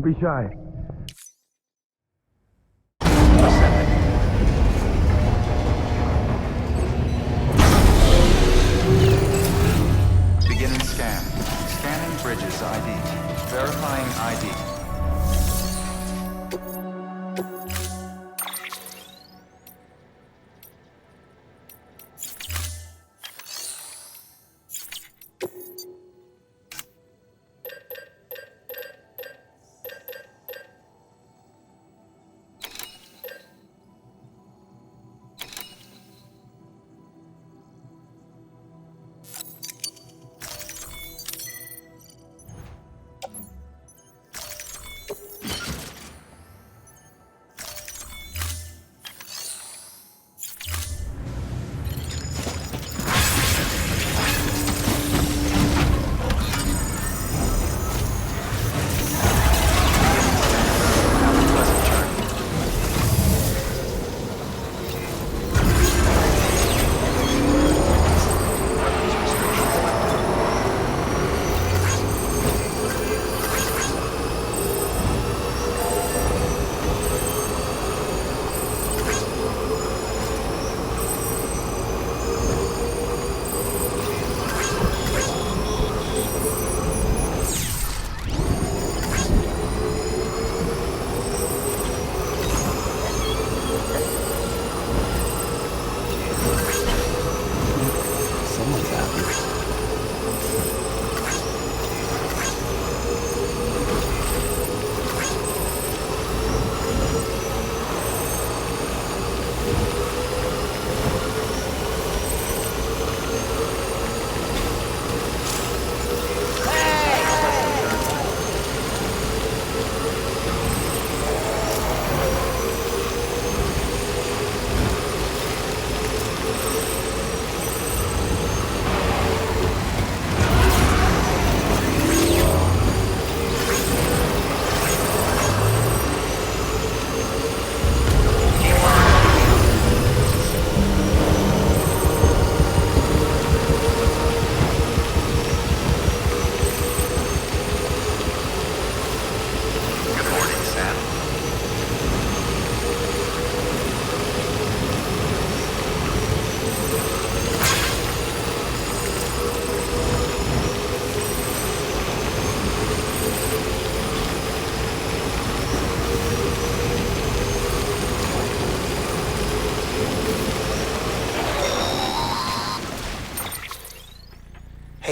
Don't be shy. Beginning scan. Scanning Bridges ID. Verifying ID.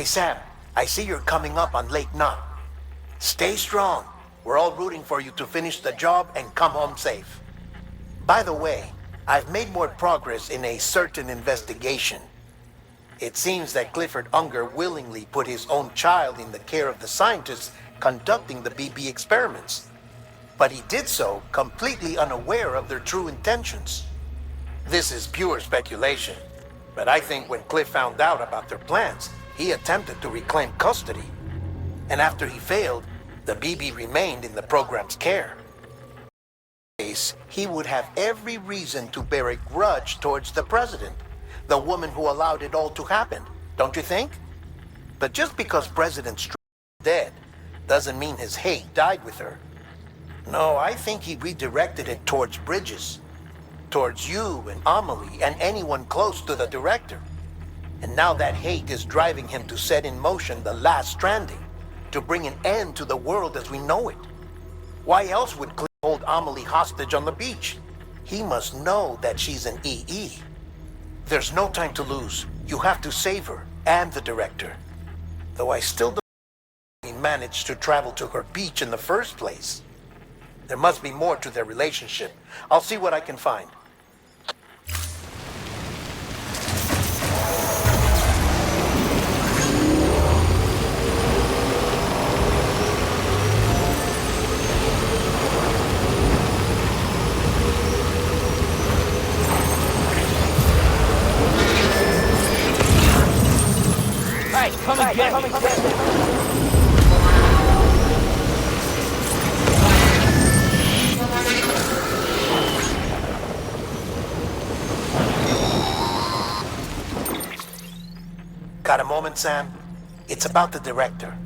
Hey Sam, I see you're coming up on Lake Knot. Stay strong. We're all rooting for you to finish the job and come home safe. By the way, I've made more progress in a certain investigation. It seems that Clifford Unger willingly put his own child in the care of the scientists conducting the BB experiments. But he did so completely unaware of their true intentions. This is pure speculation, but I think when Cliff found out about their plans, he attempted to reclaim custody. And after he failed, the BB remained in the program's care. In this case, he would have every reason to bear a grudge towards the president, the woman who allowed it all to happen, don't you think? But just because President Stranding is dead doesn't mean his hate died with her. No, I think he redirected it towards Bridges, towards you and Amelie and anyone close to the director. And now that hate is driving him to set in motion the last Stranding, to bring an end to the world as we know it. Why else would Cliff hold Amelie hostage on the beach? He must know that she's an EE. There's no time to lose. You have to save her and the director. Though I still don't think he managed to travel to her beach in the first place. There must be more to their relationship. I'll see what I can find. Come and get me. Got a moment, Sam? It's about the director.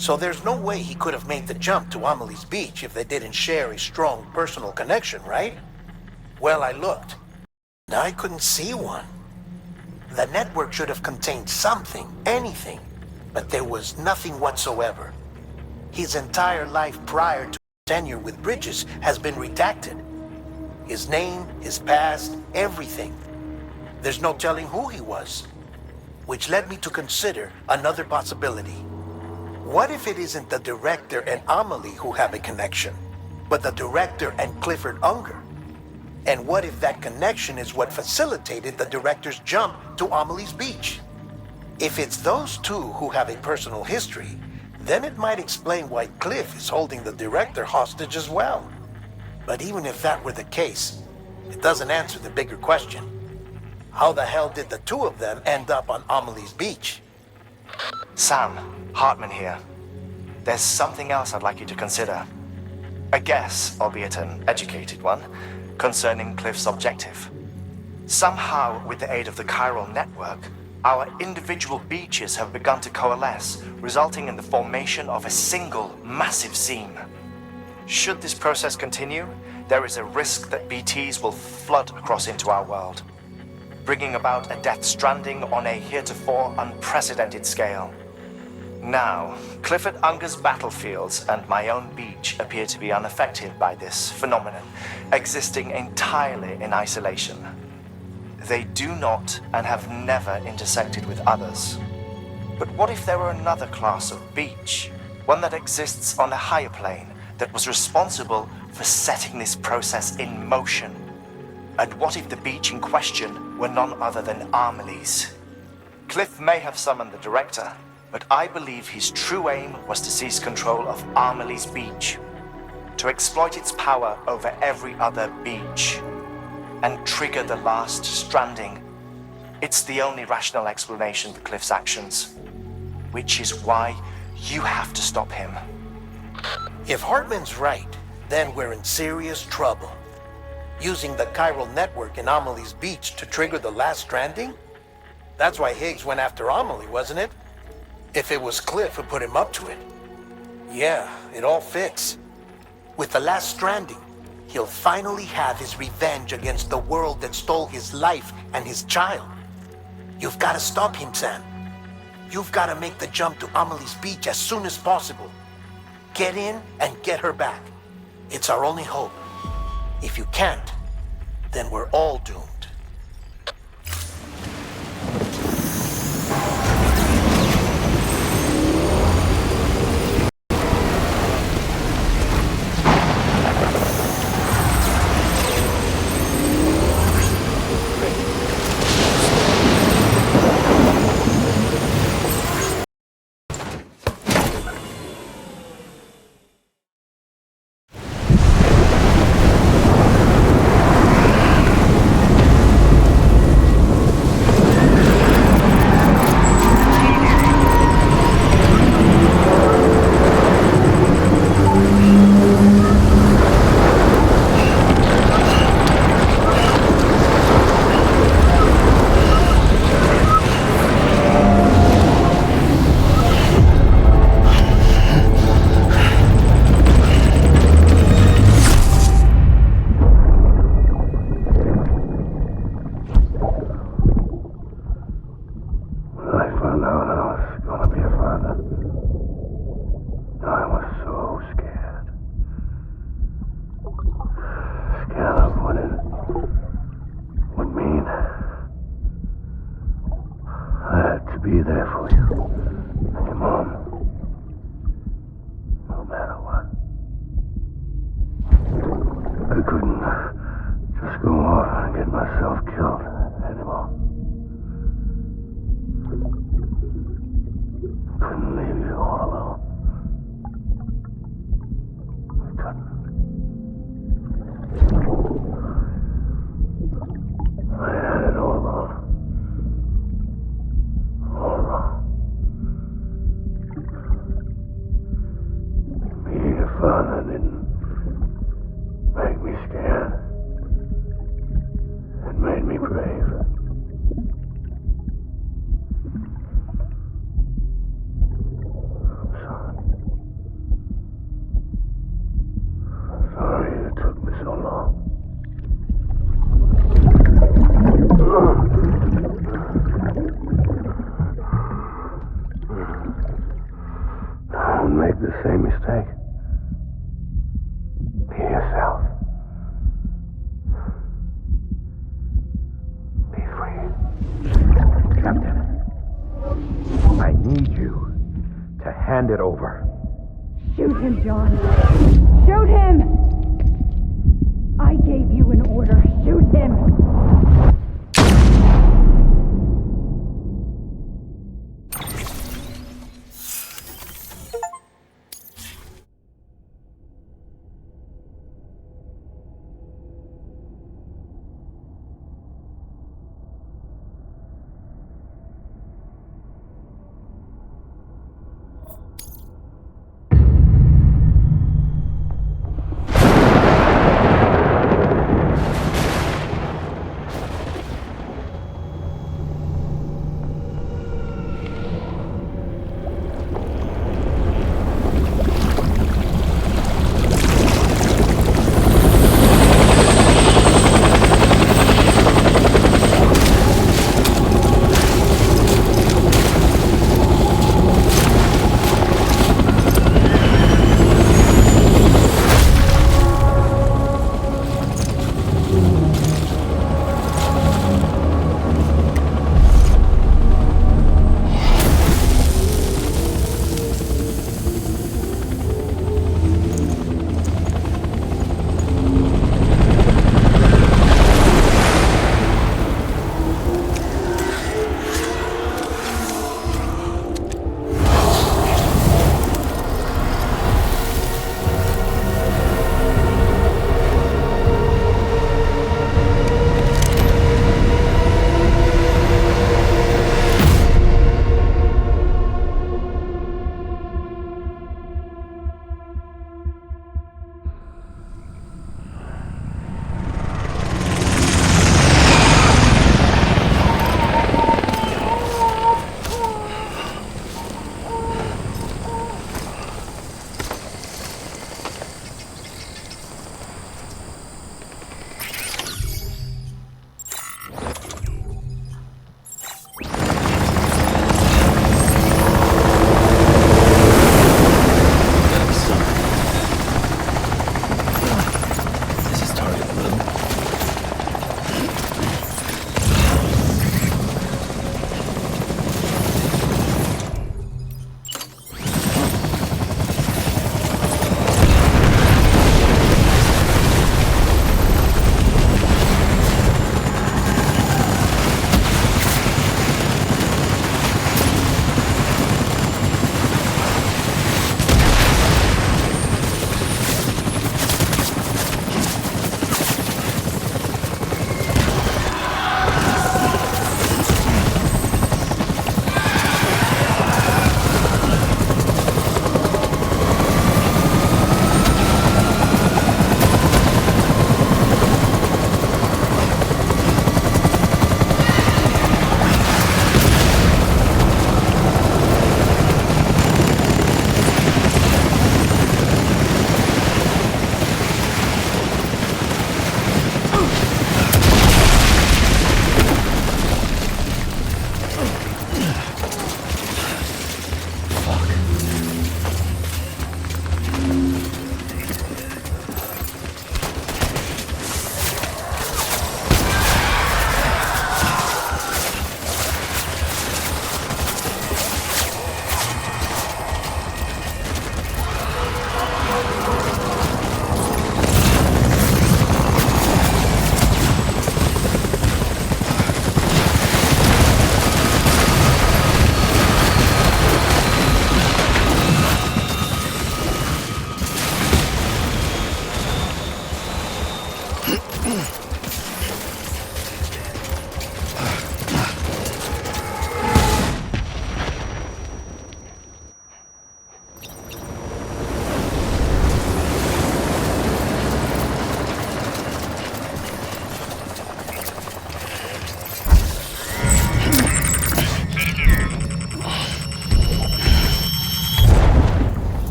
So there's no way he could have made the jump to Amelie's Beach if they didn't share a strong personal connection, right? Well, I looked. I couldn't see one. The network should have contained something, anything, but there was nothing whatsoever. His entire life prior to tenure with Bridges has been redacted. His name, his past, everything. There's no telling who he was. Which led me to consider another possibility. What if it isn't the director and Amelie who have a connection, but the director and Clifford Unger? And what if that connection is what facilitated the director's jump to Amelie's Beach? If it's those two who have a personal history, then it might explain why Cliff is holding the director hostage as well. But even if that were the case, it doesn't answer the bigger question. How the hell did the two of them end up on Amelie's Beach? Sam, Hartman here. There's something else I'd like you to consider. A guess, albeit an educated one, concerning Cliff's objective. Somehow, with the aid of the chiral network, our individual beaches have begun to coalesce, resulting in the formation of a single massive seam. Should this process continue, there is a risk that BTs will flood across into our world, bringing about a death stranding on a heretofore unprecedented scale. Now, Clifford Unger's battlefields and my own beach appear to be unaffected by this phenomenon, existing entirely in isolation. They do not and have never intersected with others. But what if there were another class of beach, one that exists on a higher plane, that was responsible for setting this process in motion? And what if the beach in question were none other than Amelie's? Cliff may have summoned the director, but I believe his true aim was to seize control of Amelie's Beach, to exploit its power over every other beach, and trigger the last stranding. It's the only rational explanation for Cliff's actions, which is why you have to stop him. If Hartman's right, then we're in serious trouble. Using the chiral network in Amelie's Beach to trigger the last stranding? That's why Higgs went after Amelie, wasn't it? If it was Cliff who put him up to it. Yeah, it all fits. With the last stranding, he'll finally have his revenge against the world that stole his life and his child. You've got to stop him, Sam. You've got to make the jump to Amelie's Beach as soon as possible. Get in and get her back. It's our only hope. If you can't, then we're all doomed. Be there for you and your mom, no matter what. I couldn't just go off and get myself killed anymore. Couldn't leave you all alone. I couldn't. I had it all wrong. Father didn't make me scared. It made me brave. I'm sorry. Hand it over. Shoot him, John. Shoot him! I gave you an order. Shoot him!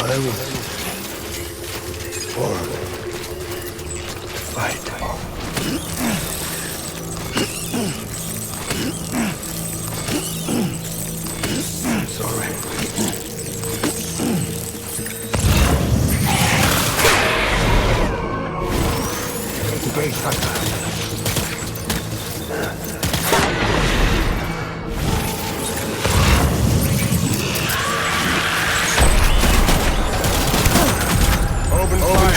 I was born to fight. I'm sorry. Engage hunter. Open fire.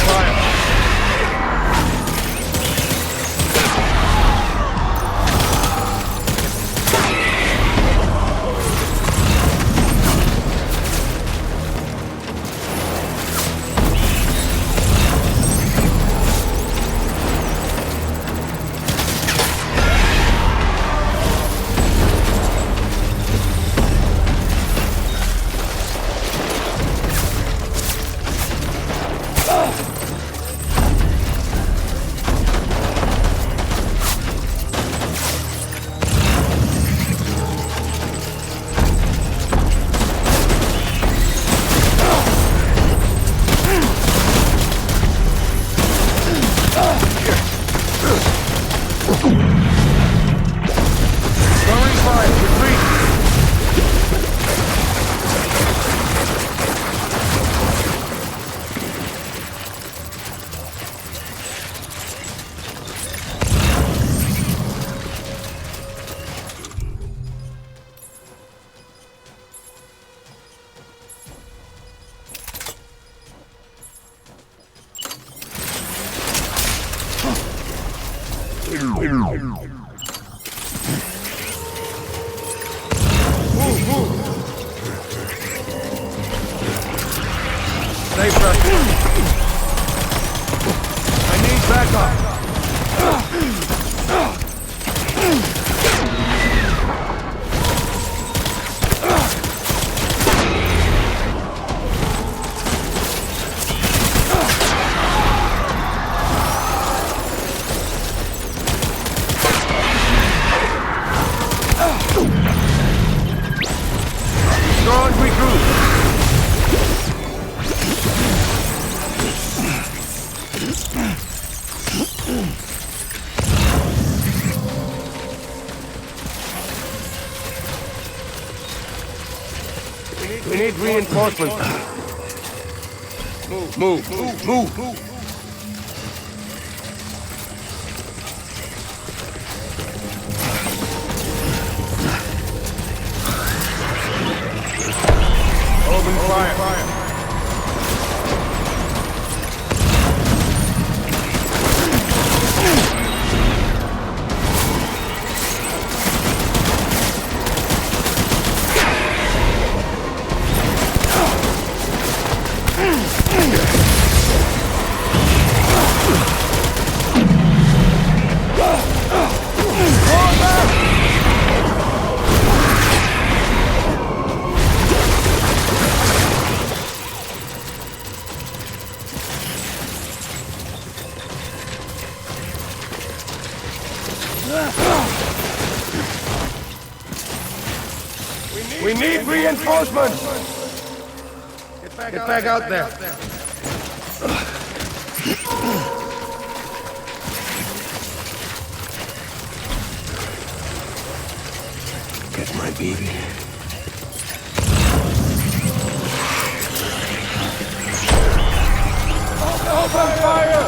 Stay fresh. I need backup. Strong regroup. We need reinforcements. Move. Open fire. We need reinforcements! Get back out there. Get my baby. Open fire!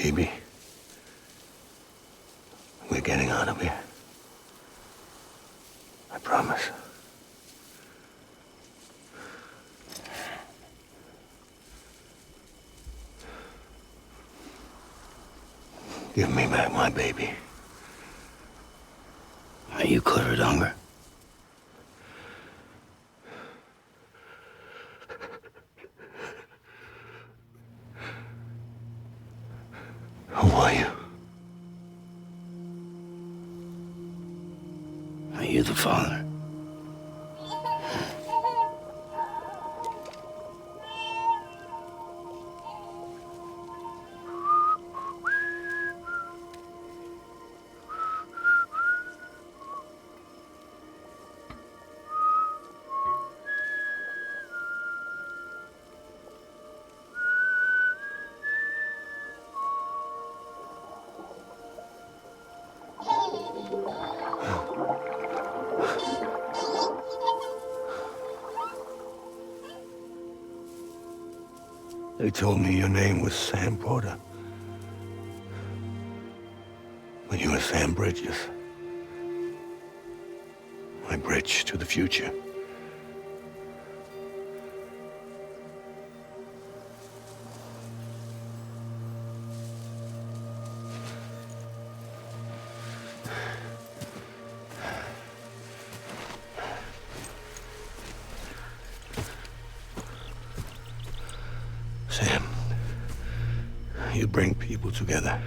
Baby, we're getting out of here. I promise. Give me back my baby. Are you cleared, Unger? Who are you? Are you the father? They told me your name was Sam Porter. But you were Sam Bridges. My bridge to the future. Sam, you bring people together.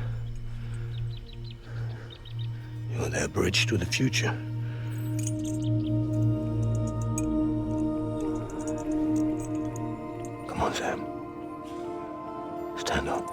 You're their bridge to the future. Come on, Sam. Stand up.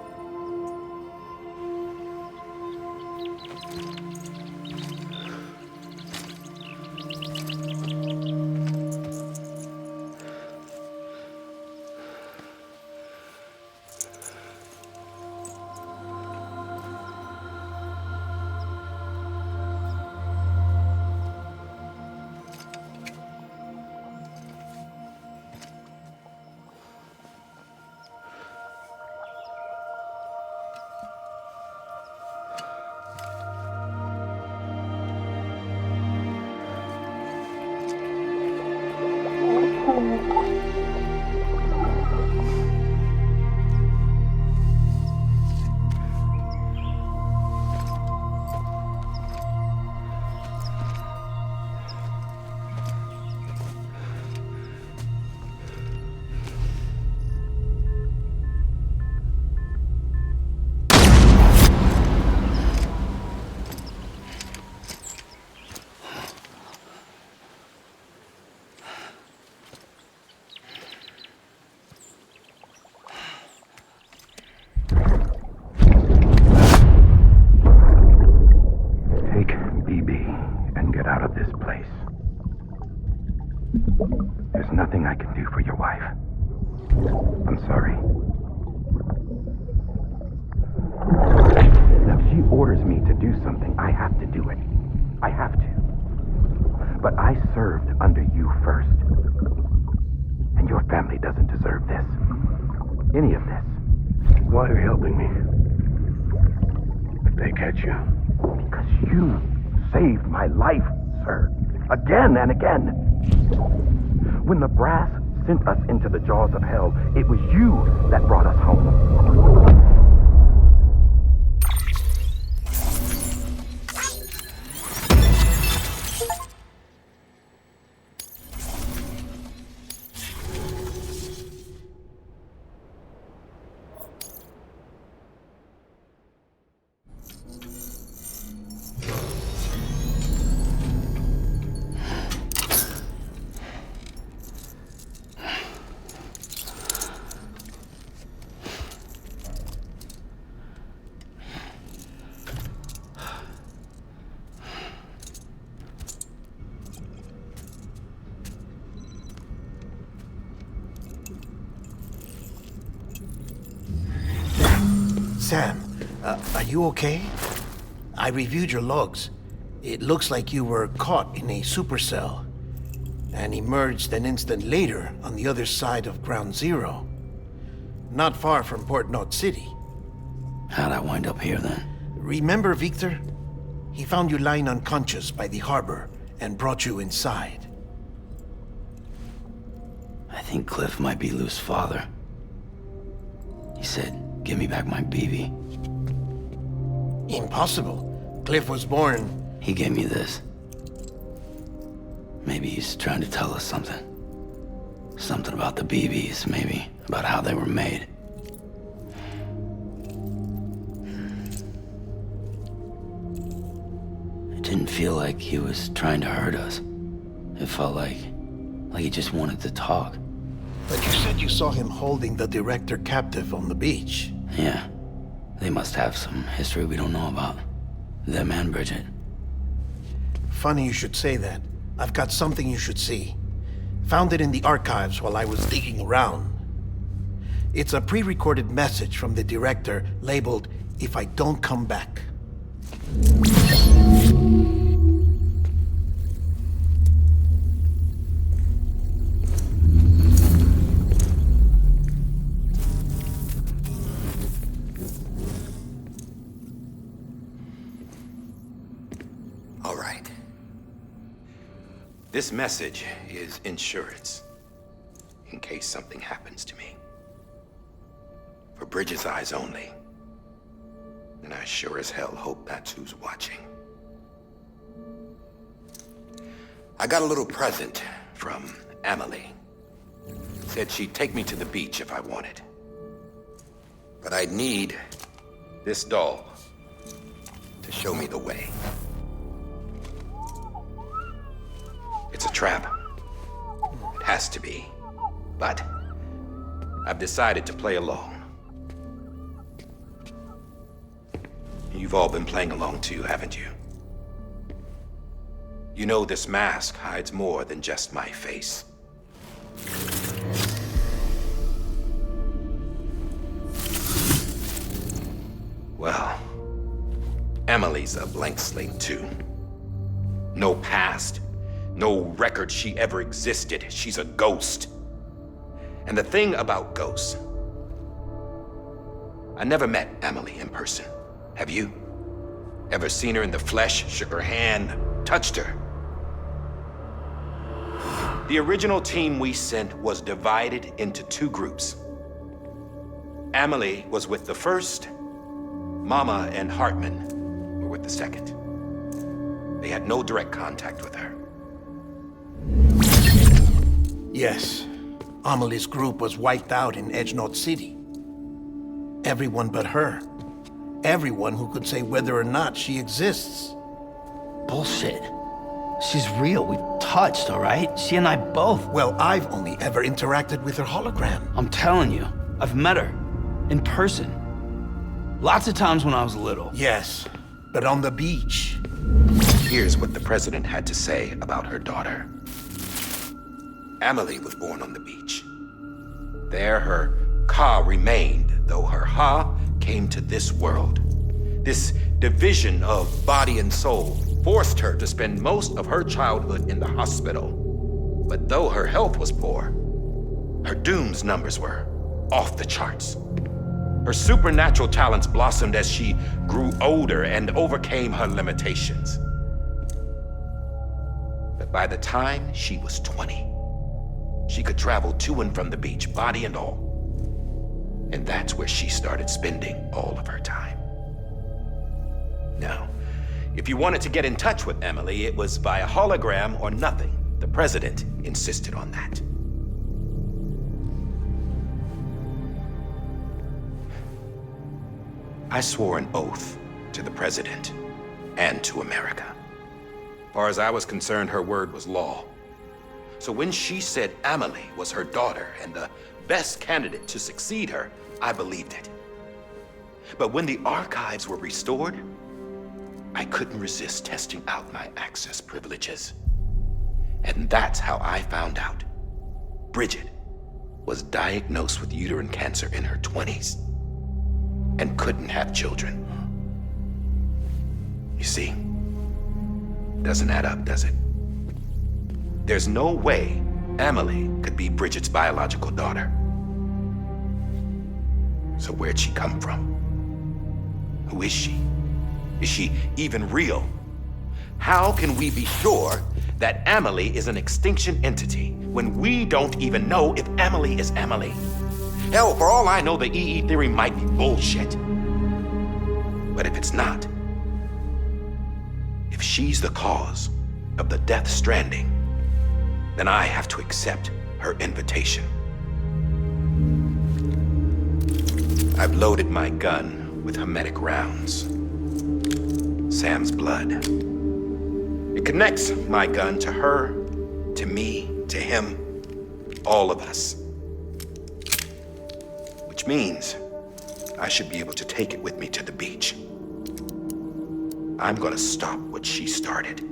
There's nothing I can do for your wife. I'm sorry. Now, if she orders me to do something, I have to do it. I have to. But I served under you first. And your family doesn't deserve this. Any of this. Why are you helping me? If they catch you. Because you saved my life, sir. Again and again. When the brass sent us into the jaws of hell, it was you that brought us home. Sam, are you okay? I reviewed your logs. It looks like you were caught in a supercell and emerged an instant later on the other side of Ground Zero. Not far from Port Knot City. How'd I wind up here then? Remember Victor? He found you lying unconscious by the harbor and brought you inside. I think Cliff might be Lou's father. He said, give me back my BB. Impossible. Cliff was born... He gave me this. Maybe he's trying to tell us something. Something about the BBs, maybe. About how they were made. It didn't feel like he was trying to hurt us. It felt like he just wanted to talk. But you said you saw him holding the director captive on the beach. Yeah. They must have some history we don't know about. Them and Bridget. Funny you should say that. I've got something you should see. Found it in the archives while I was digging around. It's a pre-recorded message from the director labeled, "If I don't come back." All right. This message is insurance, in case something happens to me. For Bridget's eyes only. And I sure as hell hope that's who's watching. I got a little present from Emily. Said she'd take me to the beach if I wanted. But I'd need this doll to show me the way. It's a trap. It has to be. But I've decided to play along. You've all been playing along too, haven't you? You know this mask hides more than just my face. Well, Emily's a blank slate too. No past. No record she ever existed. She's a ghost. And the thing about ghosts, I never met Emily in person. Have you? Ever seen her in the flesh, shook her hand, touched her? The original team we sent was divided into two groups. Emily was with the first. Mama and Hartman were with the second. They had no direct contact with her. Yes. Amelie's group was wiped out in Edge North City. Everyone but her. Everyone who could say whether or not she exists. Bullshit. She's real. We've touched, all right? She and I both. Well, I've only ever interacted with her hologram. I'm telling you, I've met her. In person. Lots of times when I was little. Yes, but on the beach. Here's what the president had to say about her daughter. Emily was born on the beach. There her Ka remained, though her Ha came to this world. This division of body and soul forced her to spend most of her childhood in the hospital. But though her health was poor, her Doom's numbers were off the charts. Her supernatural talents blossomed as she grew older and overcame her limitations. But by the time she was 20, she could travel to and from the beach, body and all. And that's where she started spending all of her time. Now, if you wanted to get in touch with Emily, it was via hologram or nothing. The president insisted on that. I swore an oath to the president and to America. As far as I was concerned, her word was law. So when she said Emily was her daughter and the best candidate to succeed her, I believed it. But when the archives were restored, I couldn't resist testing out my access privileges. And that's how I found out Bridget was diagnosed with uterine cancer in her 20s and couldn't have children. You see, doesn't add up, does it? There's no way Emily could be Bridget's biological daughter. So where'd she come from? Who is she? Is she even real? How can we be sure that Amelie is an extinction entity when we don't even know if Amelie is Amelie? Hell, for all I know, the EE theory might be bullshit. But if it's not, if she's the cause of the death stranding, then I have to accept her invitation. I've loaded my gun with hermetic rounds. Sam's blood. It connects my gun to her, to me, to him, all of us. Which means I should be able to take it with me to the beach. I'm gonna stop what she started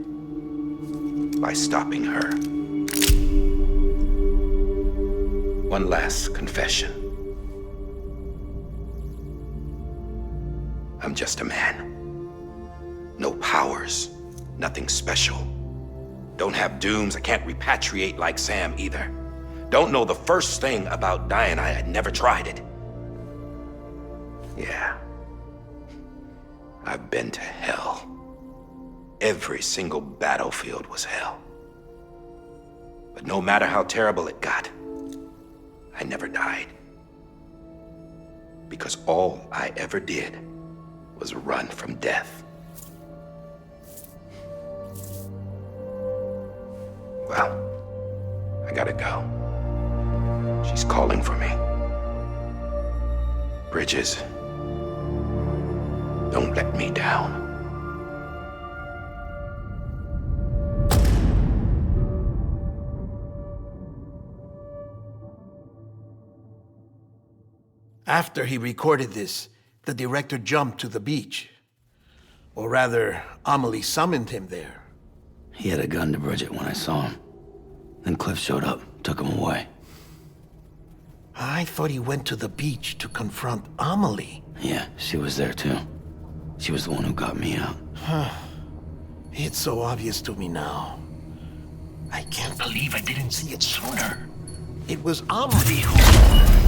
by stopping her. One last confession. I'm just a man. No powers, nothing special. Don't have dooms, I can't repatriate like Sam either. Don't know the first thing about dying, I had never tried it. Yeah. I've been to hell. Every single battlefield was hell. But no matter how terrible it got, I never died. Because all I ever did was run from death. Well, I gotta go. She's calling for me. Bridges, don't let me down. After he recorded this, the director jumped to the beach. Or rather, Amelie summoned him there. He had a gun to Bridget when I saw him. Then Cliff showed up, took him away. I thought he went to the beach to confront Amelie. Yeah, she was there too. She was the one who got me out. It's so obvious to me now. I can't believe I didn't see it sooner. It was Amelie who...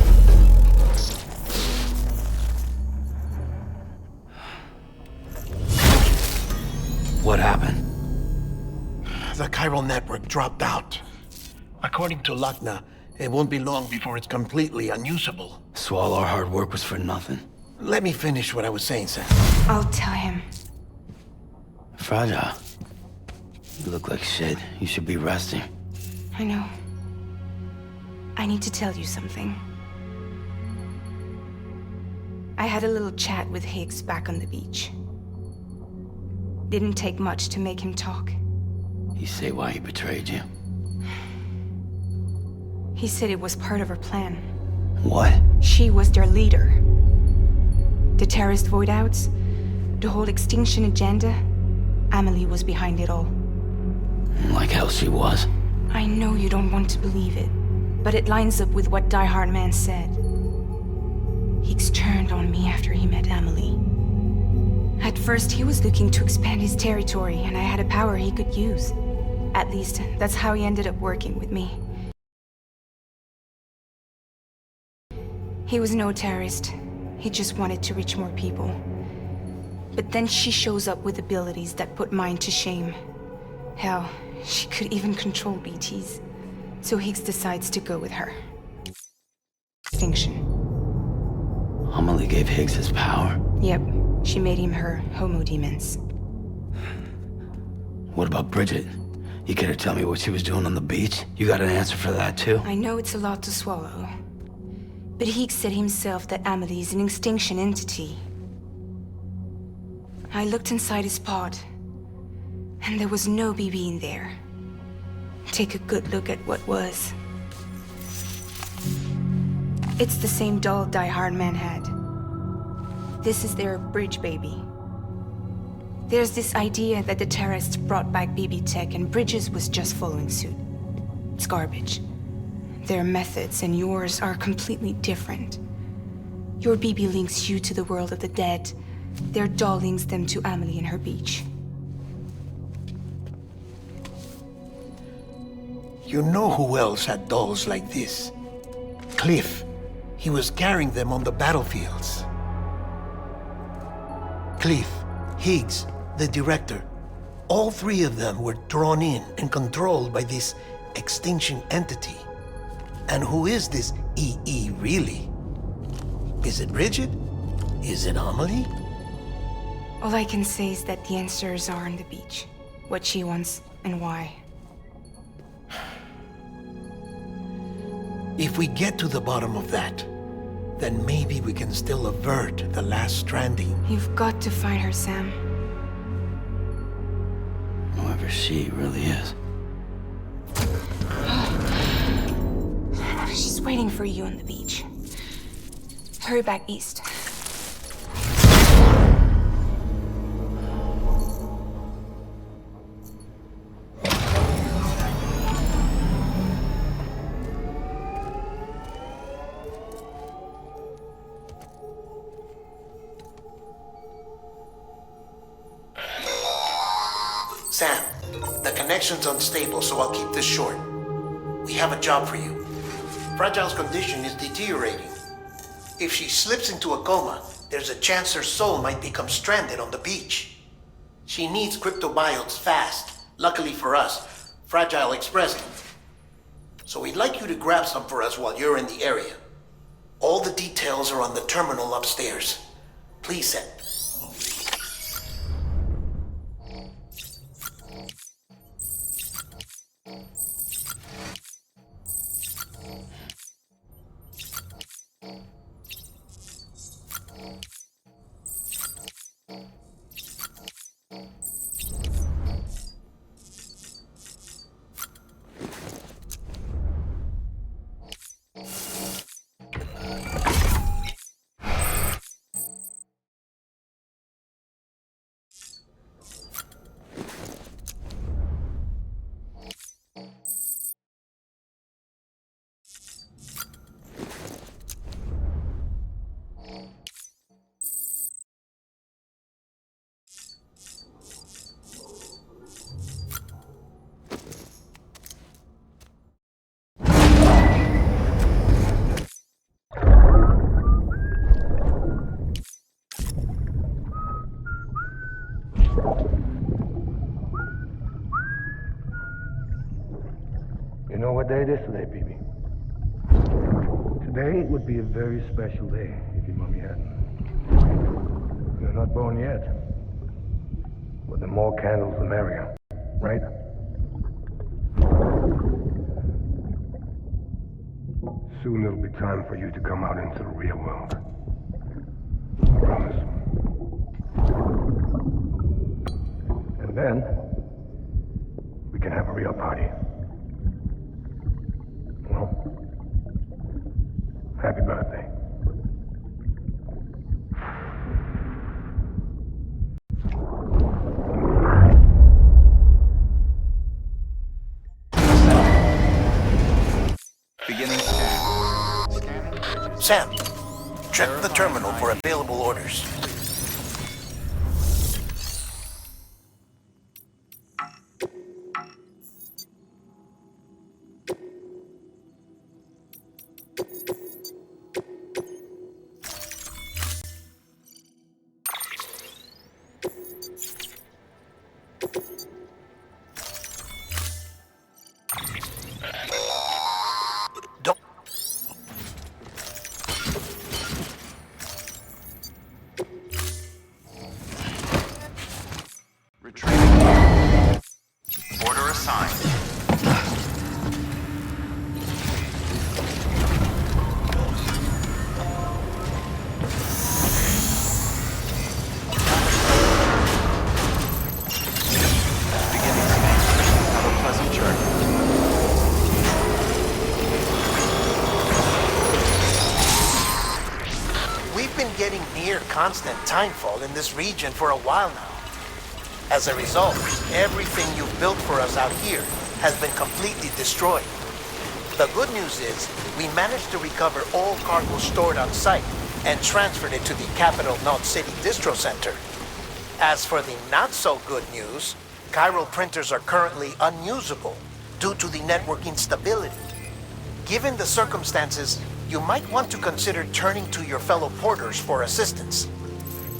What happened? The chiral network dropped out. According to Lakna, it won't be long before it's completely unusable. So all our hard work was for nothing. Let me finish what I was saying, Sam. I'll tell him. Fragile. You look like shit. You should be resting. I know. I need to tell you something. I had a little chat with Higgs back on the beach. Didn't take much to make him talk. You say why he betrayed you? He said it was part of her plan. What? She was their leader. The terrorist void-outs, the whole extinction agenda, Amelie was behind it all. Like hell she was. I know you don't want to believe it, but it lines up with what Die Hard Man said. Higgs turned on me after he met Amelie. At first, he was looking to expand his territory, and I had a power he could use. At least, that's how he ended up working with me. He was no terrorist. He just wanted to reach more people. But then she shows up with abilities that put mine to shame. Hell, she could even control BTs. So Higgs decides to go with her. Extinction. Amelie gave Higgs his power? Yep. She made him her homo demons. What about Bridget? You care to tell me what she was doing on the beach? You got an answer for that too? I know it's a lot to swallow. But Higgs said himself that Amelie is an extinction entity. I looked inside his pod, and there was no BB in there. Take a good look at what was. It's the same doll Die Hard Man had. This is their bridge baby. There's this idea that the terrorists brought back BB tech and Bridges was just following suit. It's garbage. Their methods and yours are completely different. Your BB links you to the world of the dead. Their doll links them to Amelie and her beach. You know who else had dolls like this? Cliff. He was carrying them on the battlefields. Cliff, Higgs, the director. All three of them were drawn in and controlled by this extinction entity. And who is this EE really? Is it Bridget? Is it Amelie? All I can say is that the answers are on the beach. What she wants and why. If we get to the bottom of that, then maybe we can still avert the last stranding. You've got to find her, Sam. Whoever she really is. She's waiting for you on the beach. Hurry back east. Sam, the connection's unstable, so I'll keep this short. We have a job for you. Fragile's condition is deteriorating. If she slips into a coma, there's a chance her soul might become stranded on the beach. She needs cryptobiotes fast. Luckily for us, Fragile expressed them. So we'd like you to grab some for us while you're in the area. All the details are on the terminal upstairs. Please, Sam. You know what day it is today, BB? Today would be a very special day if your mommy hadn't. You're not born yet. But the more candles, the merrier, right? Soon it'll be time for you to come out into the real world. I promise. And then, we can have a real party. Well, happy birthday. Beginning scan. Scanning. Sam, check the terminal for available orders. Don't. Retrieving. Order assigned. Beginning scan. Have a pleasant journey. We've been getting near constant timefall in this region for a while now. As a result, everything you've built for us out here has been completely destroyed. The good news is, we managed to recover all cargo stored on site and transferred it to the Capital Knot City Distro Center. As for the not-so-good news, chiral printers are currently unusable due to the network instability. Given the circumstances, you might want to consider turning to your fellow porters for assistance.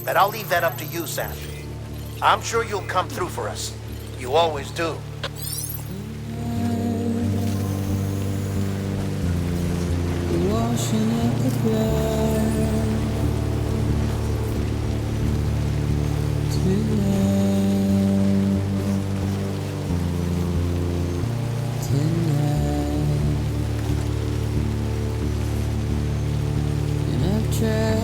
But I'll leave that up to you, Sam. I'm sure you'll come through for us. You always do. Washing up the blood tonight, and I've tried.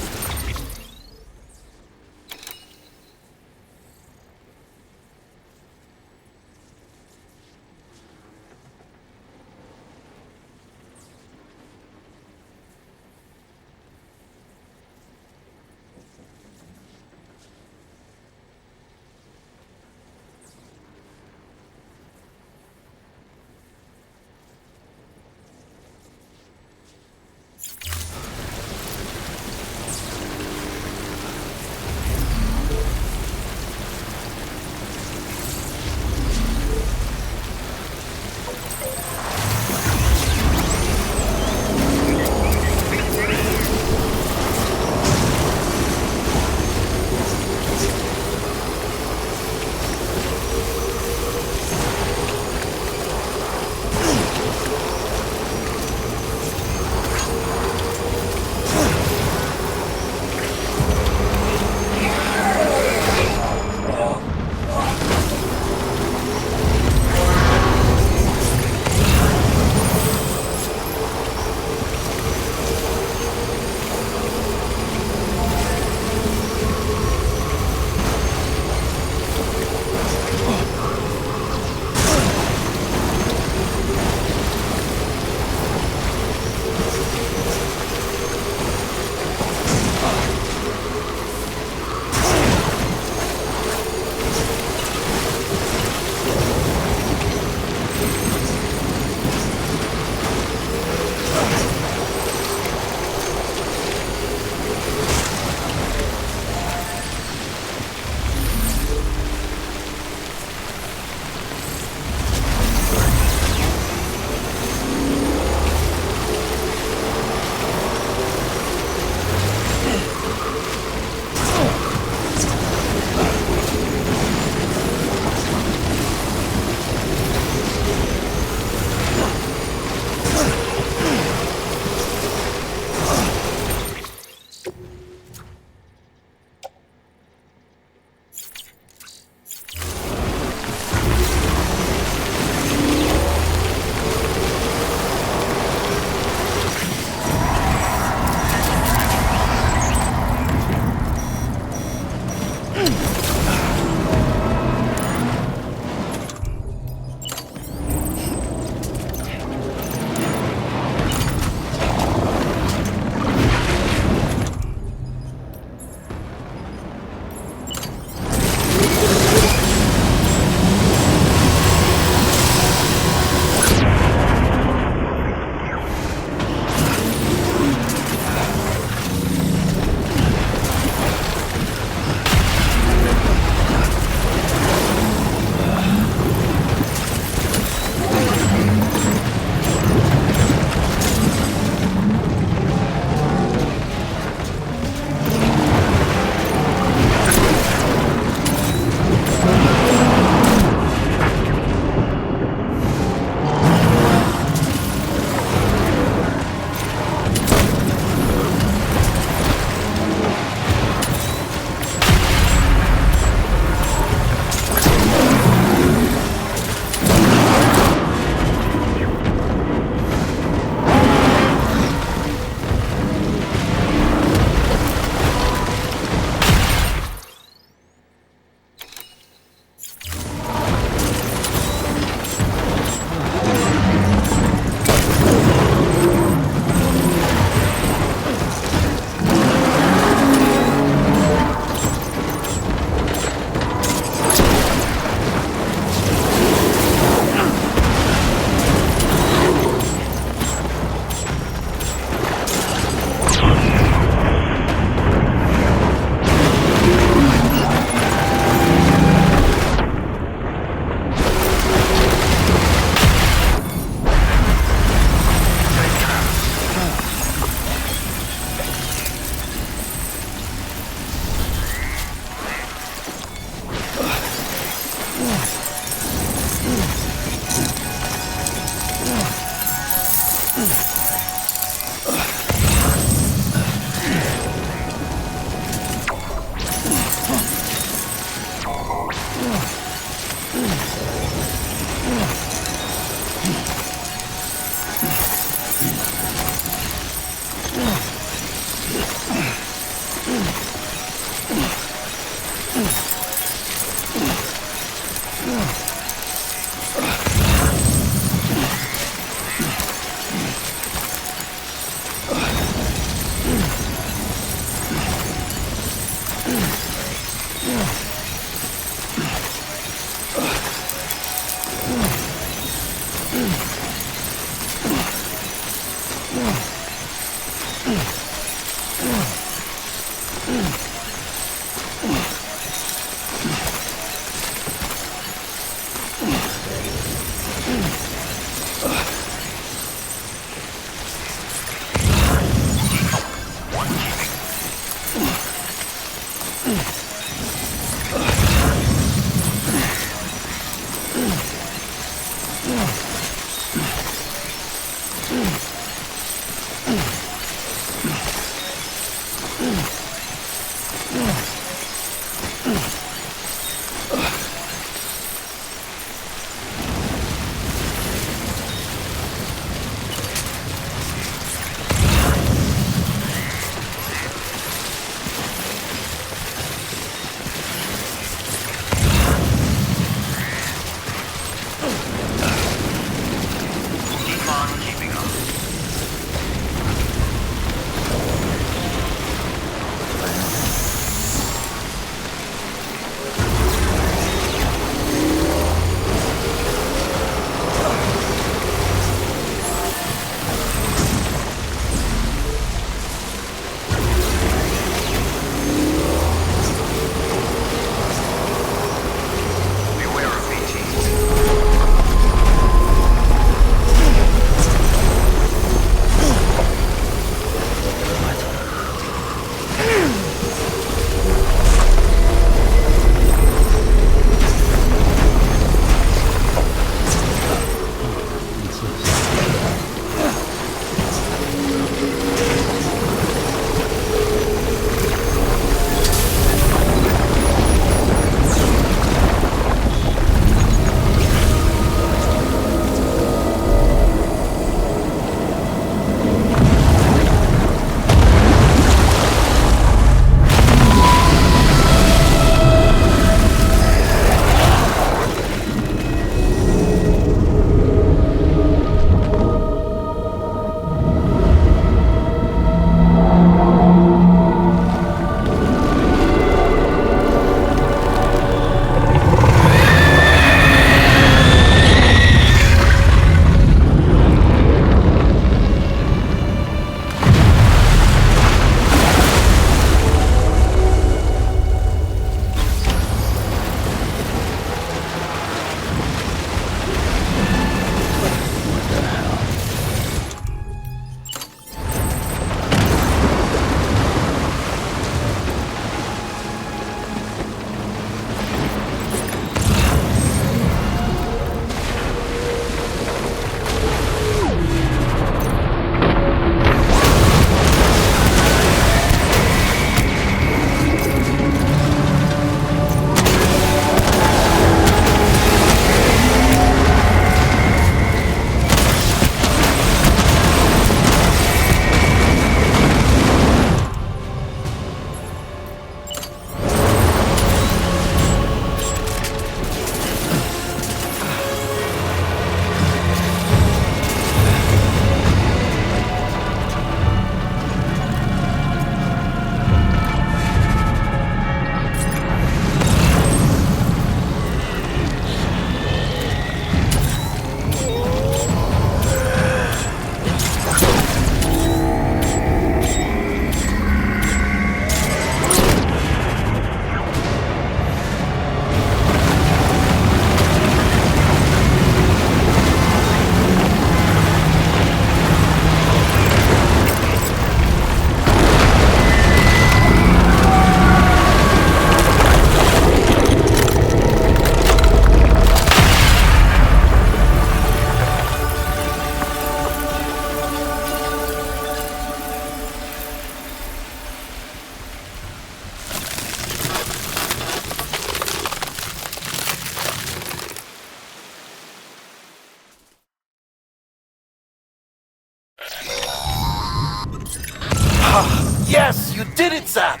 Yes, you did it, Zap!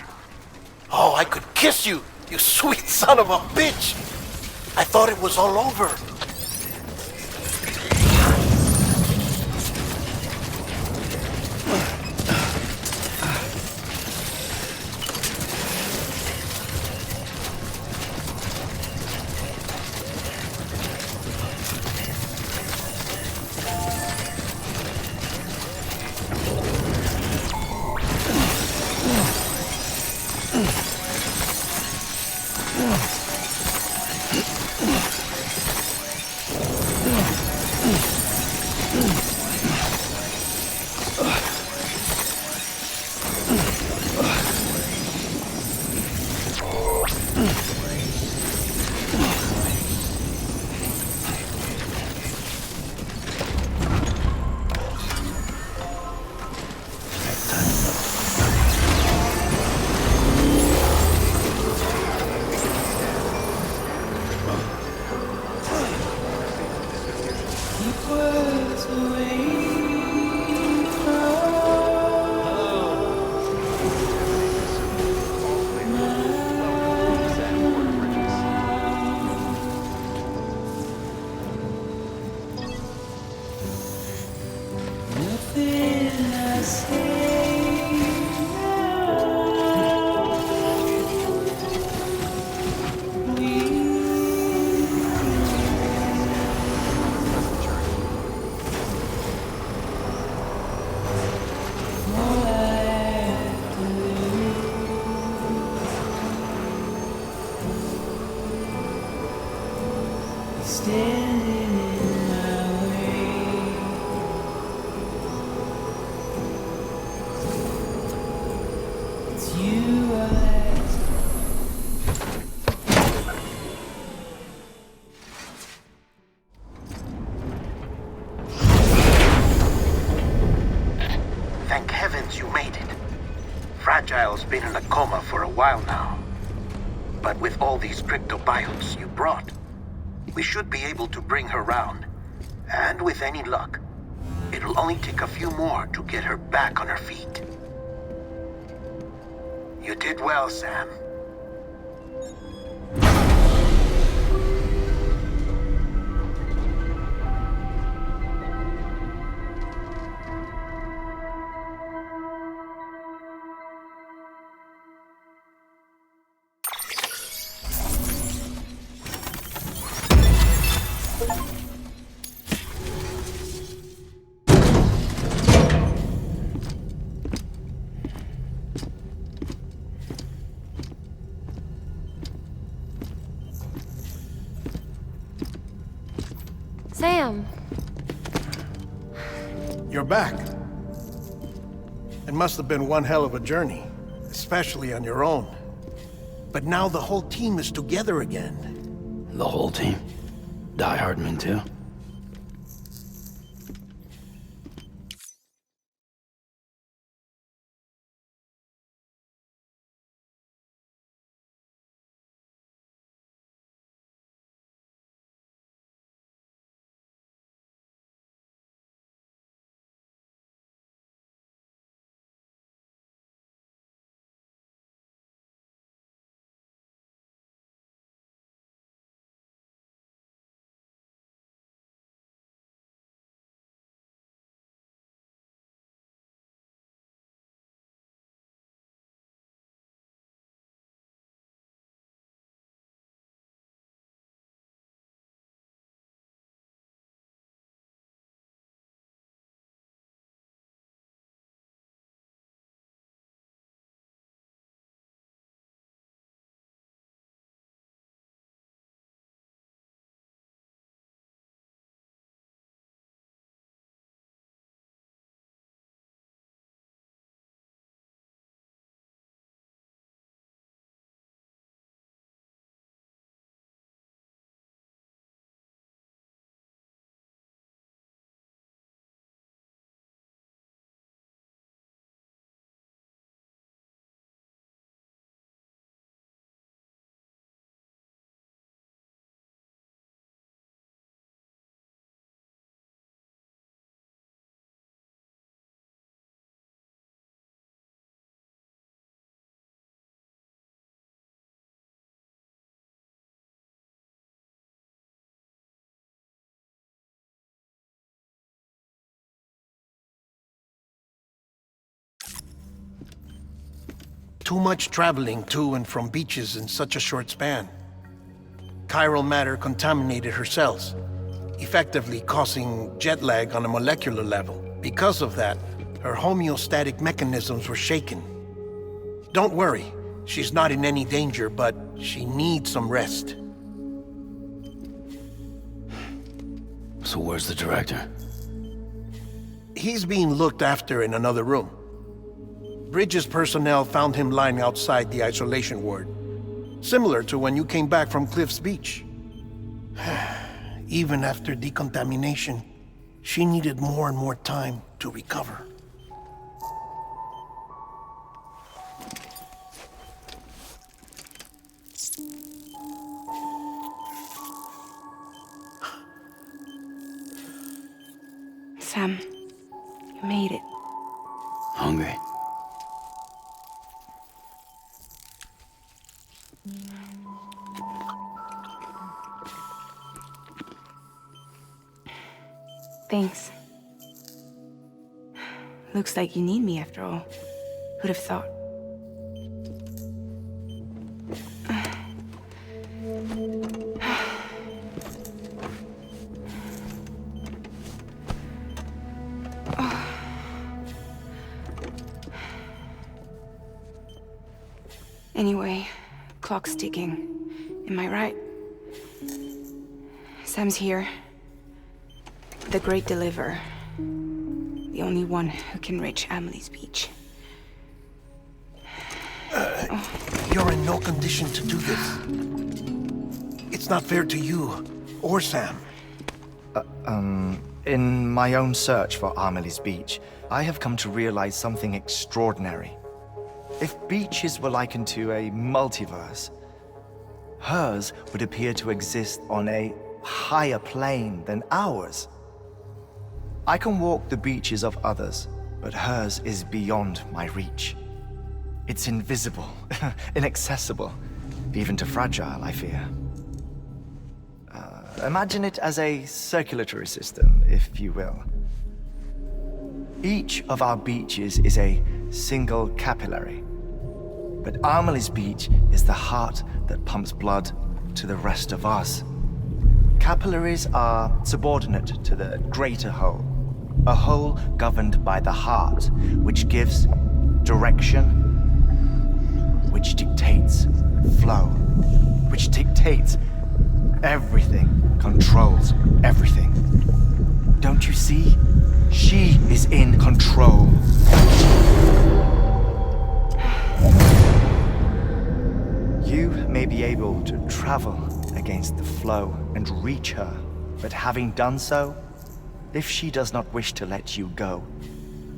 Oh, I could kiss you, you sweet son of a bitch! I thought it was all over. words away nothing I say standing in my way. It's you I Thank heavens you made it. Fragile's been in a coma for a while now. But with all these cryptobiotes you brought, we should be able to bring her round. And with any luck, it'll only take a few more to get her back on her feet. You did well, Sam. Sam, You're back. It must have been one hell of a journey, especially on your own. But now the whole team is together again. The whole team? Die Hardman too? Too much traveling to and from beaches in such a short span. Chiral matter contaminated her cells, effectively causing jet lag on a molecular level. Because of that, her homeostatic mechanisms were shaken. Don't worry, she's not in any danger, but she needs some rest. So where's the director? He's being looked after in another room. Bridges personnel found him lying outside the isolation ward, similar to when you came back from Cliff's Beach. Even after decontamination, she needed more and more time to recover. Sam, you made it. Hungry? Thanks. Looks like you need me after all. Who'd have thought? Anyway, clock's ticking. Am I right? Sam's here. The Great Deliverer. The only one who can reach Amelie's beach. You're in no condition to do this. It's not fair to you or Sam. In my own search for Amelie's beach, I have come to realize something extraordinary. If beaches were likened to a multiverse, hers would appear to exist on a higher plane than ours. I can walk the beaches of others, but hers is beyond my reach. It's invisible, inaccessible, even to fragile, I fear. Imagine it as a circulatory system, if you will. Each of our beaches is a single capillary. But Amelie's beach is the heart that pumps blood to the rest of us. Capillaries are subordinate to the greater whole. A whole governed by the heart, which gives direction, which dictates flow, which dictates everything, controls everything. Don't you see? She is in control. You may be able to travel against the flow and reach her, but having done so, if she does not wish to let you go,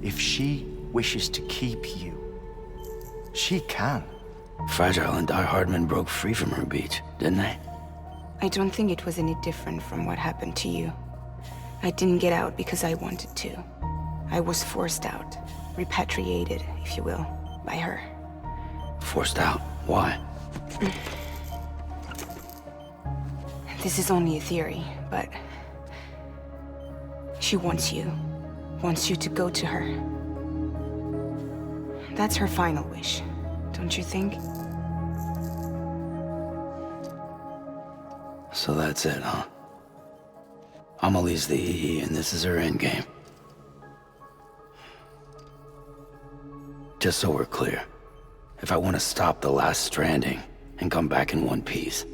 if she wishes to keep you, she can. Fragile and Die Hardman broke free from her beach, didn't they? I don't think it was any different from what happened to you. I didn't get out because I wanted to. I was forced out, repatriated, if you will, by her. Forced out? Why? This is only a theory, but she wants you to go to her. That's her final wish, don't you think? So that's it, huh? Amelie's the EE, and this is her endgame. Just so we're clear, if I want to stop the last Stranding and come back in one piece,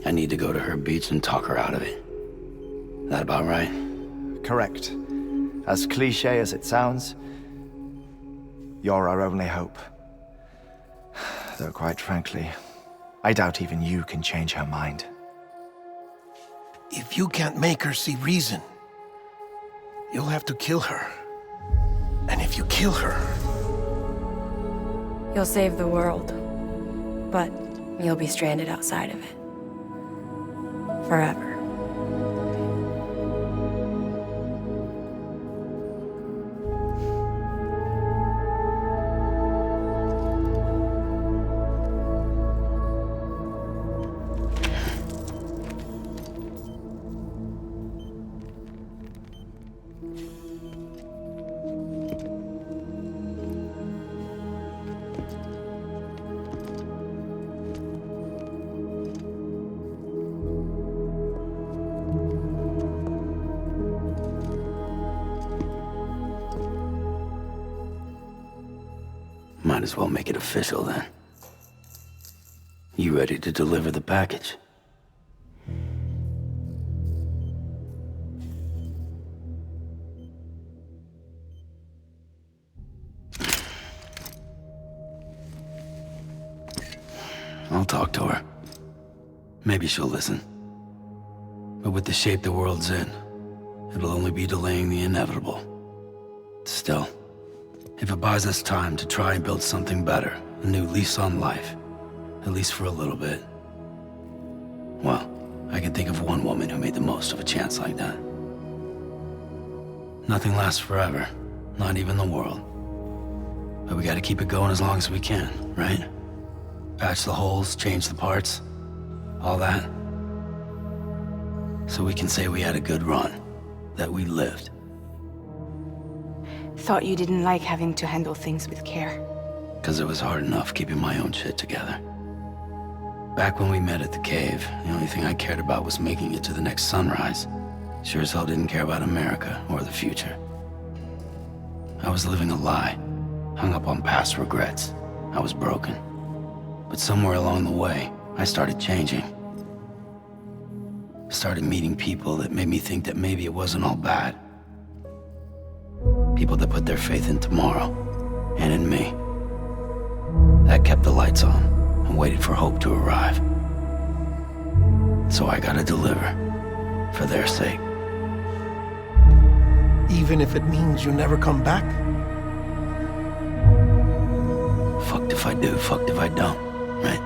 I need to go to her beach and talk her out of it. That about right? Correct. As cliche as it sounds, you're our only hope. Though quite frankly, I doubt even you can change her mind. If you can't make her see reason, you'll have to kill her. And if you kill her... You'll save the world, but you'll be stranded outside of it. Forever. Might as well make it official then. You ready to deliver the package? I'll talk to her. Maybe she'll listen. But with the shape the world's in, it'll only be delaying the inevitable. Still, if it buys us time to try and build something better, a new lease on life, at least for a little bit, well, I can think of one woman who made the most of a chance like that. Nothing lasts forever. Not even the world. But we gotta keep it going as long as we can, right? Patch the holes, change the parts. All that. So we can say we had a good run. That we lived. Thought you didn't like having to handle things with care. 'Cause it was hard enough keeping my own shit together. Back when we met at the cave, the only thing I cared about was making it to the next sunrise. Sure as hell didn't care about America or the future. I was living a lie, hung up on past regrets. I was broken. But somewhere along the way, I started changing. Started meeting people that made me think that maybe it wasn't all bad. People that put their faith in tomorrow, and in me. That kept the lights on, and waited for hope to arrive. So I gotta deliver, for their sake. Even if it means you never come back? Fucked if I do, fucked if I don't, right?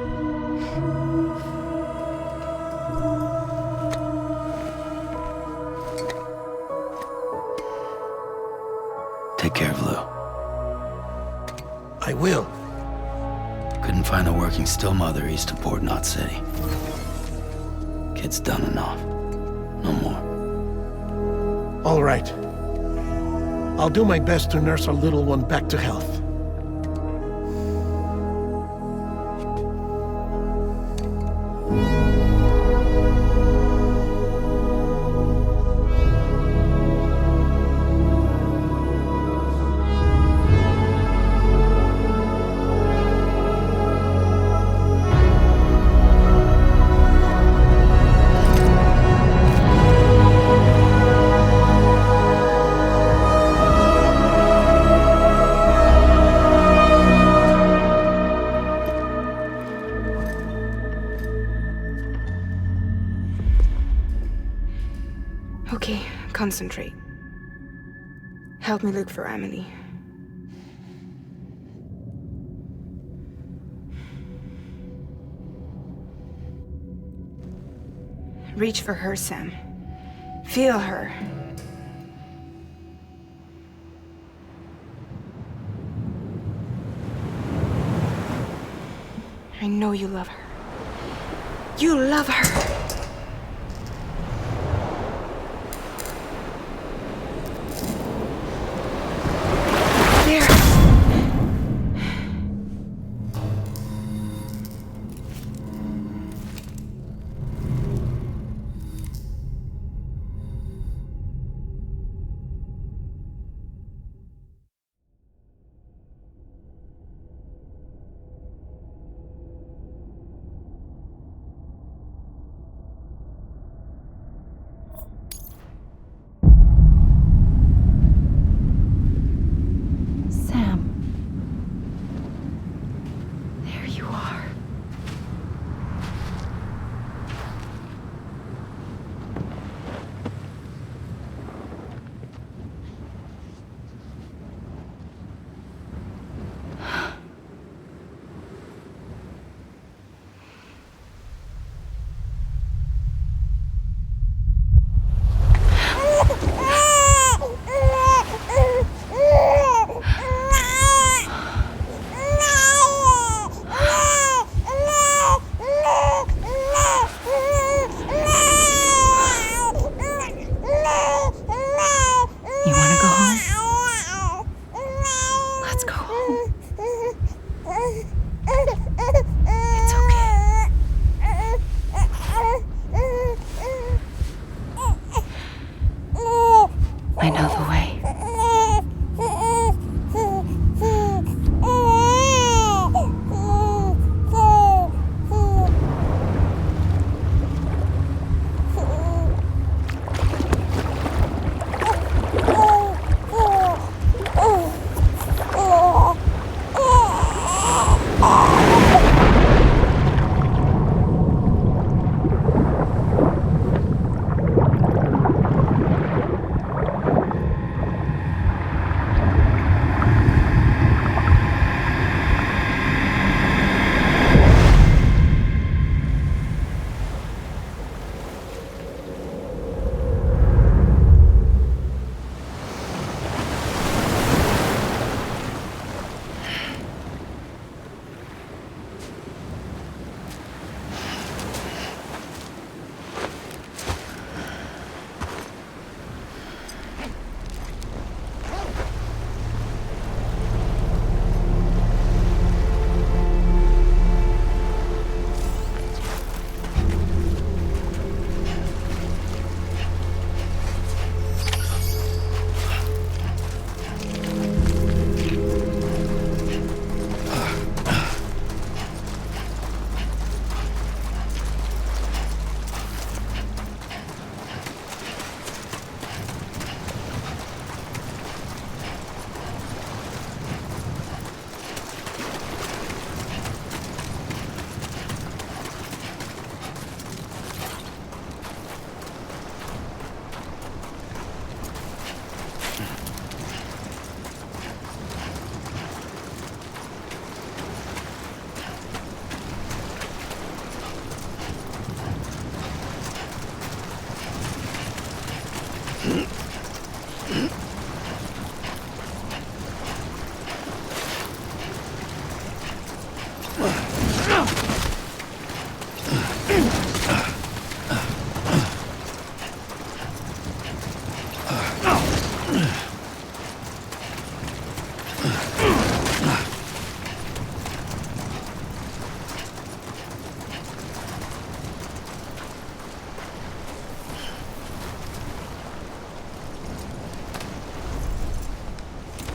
Take care of Lou. I will. Couldn't find a working still mother east of Port Knot City. Kid's done enough. No more. All right. I'll do my best to nurse our little one back to health. Okay, concentrate. Help me look for Emily. Reach for her, Sam. Feel her. I know you love her. You love her! There!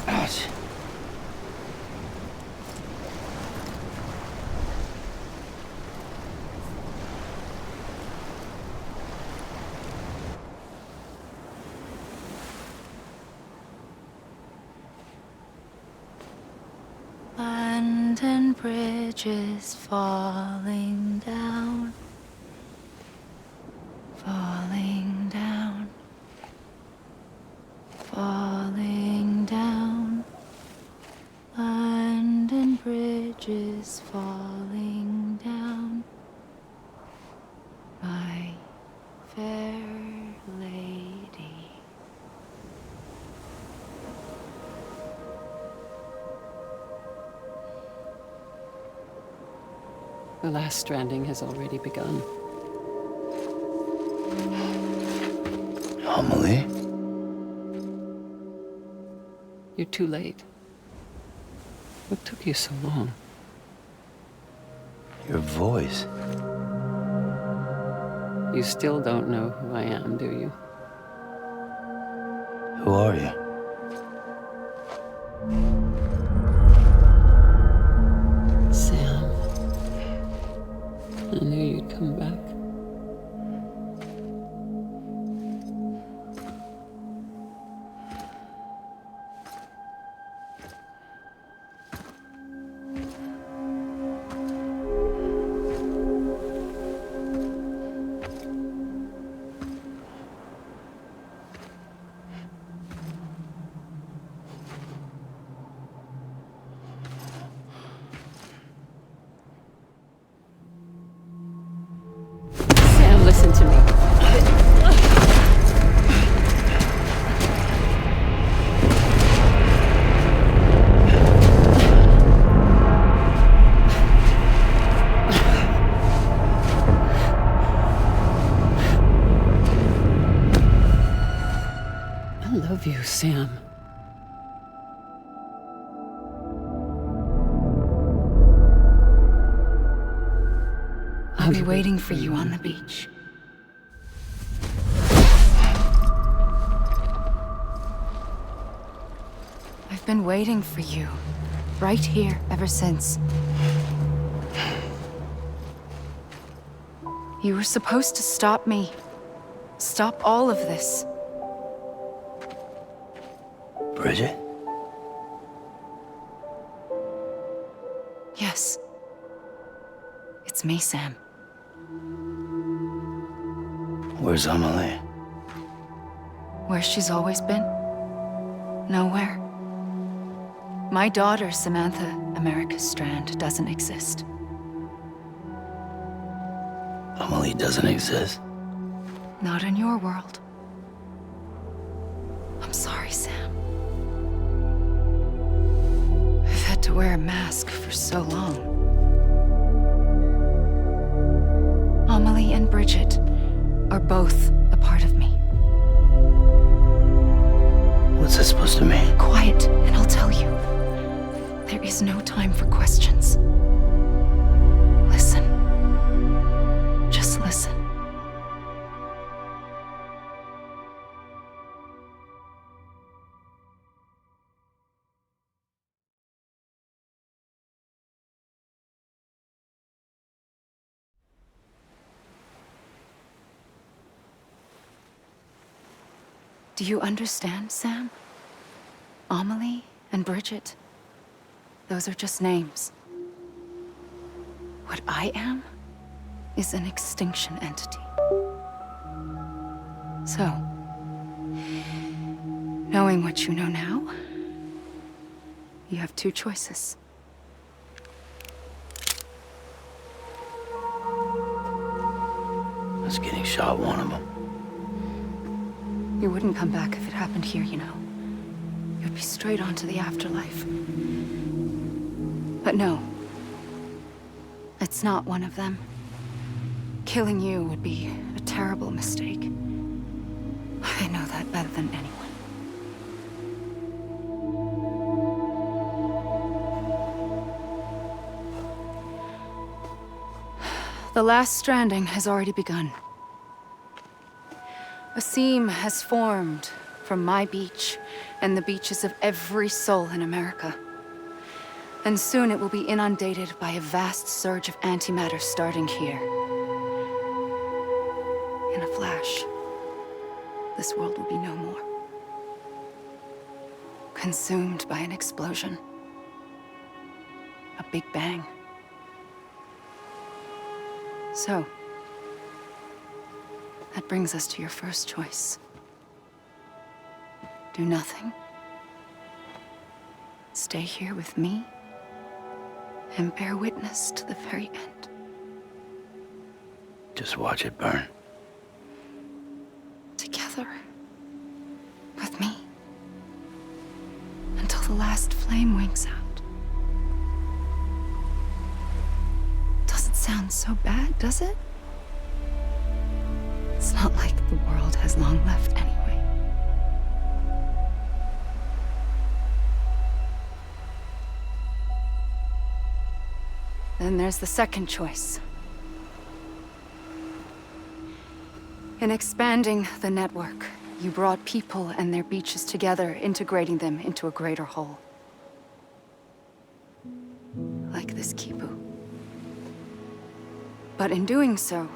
Ouch. London Bridge is falling down, falling down, falling down. London Bridge is falling down, my fair lady. The last stranding has already begun. Amelie? You're too late. What took you so long? Your voice. You still don't know who I am, do you? Who are you? Sam. I knew you'd come back. Sam, listen to me. I love you, Sam. I'll be waiting for you on the beach. I've been waiting for you, right here, ever since. You were supposed to stop me. Stop all of this. Bridget? Yes. It's me, Sam. Where's Amelie? Where she's always been? Nowhere. My daughter, Samantha America Strand, doesn't exist. Amelie doesn't exist. Not in your world. I'm sorry, Sam. I've had to wear a mask for so long. Amelie and Bridget are both a part of me. What's that supposed to mean? Quiet, and I'll tell you. There is no time for questions. Listen. Just listen. Do you understand, Sam? Amelie and Bridget, those are just names. What I am is an extinction entity. So, knowing what you know now, you have two choices. Us getting shot one of them. You wouldn't come back if it happened here, you know. You'd be straight on to the afterlife. But no. It's not one of them. Killing you would be a terrible mistake. I know that better than anyone. The last stranding has already begun. A seam has formed from my beach and the beaches of every soul in America. And soon it will be inundated by a vast surge of antimatter starting here. In a flash, this world will be no more. Consumed by an explosion. A big bang. So, that brings us to your first choice. Do nothing. Stay here with me and bear witness to the very end. Just watch it burn. Together. With me. Until the last flame winks out. Doesn't sound so bad, does it? It's not like the world has long left anyway. Then there's the second choice. In expanding the network, you brought people and their beaches together, integrating them into a greater whole. Like this Kipu. But in doing so,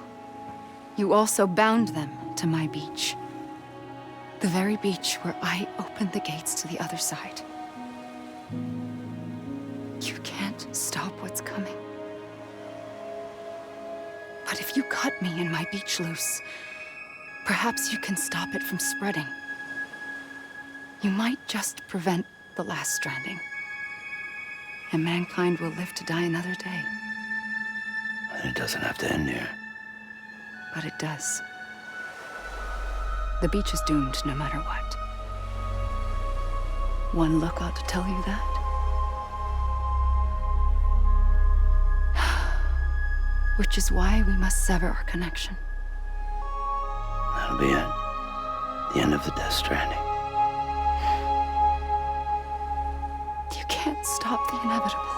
you also bound them to my beach. The very beach where I opened the gates to the other side. You can't stop what's coming. But if you cut me and my beach loose, perhaps you can stop it from spreading. You might just prevent the last stranding. And mankind will live to die another day. And it doesn't have to end here. But it does. The beach is doomed no matter what. One look ought to tell you that. Which is why we must sever our connection. That'll be it. The end of the Death Stranding. You can't stop the inevitable.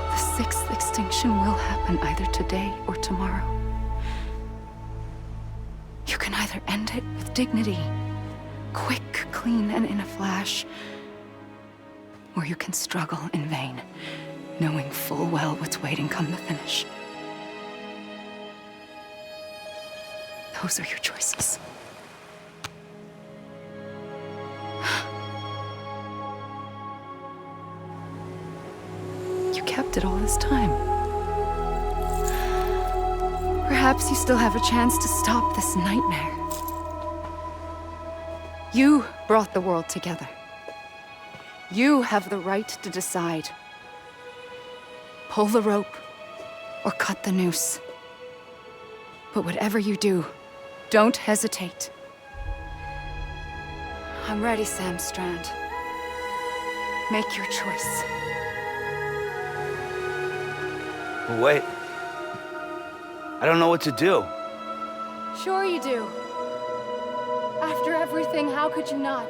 The sixth extinction will happen either today or tomorrow. You can either end it with dignity, quick, clean, and in a flash, or you can struggle in vain, knowing full well what's waiting come the finish. Those are your choices. You kept it all this time. Perhaps you still have a chance to stop this nightmare. You brought the world together. You have the right to decide. Pull the rope or cut the noose. But whatever you do, don't hesitate. I'm ready, Sam Strand. Make your choice. But wait. I don't know what to do. Sure you do. After everything, how could you not?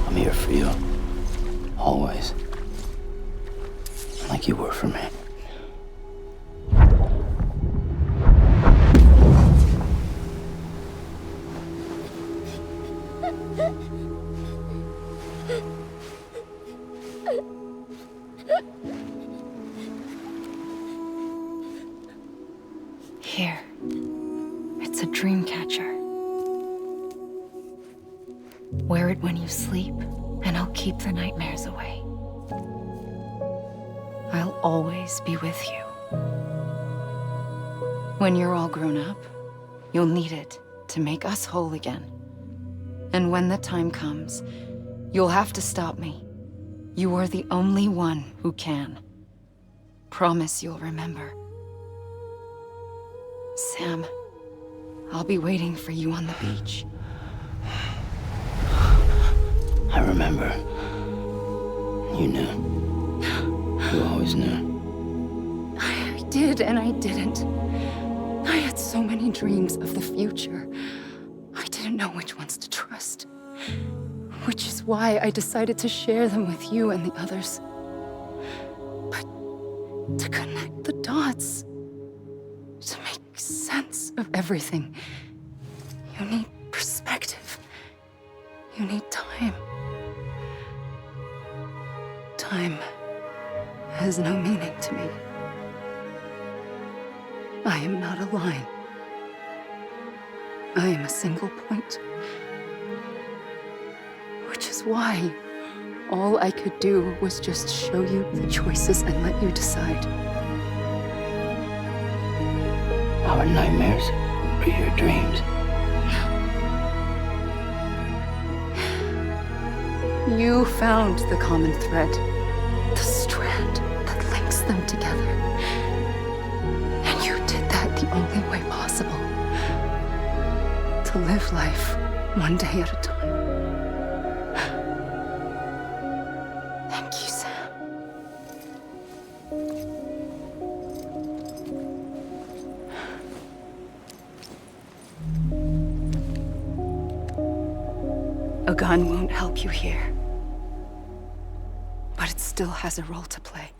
I'm here for you. Always. Like you were for me. Here. It's a dream catcher. Wear it when you sleep, and I'll keep the nightmares away. I'll always be with you. When you're all grown up, you'll need it to make us whole again. And when the time comes, you'll have to stop me. You are the only one who can. Promise you'll remember. Sam, I'll be waiting for you on the beach. I remember. You knew. You always knew. I did and I didn't. I had so many dreams of the future. I didn't know which ones to trust. Which is why I decided to share them with you and the others. But to connect the dots, to make sense of everything, you need perspective. You need time. Time has no meaning to me. I am not a line. I am a single point. Which is why all I could do was just show you the choices and let you decide. Our nightmares or your dreams? You found the common thread, the strand that links them together. And you did that the only way possible. To live life one day at a time. Thank you, Sam. A gun won't help you here. But it still has a role to play.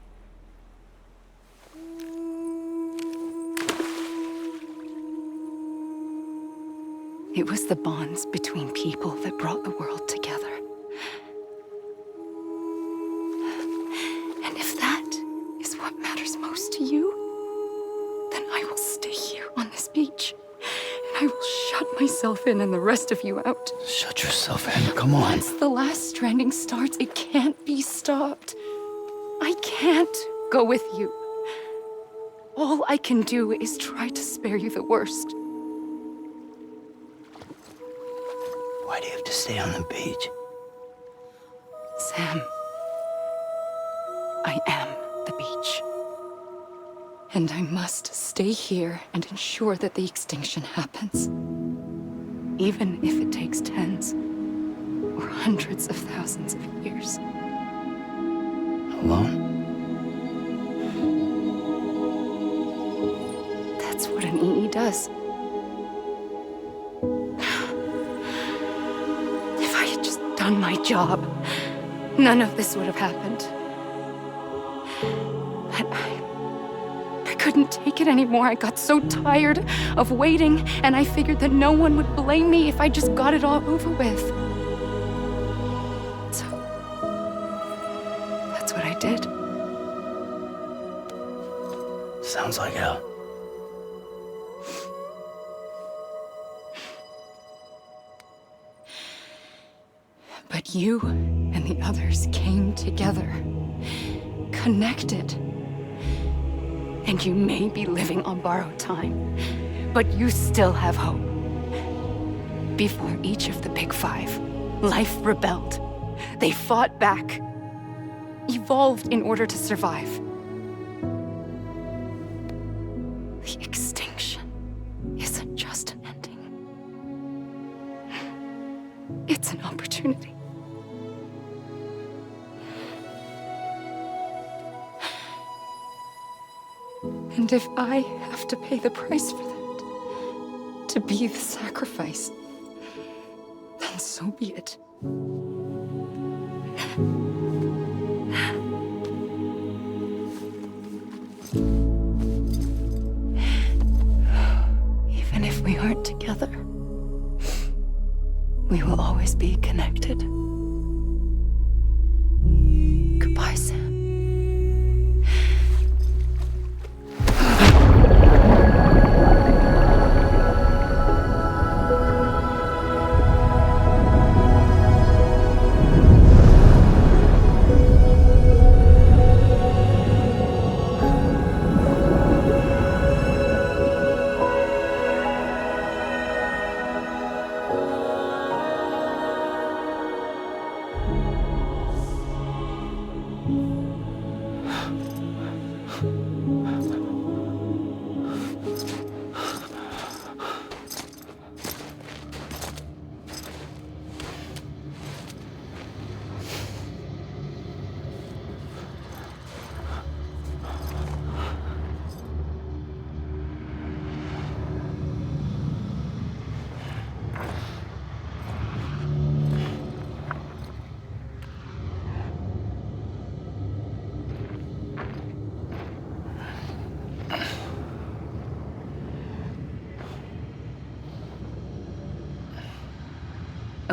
It was the bonds between people that brought the world together. And if that is what matters most to you, then I will stay here on this beach. And I will shut myself in and the rest of you out. Shut yourself in, come on. Once the last stranding starts, it can't be stopped. I can't go with you. All I can do is try to spare you the worst. Why do you have to stay on the beach? Sam, I am the beach. And I must stay here and ensure that the extinction happens. Even if it takes tens or hundreds of thousands of years. Alone? That's what an EE does. If I had just done my job, none of this would have happened. But I couldn't take it anymore. I got so tired of waiting, and I figured that no one would blame me if I just got it all over with. So, that's what I did. Sounds like hell. But you and the others came together, connected. And you may be living on borrowed time, but you still have hope. Before each of the Big Five, life rebelled. They fought back, evolved in order to survive. The extinction isn't just an ending. It's an opportunity. And if I have to pay the price for that, to be the sacrifice, then so be it. Even if we aren't together, we will always be connected. Goodbye, Sam.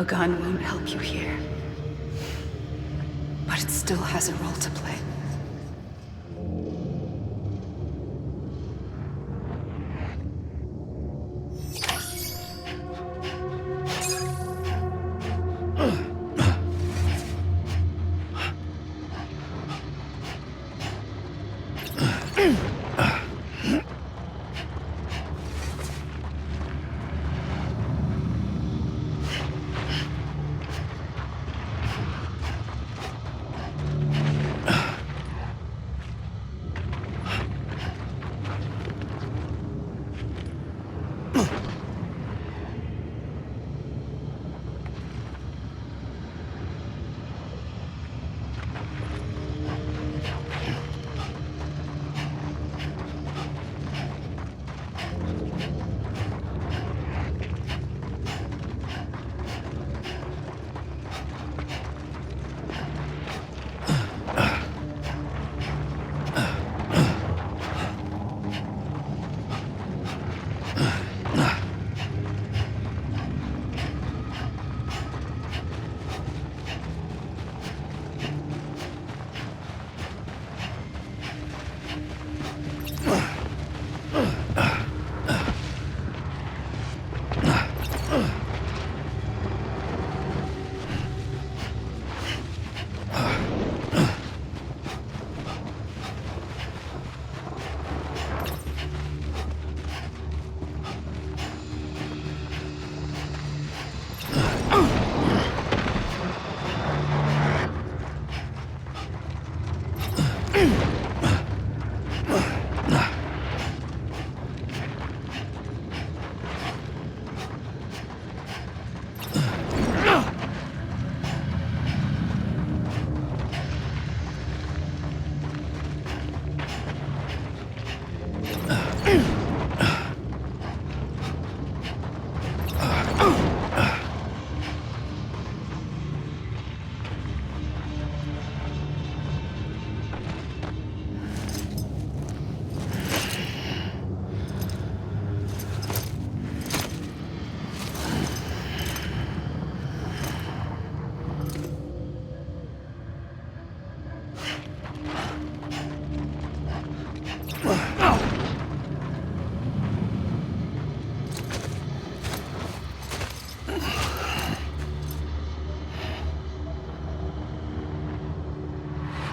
A gun won't help you here. But it still has a role to play.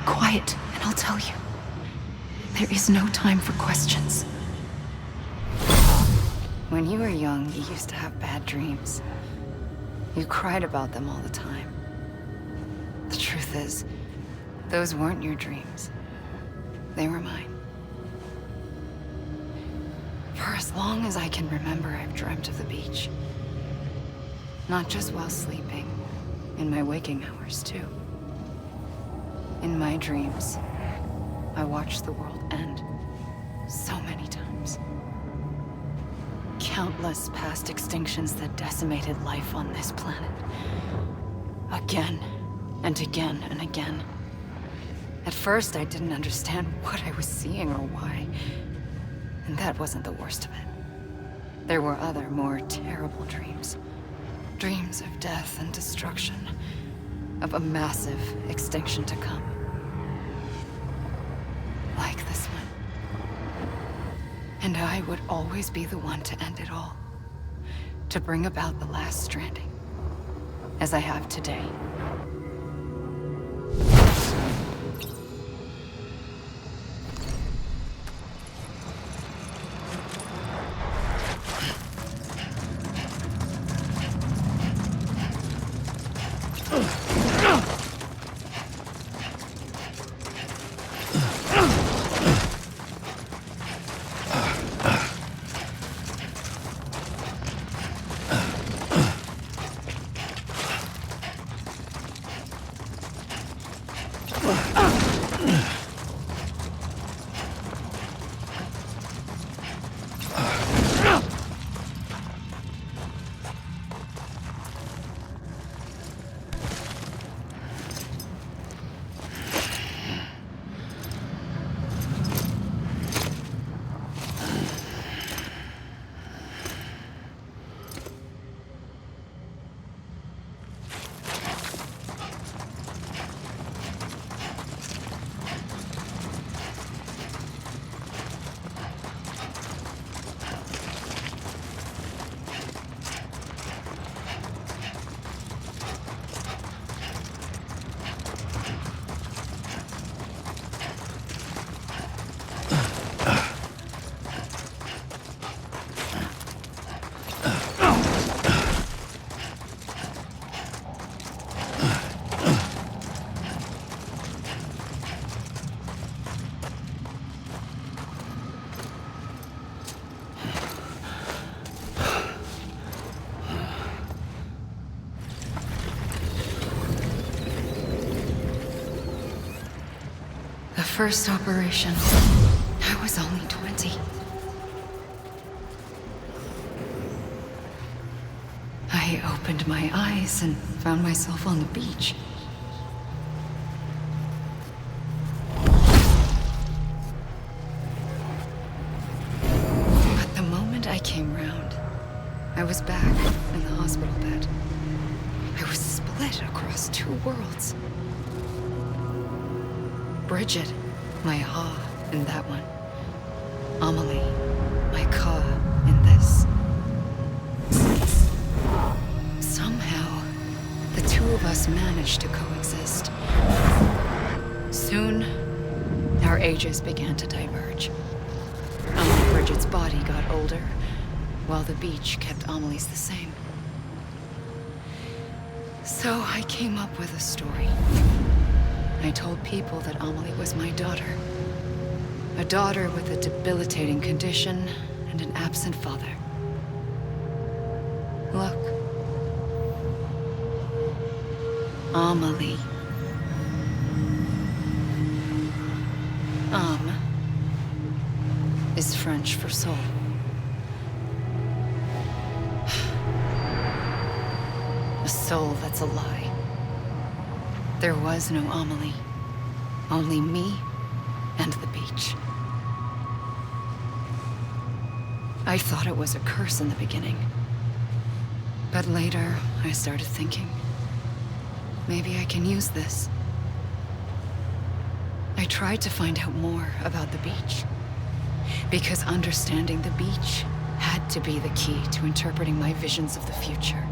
Quiet, and I'll tell you. There is no time for questions. When you were young, you used to have bad dreams. You cried about them all the time. The truth is, those weren't your dreams. They were mine. For as long as I can remember, I've dreamt of the beach. Not just while sleeping, in my waking hours, too. In my dreams, I watched the world end so many times. Countless past extinctions that decimated life on this planet. Again, and again, and again. At first, I didn't understand what I was seeing or why. And that wasn't the worst of it. There were other, more terrible dreams. Dreams of death and destruction. Of a massive extinction to come. Like this one. And I would always be the one to end it all. To bring about the last stranding. As I have today. first operation, I was only 20. I opened my eyes and found myself on the beach. But the moment I came round, I was back in the hospital bed. I was split across two worlds. Bridget, my Ha in that one. Amelie, my Ka in this. Somehow, the two of us managed to coexist. Soon, our ages began to diverge. Bridget's body got older, while the beach kept Amelie's the same. So I came up with a story. I told people that Amelie was my daughter. A daughter with a debilitating condition and an absent father. Look. Amelie. Âme is French for soul. A soul that's a lie. There was no Amelie. Only me and the beach. I thought it was a curse in the beginning. But later, I started thinking, maybe I can use this. I tried to find out more about the beach. Because understanding the beach had to be the key to interpreting my visions of the future.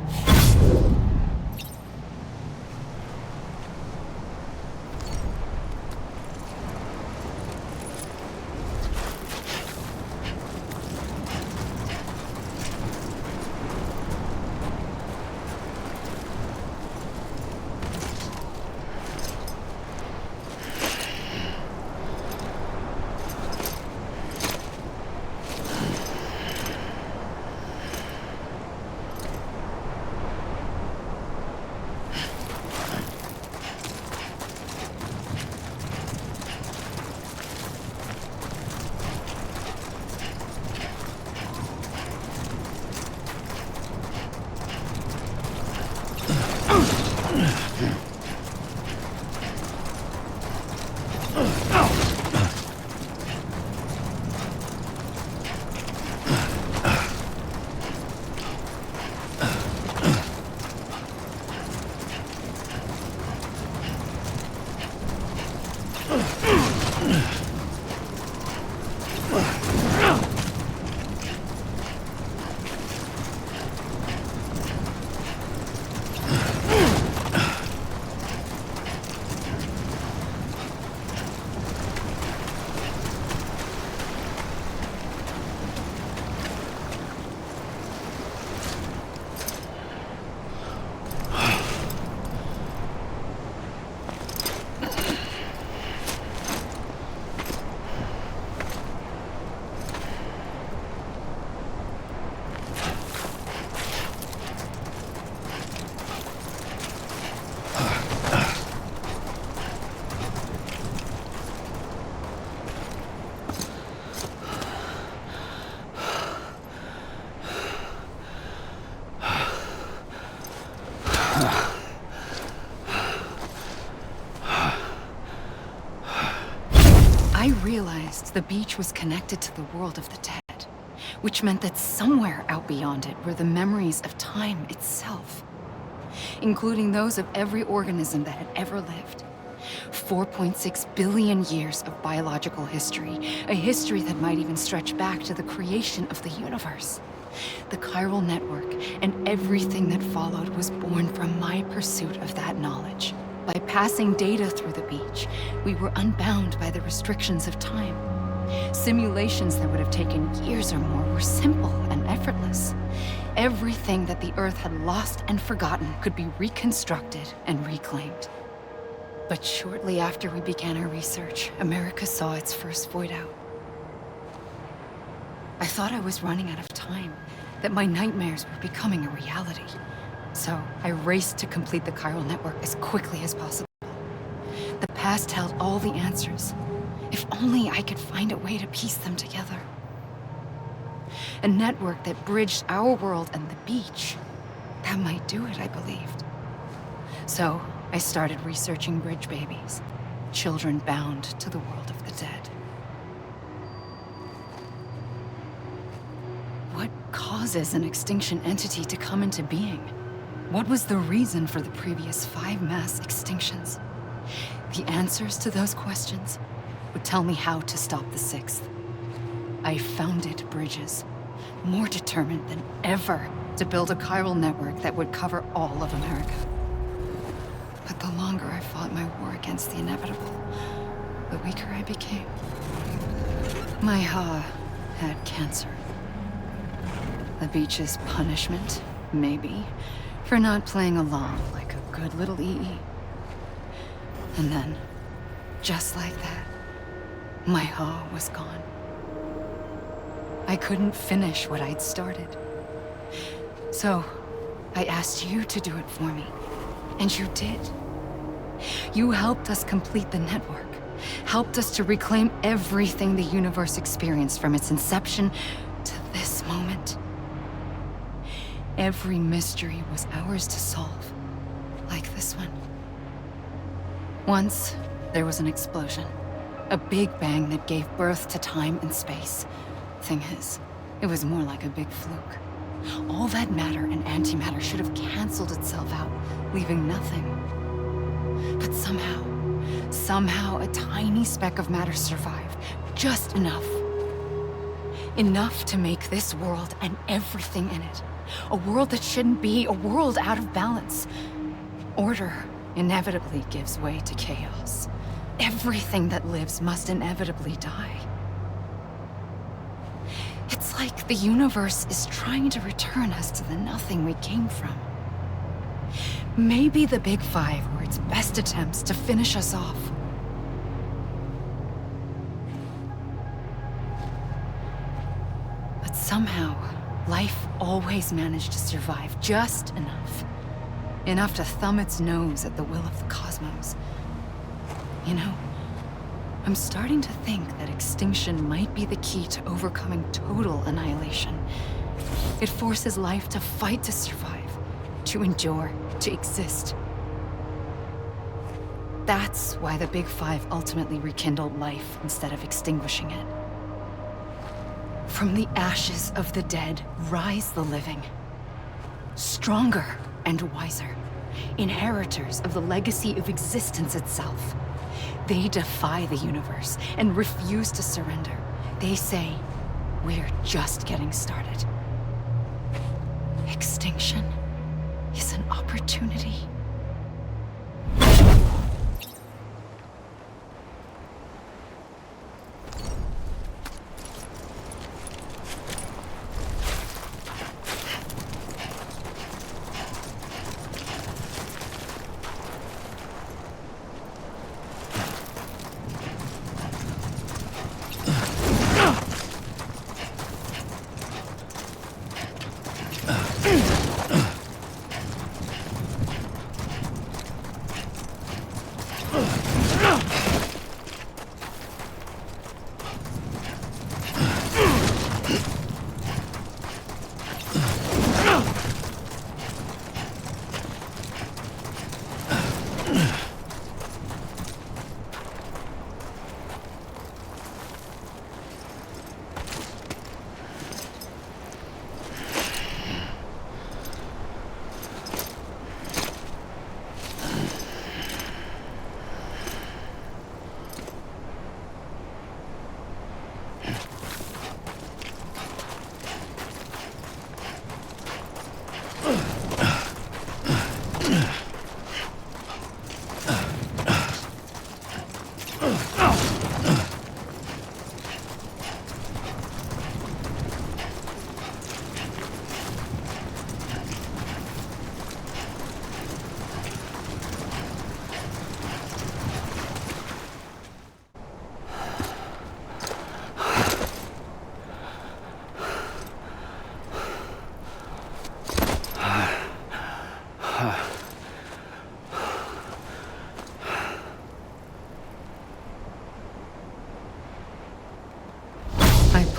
I realized the beach was connected to the world of the dead, which meant that somewhere out beyond it were the memories of time itself, including those of every organism that had ever lived. 4.6 billion years of biological history, a history that might even stretch back to the creation of the universe. The chiral network and everything that followed was born from my pursuit of that knowledge. By passing data through the beach, we were unbound by the restrictions of time. Simulations that would have taken years or more were simple and effortless. Everything that the Earth had lost and forgotten could be reconstructed and reclaimed. But shortly after we began our research, America saw its first void out. I thought I was running out of time, that my nightmares were becoming a reality. So I raced to complete the chiral network as quickly as possible. The past held all the answers, If only I could find a way to piece them together. A network that bridged our world and the beach. That might do it, I believed. So, I started researching bridge babies. Children bound to the world of the dead. What causes an extinction entity to come into being? What was the reason for the previous 5 mass extinctions? The answers to those questions would tell me how to stop the 6th. I founded bridges, more determined than ever to build a chiral network that would cover all of America. But the longer I fought my war against the inevitable, the weaker I became. My Ha had cancer. The beach's punishment, maybe, for not playing along like a good little EE. And then, just like that, my Ha was gone. I couldn't finish what I'd started. So, I asked you to do it for me. And you did. You helped us complete the network. Helped us to reclaim everything the universe experienced from its inception to this moment. Every mystery was ours to solve. Like this one. Once, there was an explosion. A big bang that gave birth to time and space. Thing is, it was more like a big fluke. All that matter and antimatter should have canceled itself out, leaving nothing. But somehow a tiny speck of matter survived. Just enough. Enough to make this world and everything in it. A world that shouldn't be, a world out of balance. Order inevitably gives way to chaos. Everything that lives must inevitably die. It's like the universe is trying to return us to the nothing we came from. Maybe the Big Five were its best attempts to finish us off. But somehow, life always managed to survive just enough. Enough to thumb its nose at the will of the cosmos. You know, I'm starting to think that extinction might be the key to overcoming total annihilation. It forces life to fight to survive, to endure, to exist. That's why the Big Five ultimately rekindled life instead of extinguishing it. From the ashes of the dead rise the living. Stronger and wiser. Inheritors of the legacy of existence itself. They defy the universe and refuse to surrender. They say, we're just getting started. Extinction is an opportunity.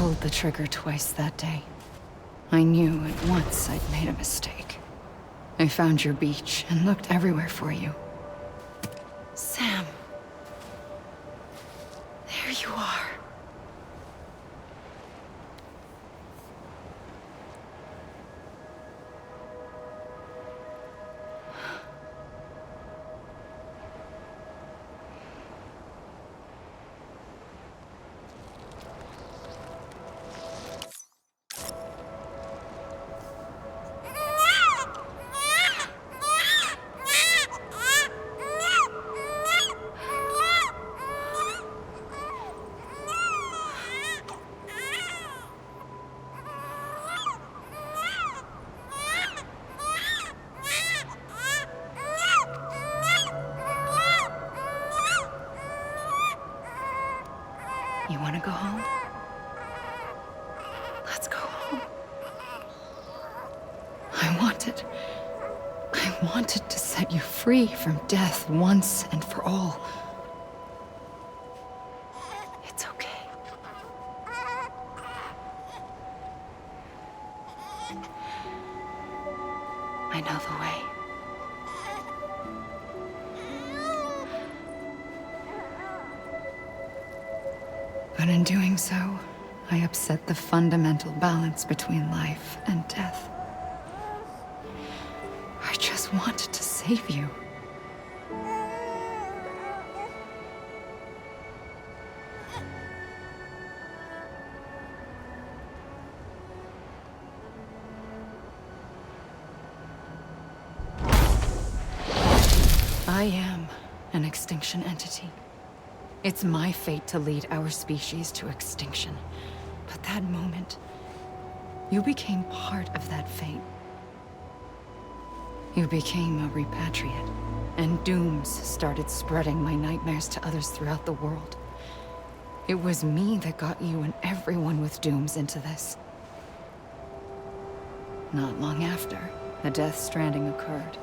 pulled the trigger twice that day. I knew at once I'd made a mistake. I found your beach and looked everywhere for you. Sam. There you are. You want to go home? Let's go home. I wanted to set you free from death once and for all. It's okay. I know the way. But in doing so, I upset the fundamental balance between life and death. I just wanted to save you. I am an extinction entity. It's my fate to lead our species to extinction. But that moment, you became part of that fate. You became a repatriate, and dooms started spreading my nightmares to others throughout the world. It was me that got you and everyone with dooms into this. Not long after, a death stranding occurred.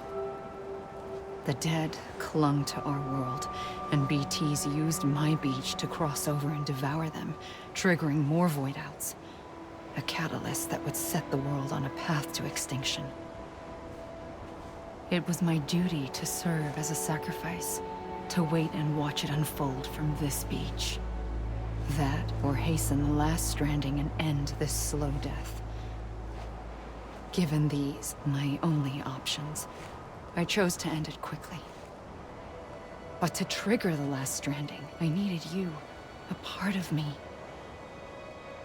The dead clung to our world, and BTs used my beach to cross over and devour them, triggering more void outs. A catalyst that would set the world on a path to extinction. It was my duty to serve as a sacrifice, to wait and watch it unfold from this beach. That, or hasten the last stranding and end this slow death. Given these, my only options, I chose to end it quickly. But to trigger the last stranding, I needed you, a part of me.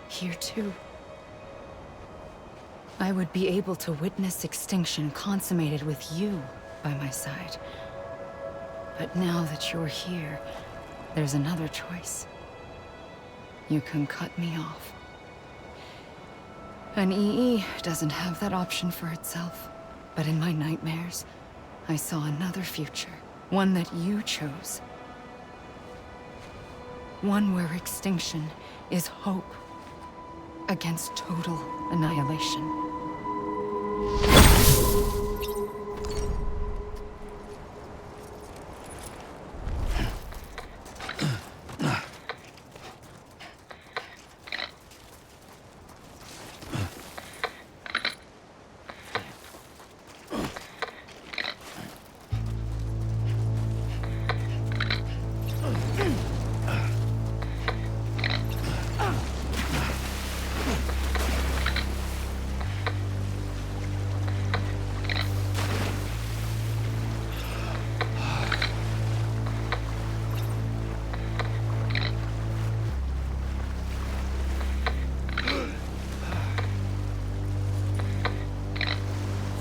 Here too. I would be able to witness extinction consummated with you by my side. But now that you're here, there's another choice. You can cut me off. An EE doesn't have that option for itself. But in my nightmares, I saw another future. One that you chose. One where extinction is hope against total annihilation.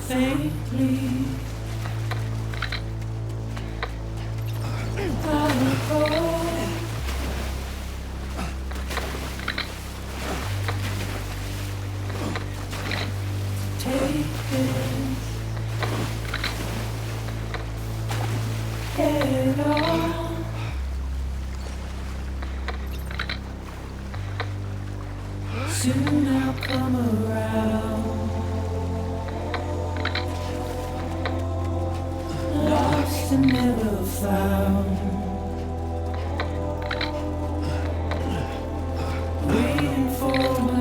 Faintly, I recall take this head on. Soon I'll come around. Lost and never found. Waiting for my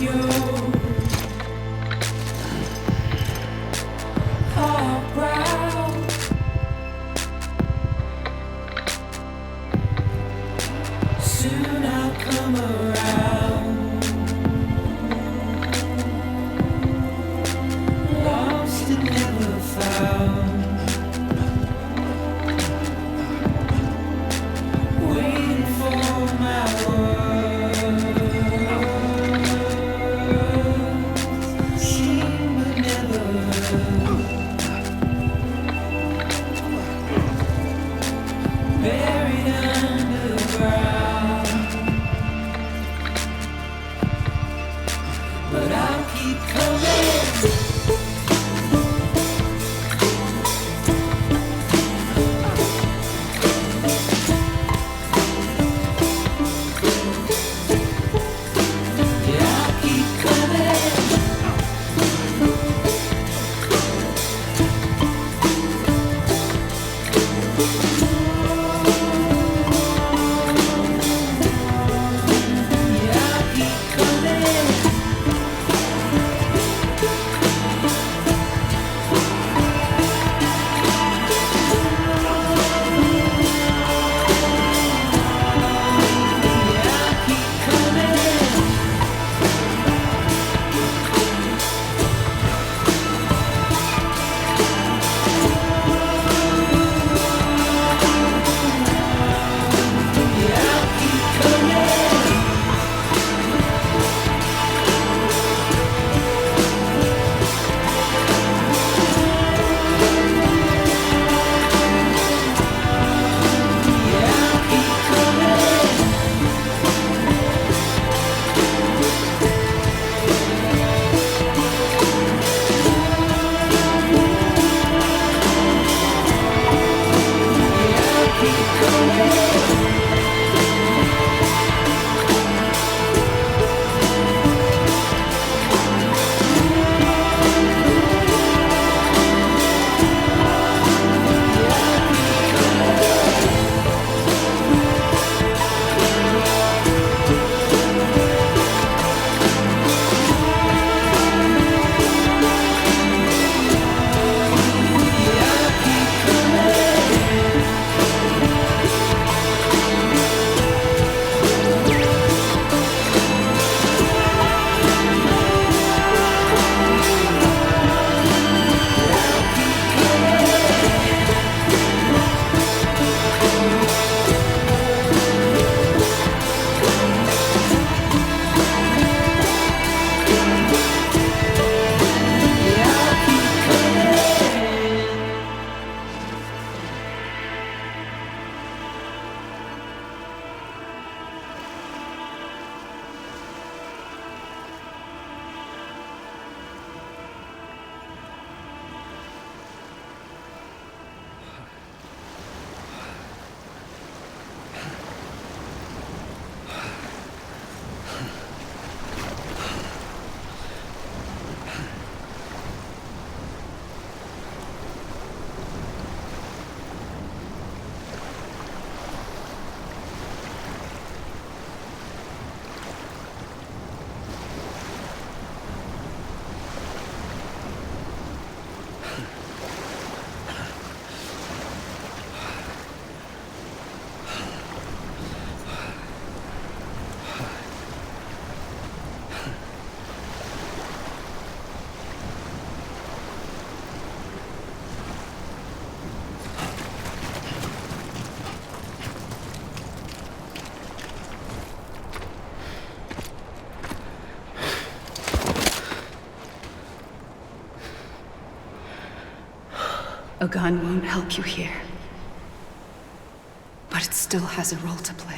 you are proud. Soon I'll come around. Lost and never found. Waiting for my words. Seen but never heard. Buried underground. But I'll keep coming. A gun won't help you here. But it still has a role to play.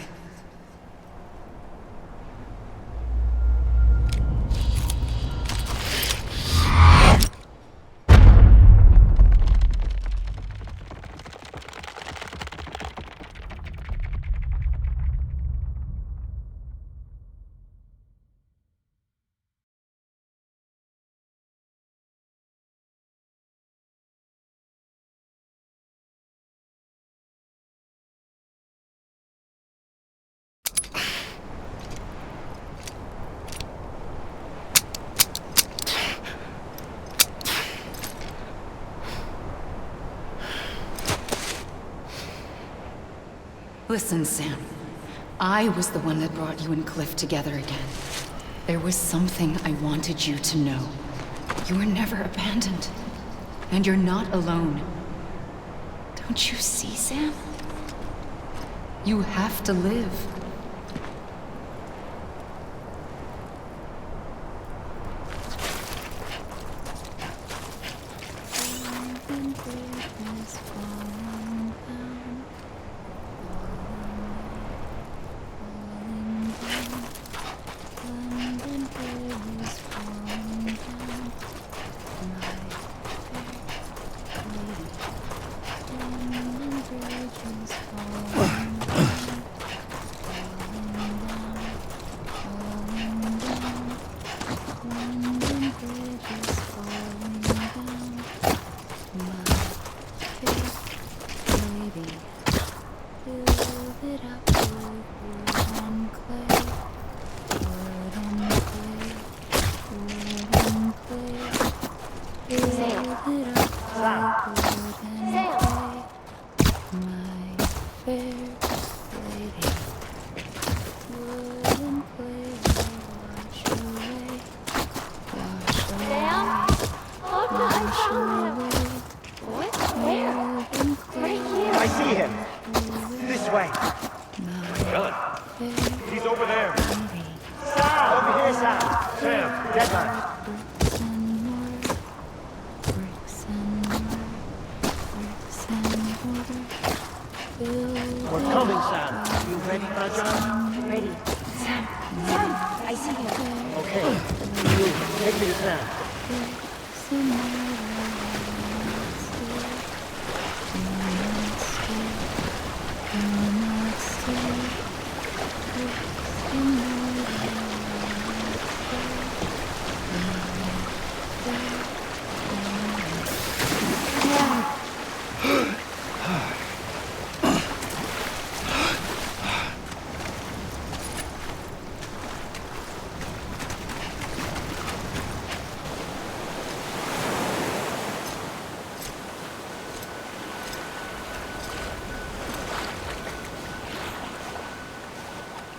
Listen, Sam. I was the one that brought you and Cliff together again. There was something I wanted you to know. You were never abandoned. And you're not alone. Don't you see, Sam? You have to live. I see him. This way. My God. He's over there. Sam! Over here, Sam. Sam, deadline. We're coming, Sam. You ready, Rajan? Ready. Sam, I see him. Okay. You, take me to Sam.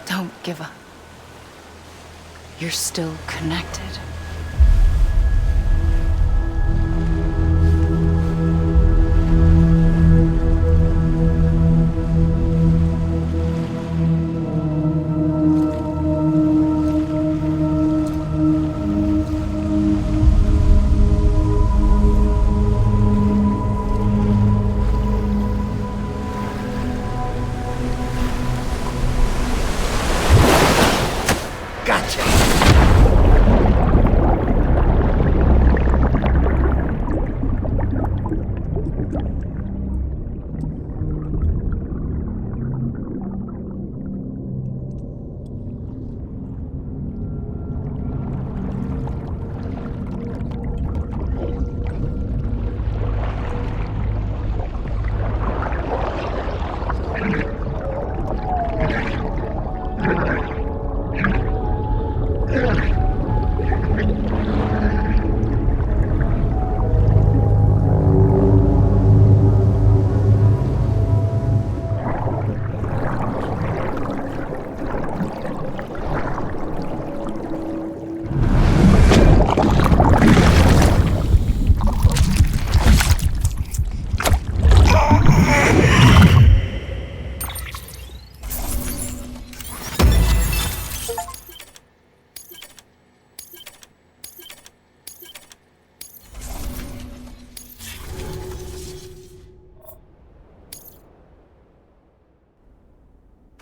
Don't give up. You're still connected.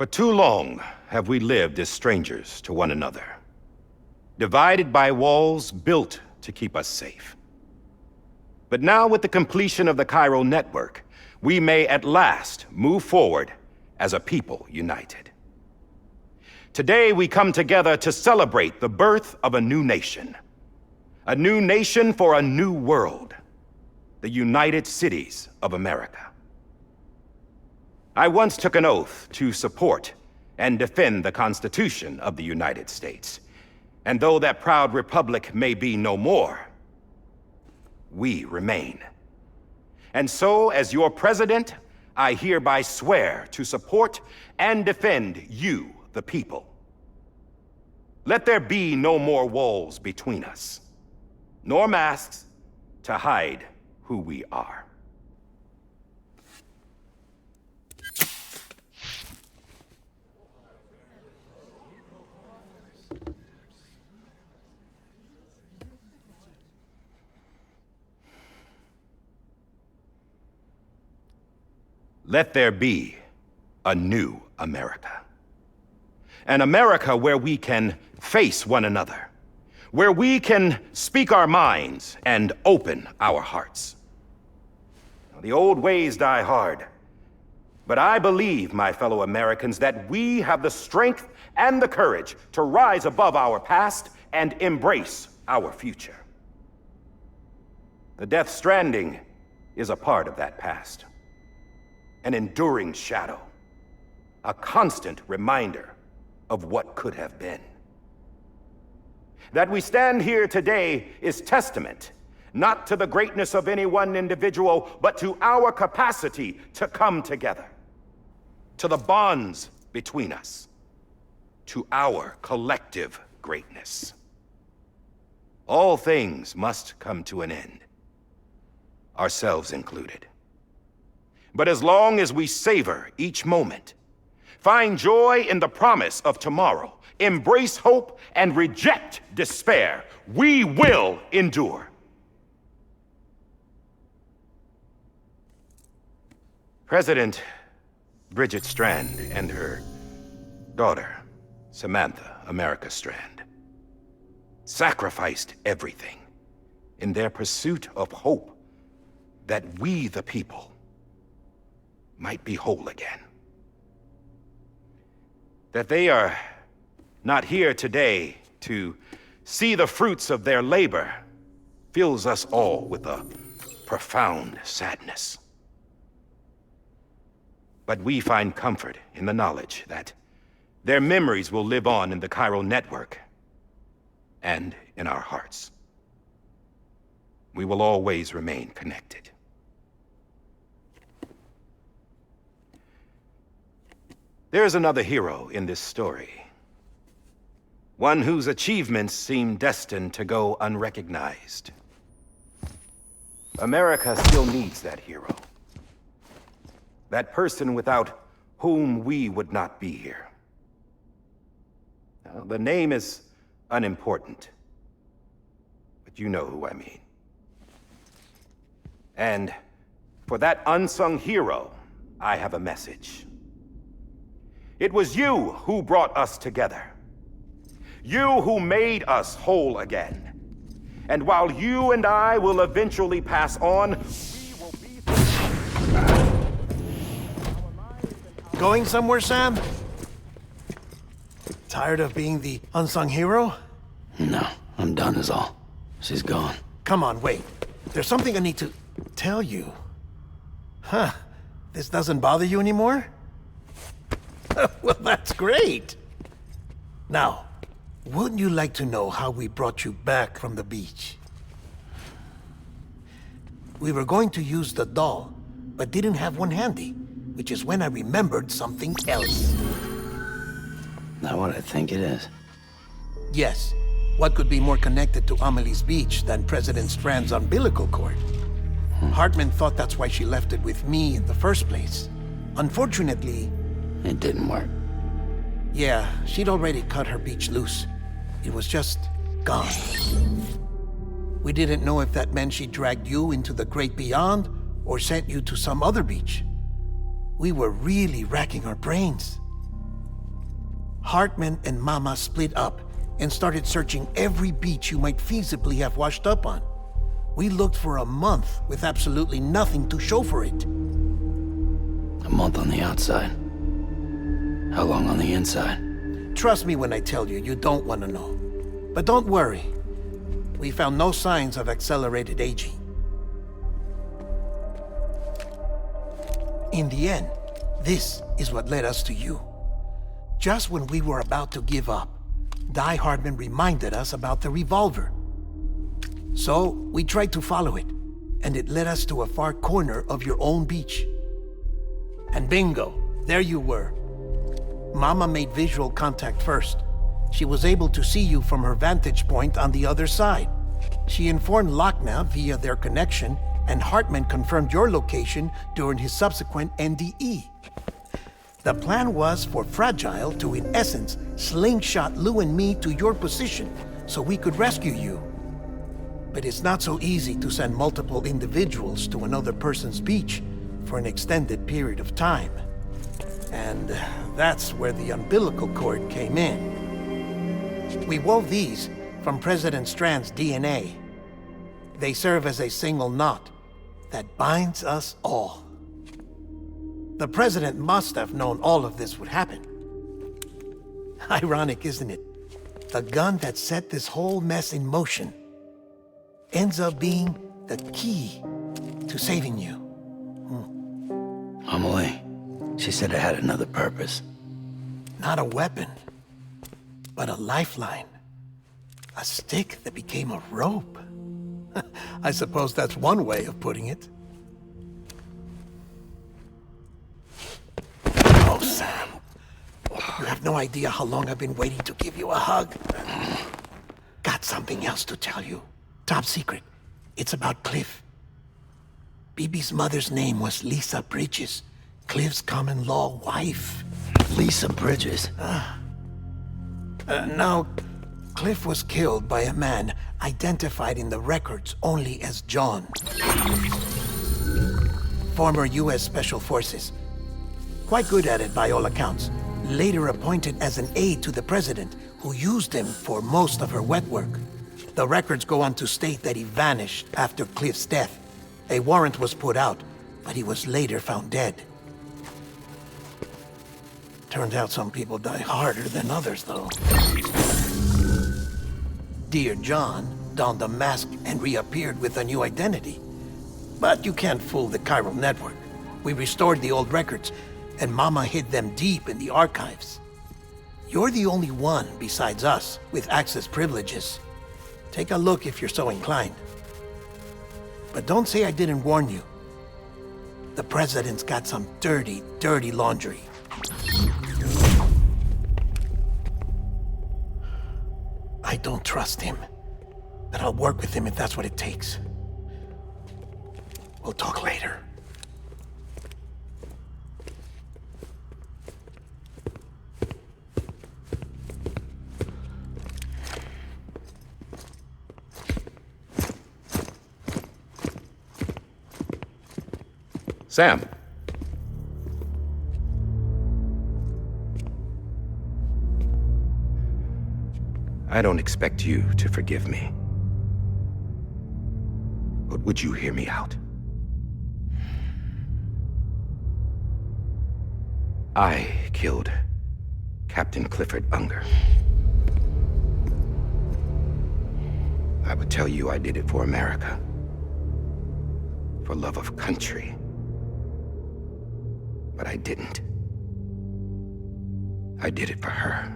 For too long have we lived as strangers to one another, divided by walls built to keep us safe. But now, with the completion of the Chiral network, we may at last move forward as a people united. Today, we come together to celebrate the birth of a new nation for a new world, the United Cities of America. I once took an oath to support and defend the Constitution of the United States. And though that proud republic may be no more, we remain. And so, as your president, I hereby swear to support and defend you, the people. Let there be no more walls between us, nor masks to hide who we are. Let there be a new America. An America where we can face one another, where we can speak our minds and open our hearts. The old ways die hard, but I believe, my fellow Americans, that we have the strength and the courage to rise above our past and embrace our future. The Death Stranding is a part of that past. An enduring shadow, a constant reminder of what could have been. That we stand here today is testament, not to the greatness of any one individual, but to our capacity to come together, to the bonds between us, to our collective greatness. All things must come to an end, ourselves included. But as long as we savor each moment, find joy in the promise of tomorrow, embrace hope, and reject despair, we will endure. President Bridget Strand and her daughter, Samantha America Strand, sacrificed everything in their pursuit of hope that we, the people, might be whole again. That they are not here today to see the fruits of their labor fills us all with a profound sadness. But we find comfort in the knowledge that their memories will live on in the chiral network and in our hearts. We will always remain connected. There's another hero in this story. One whose achievements seem destined to go unrecognized. America still needs that hero. That person without whom we would not be here. Now, the name is unimportant, but you know who I mean. And for that unsung hero, I have a message. It was you who brought us together. You who made us whole again. And while you and I will eventually pass on, we will be... Going somewhere, Sam? Tired of being the unsung hero? No, I'm done is all. She's gone. Come on, wait. There's something I need to tell you. Huh. This doesn't bother you anymore? Well, that's great. Now, wouldn't you like to know how we brought you back from the beach? We were going to use the doll, but didn't have one handy, which is when I remembered something else. Not what I think it is. Yes. What could be more connected to Amelie's beach than President Strand's umbilical cord? Hartman thought that's why she left it with me in the first place. Unfortunately... It didn't work. Yeah, she'd already cut her beach loose. It was just gone. We didn't know if that meant she dragged you into the great beyond or sent you to some other beach. We were really racking our brains. Hartman and Mama split up and started searching every beach you might feasibly have washed up on. We looked for a month with absolutely nothing to show for it. A month on the outside. How long on the inside? Trust me when I tell you, you don't want to know. But don't worry. We found no signs of accelerated aging. In the end, this is what led us to you. Just when we were about to give up, Die Hardman reminded us about the revolver. So, we tried to follow it, and it led us to a far corner of your own beach. And bingo, there you were. Mama made visual contact first. She was able to see you from her vantage point on the other side. She informed Lochna via their connection, and Hartman confirmed your location during his subsequent NDE. The plan was for Fragile to, in essence, slingshot Lou and me to your position so we could rescue you. But it's not so easy to send multiple individuals to another person's beach for an extended period of time. And that's where the umbilical cord came in. We wove these from President Strand's DNA. They serve as a single knot that binds us all. The President must have known all of this would happen. Ironic, isn't it? The gun that set this whole mess in motion ends up being the key to saving you. Amelie, she said it had another purpose. Not a weapon, but a lifeline. A stick that became a rope. I suppose that's one way of putting it. Oh, Sam. You have no idea how long I've been waiting to give you a hug. Got something else to tell you. Top secret. It's about Cliff. Bibi's mother's name was Lisa Bridges, Cliff's common-law wife. Lisa Bridges? Now, Cliff was killed by a man identified in the records only as John. Former U.S. Special Forces. Quite good at it by all accounts. Later appointed as an aide to the president, who used him for most of her wet work. The records go on to state that he vanished after Cliff's death. A warrant was put out, but he was later found dead. Turned out some people die harder than others, though. Dear John donned a mask and reappeared with a new identity. But you can't fool the chiral network. We restored the old records, and Mama hid them deep in the archives. You're the only one besides us with access privileges. Take a look if you're so inclined. But don't say I didn't warn you. The president's got some dirty, dirty laundry. I don't trust him, but I'll work with him if that's what it takes. We'll talk later. Sam. I don't expect you to forgive me. But would you hear me out? I killed Captain Clifford Unger. I would tell you I did it for America. For love of country. But I didn't. I did it for her.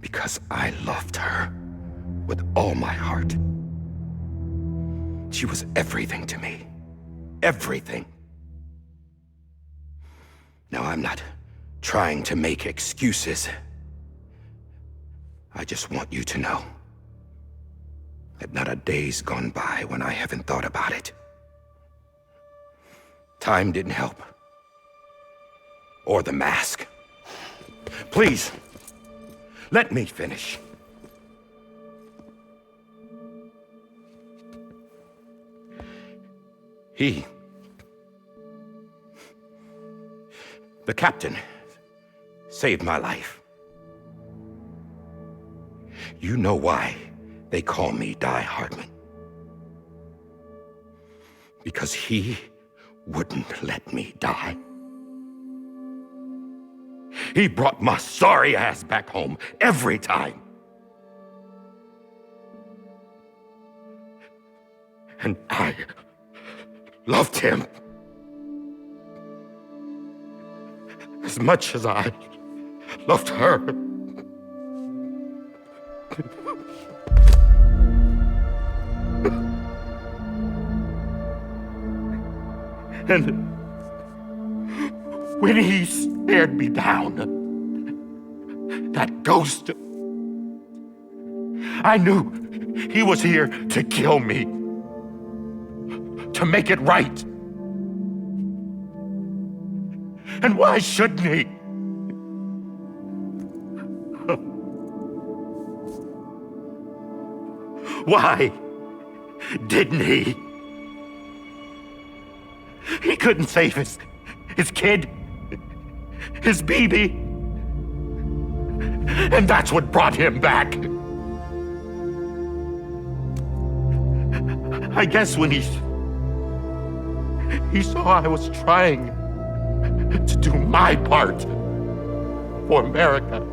Because I loved her with all my heart. She was everything to me. Everything. Now, I'm not trying to make excuses. I just want you to know that not a day's gone by when I haven't thought about it. Time didn't help. Or the mask. Please, let me finish. The captain, saved my life. You know why they call me Die Hartman. Because he wouldn't let me die. He brought my sorry ass back home every time. And I loved him as much as I loved her. When he stared me down, that ghost, I knew he was here to kill me, to make it right. And why shouldn't he? Why didn't he? He couldn't save his kid, his baby. And that's what brought him back. I guess when he saw I was trying to do my part for America,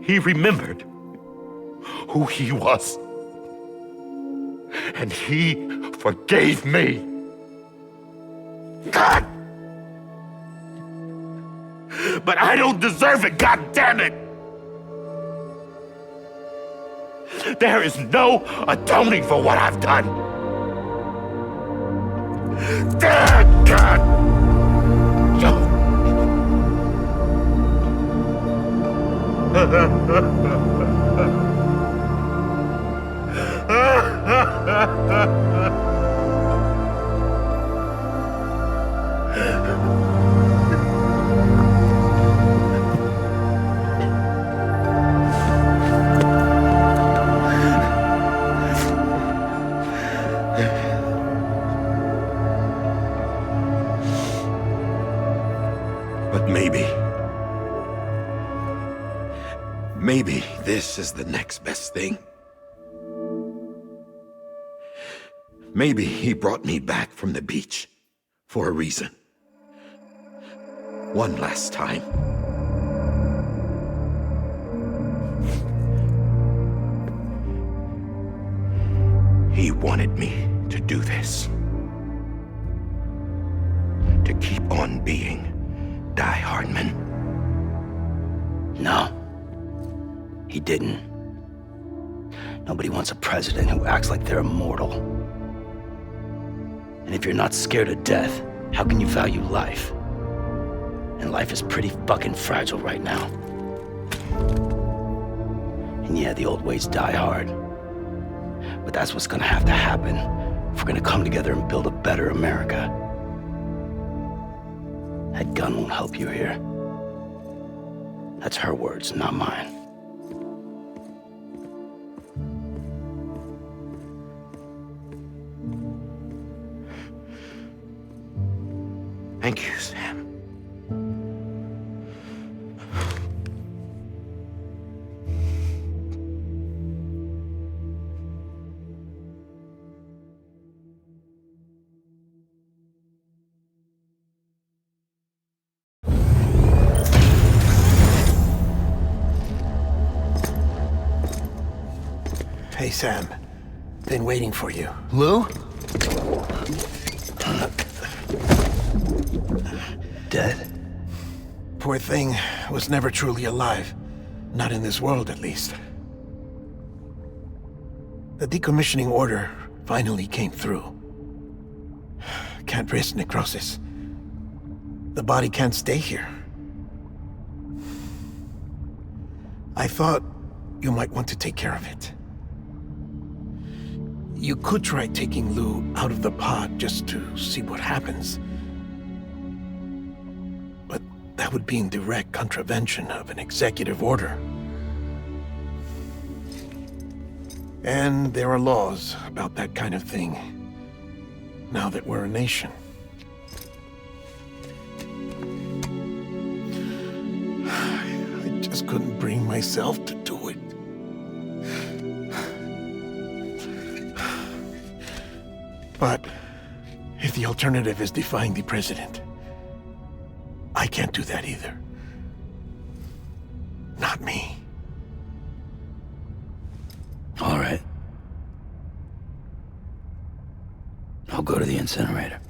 he remembered who he was. And he forgave me. God! But I don't deserve it, God damn it! There is no atoning for what I've done. Damn, God! But maybe this is the next best thing. Maybe he brought me back from the beach for a reason. One last time. He wanted me to do this. To keep on being Die Hardman. No. He didn't. Nobody wants a president who acts like they're immortal. And if you're not scared of death, how can you value life? And life is pretty fucking fragile right now. And yeah, the old ways die hard. But that's what's gonna have to happen if we're gonna come together and build a better America. That gun won't help you here. That's her words, not mine. Thank you, Sam. Hey, Sam. Been waiting for you. Lou? Dead? Poor thing was never truly alive. Not in this world, at least. The decommissioning order finally came through. Can't risk necrosis. The body can't stay here. I thought you might want to take care of it. You could try taking Lou out of the pod just to see what happens. But that would be in direct contravention of an executive order. And there are laws about that kind of thing, now that we're a nation. I just couldn't bring myself to do it. But if the alternative is defying the president, I can't do that either. Not me. All right. I'll go to the incinerator.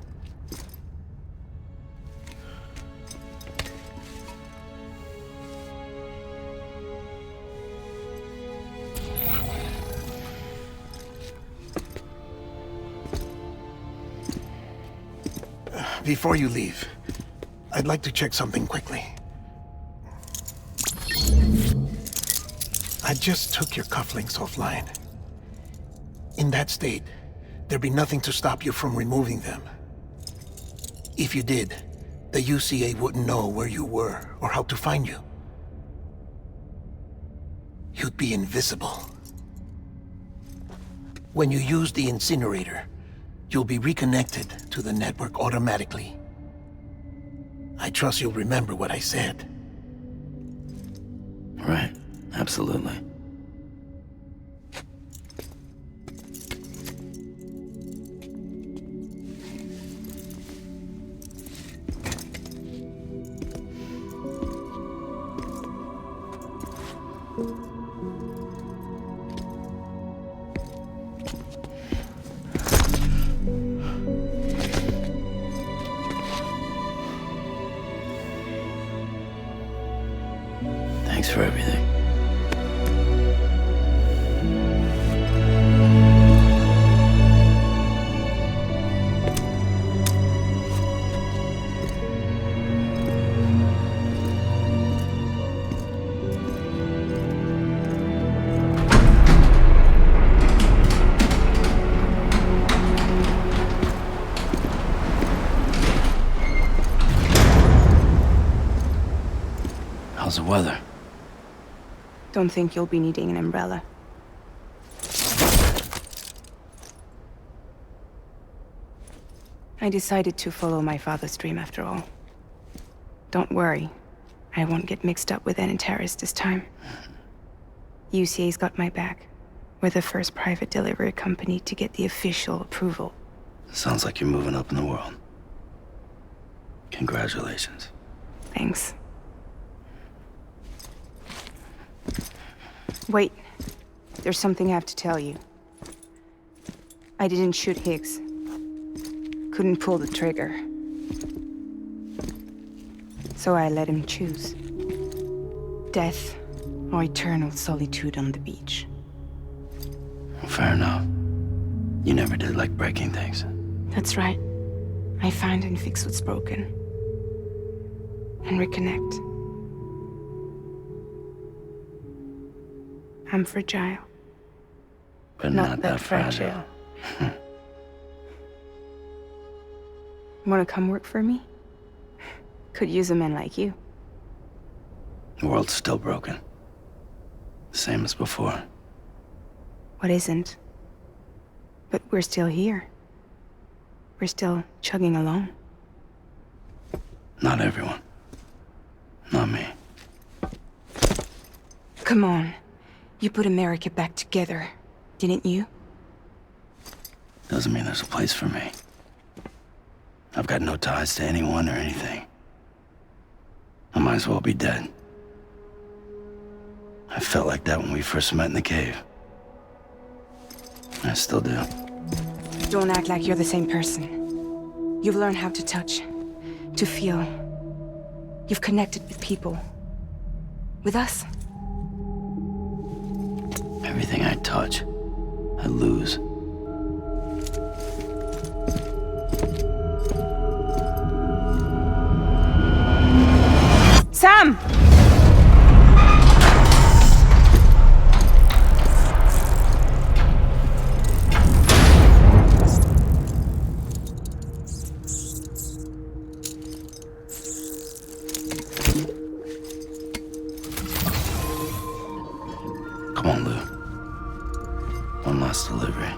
Before you leave, I'd like to check something quickly. I just took your cufflinks offline. In that state, there'd be nothing to stop you from removing them. If you did, the UCA wouldn't know where you were or how to find you. You'd be invisible. When you use the incinerator, you'll be reconnected to the network automatically. I trust you'll remember what I said. Right, absolutely. Thanks for everything. How's the weather? Don't think you'll be needing an umbrella. I decided to follow my father's dream after all. Don't worry, I won't get mixed up with any terrorists this time. UCA's got my back. We're the first private delivery company to get the official approval. Sounds like you're moving up in the world. Congratulations. Thanks. Wait, there's something I have to tell you. I didn't shoot Higgs. Couldn't pull the trigger. So I let him choose. Death or eternal solitude on the beach. Fair enough. You never did like breaking things. That's right. I find and fix what's broken. And reconnect. I'm fragile. But not that fragile. Wanna come work for me? Could use a man like you. The world's still broken. Same as before. What isn't? But we're still here. We're still chugging along. Not everyone. Not me. Come on. You put America back together, didn't you? Doesn't mean there's a place for me. I've got no ties to anyone or anything. I might as well be dead. I felt like that when we first met in the cave. I still do. Don't act like you're the same person. You've learned how to touch, to feel. You've connected with people. With us. Everything I touch, I lose. Sam! Come on, Lou. One last delivery.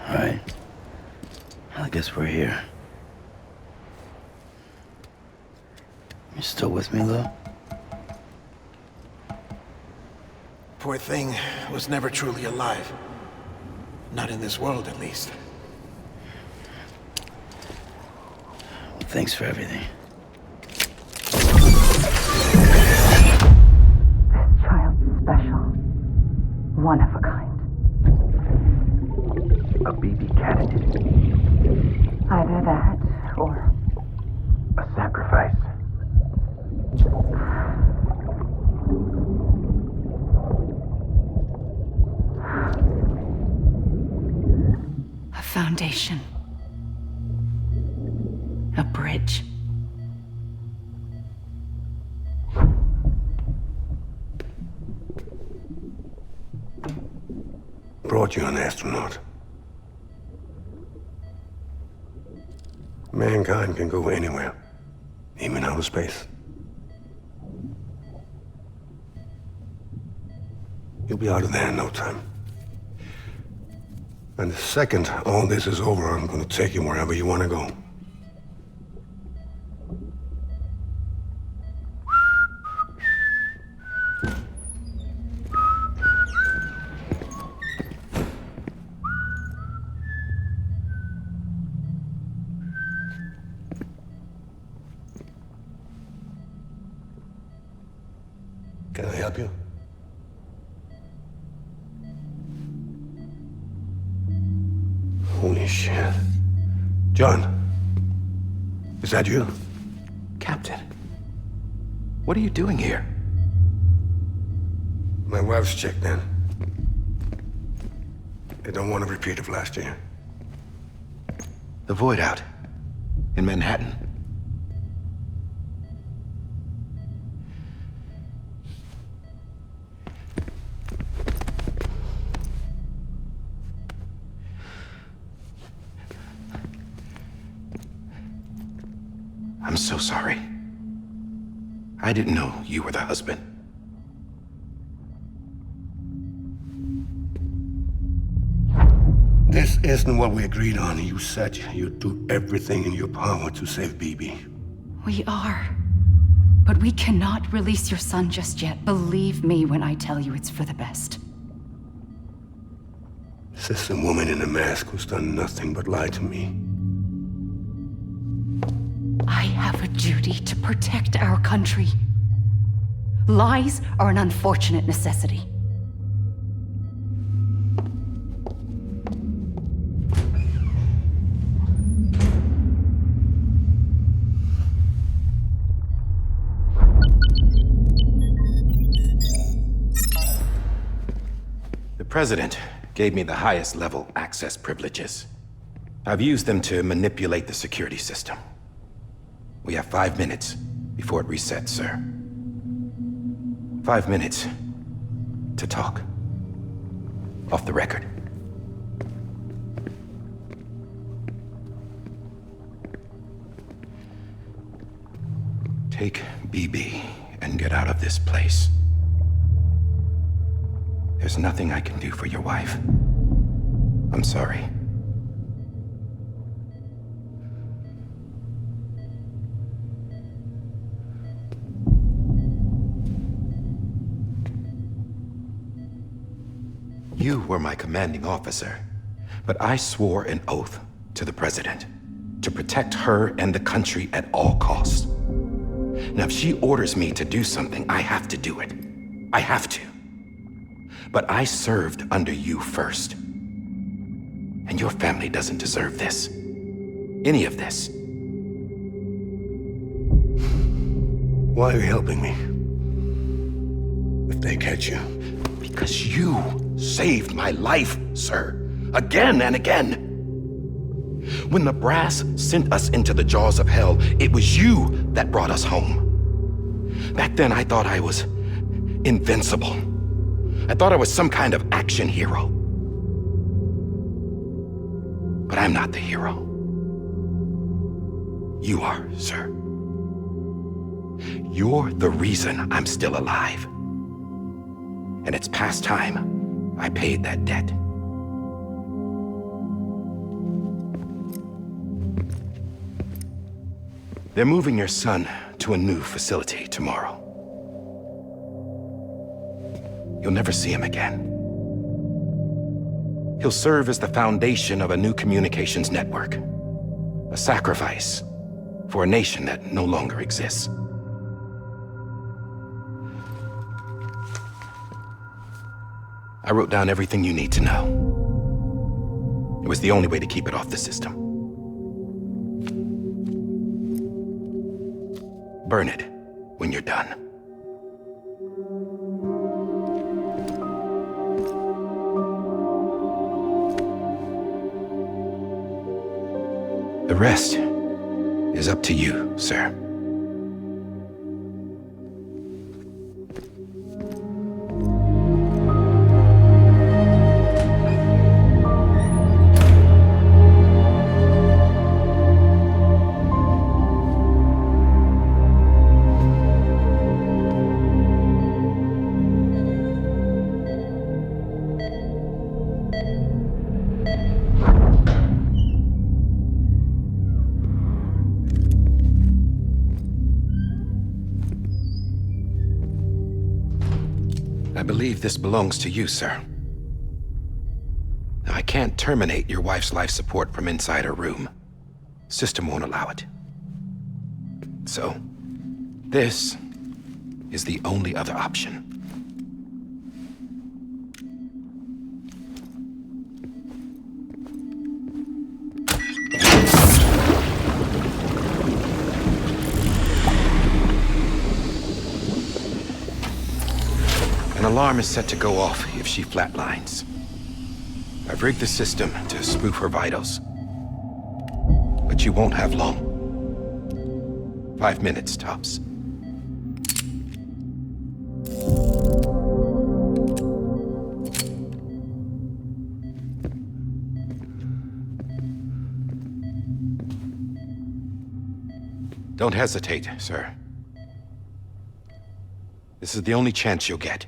Alright. I guess we're here. You still with me, Lou? Poor thing was never truly alive. Not in this world, at least. Thanks for everything. This child's special. One of a kind. A BB candidate. Either that, or A sacrifice. A foundation. A bridge. Brought you an astronaut. Mankind can go anywhere, even outer space. You'll be out of there in no time. And the second all this is over, I'm gonna take you wherever you wanna go. Can I help you? Holy shit. John, is that you? Captain, what are you doing here? My wife's checked in. They don't want a repeat of last year. The void out in Manhattan. I'm so sorry. I didn't know you were the husband. This isn't what we agreed on. You said you'd do everything in your power to save BB. We are. But we cannot release your son just yet. Believe me when I tell you it's for the best. This is a woman in a mask who's done nothing but lie to me. I have a duty to protect our country. Lies are an unfortunate necessity. The President gave me the highest level access privileges. I've used them to manipulate the security system. We have 5 minutes before it resets, sir. 5 minutes to talk. Off the record. Take BB and get out of this place. There's nothing I can do for your wife. I'm sorry. You were my commanding officer, but I swore an oath to the President to protect her and the country at all costs. Now, if she orders me to do something, I have to do it. I have to. But I served under you first. And your family doesn't deserve this. Any of this. Why are you helping me? If they catch you. Because you saved my life, sir. Again and again. When the brass sent us into the jaws of hell, it was you that brought us home. Back then, I thought I was invincible. I thought I was some kind of action hero. But I'm not the hero. You are, sir. You're the reason I'm still alive. And it's past time I paid that debt. They're moving your son to a new facility tomorrow. You'll never see him again. He'll serve as the foundation of a new communications network. A sacrifice for a nation that no longer exists. I wrote down everything you need to know. It was the only way to keep it off the system. Burn it when you're done. The rest is up to you, sir. I believe this belongs to you, sir. Now, I can't terminate your wife's life support from inside her room. System won't allow it. So, this is the only other option. An alarm is set to go off if she flatlines. I've rigged the system to spoof her vitals. But you won't have long. 5 minutes, tops. Don't hesitate, sir. This is the only chance you'll get.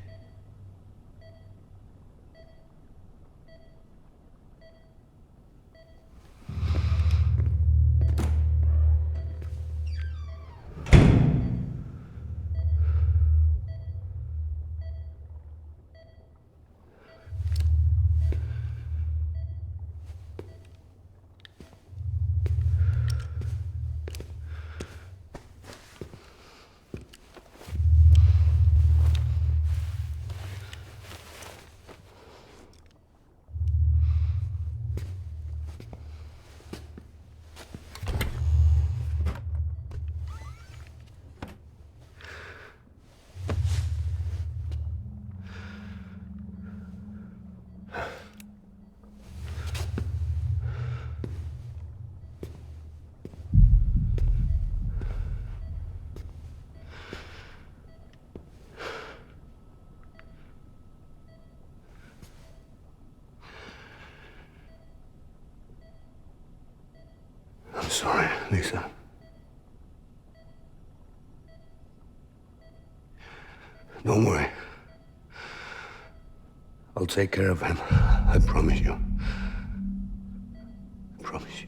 I'm sorry, Lisa. Don't worry. I'll take care of him. I promise you. I promise you.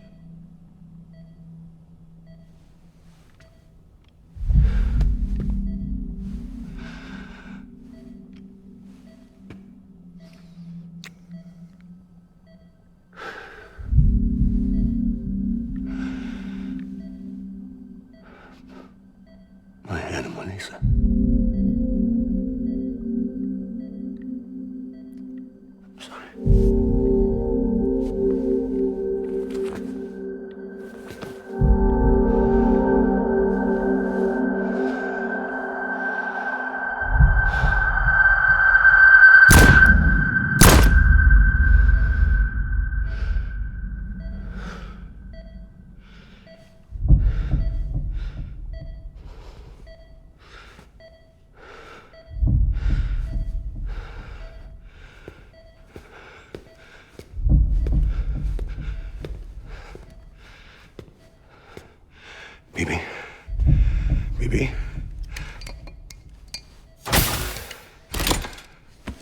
My animal, Lisa. I'm sorry.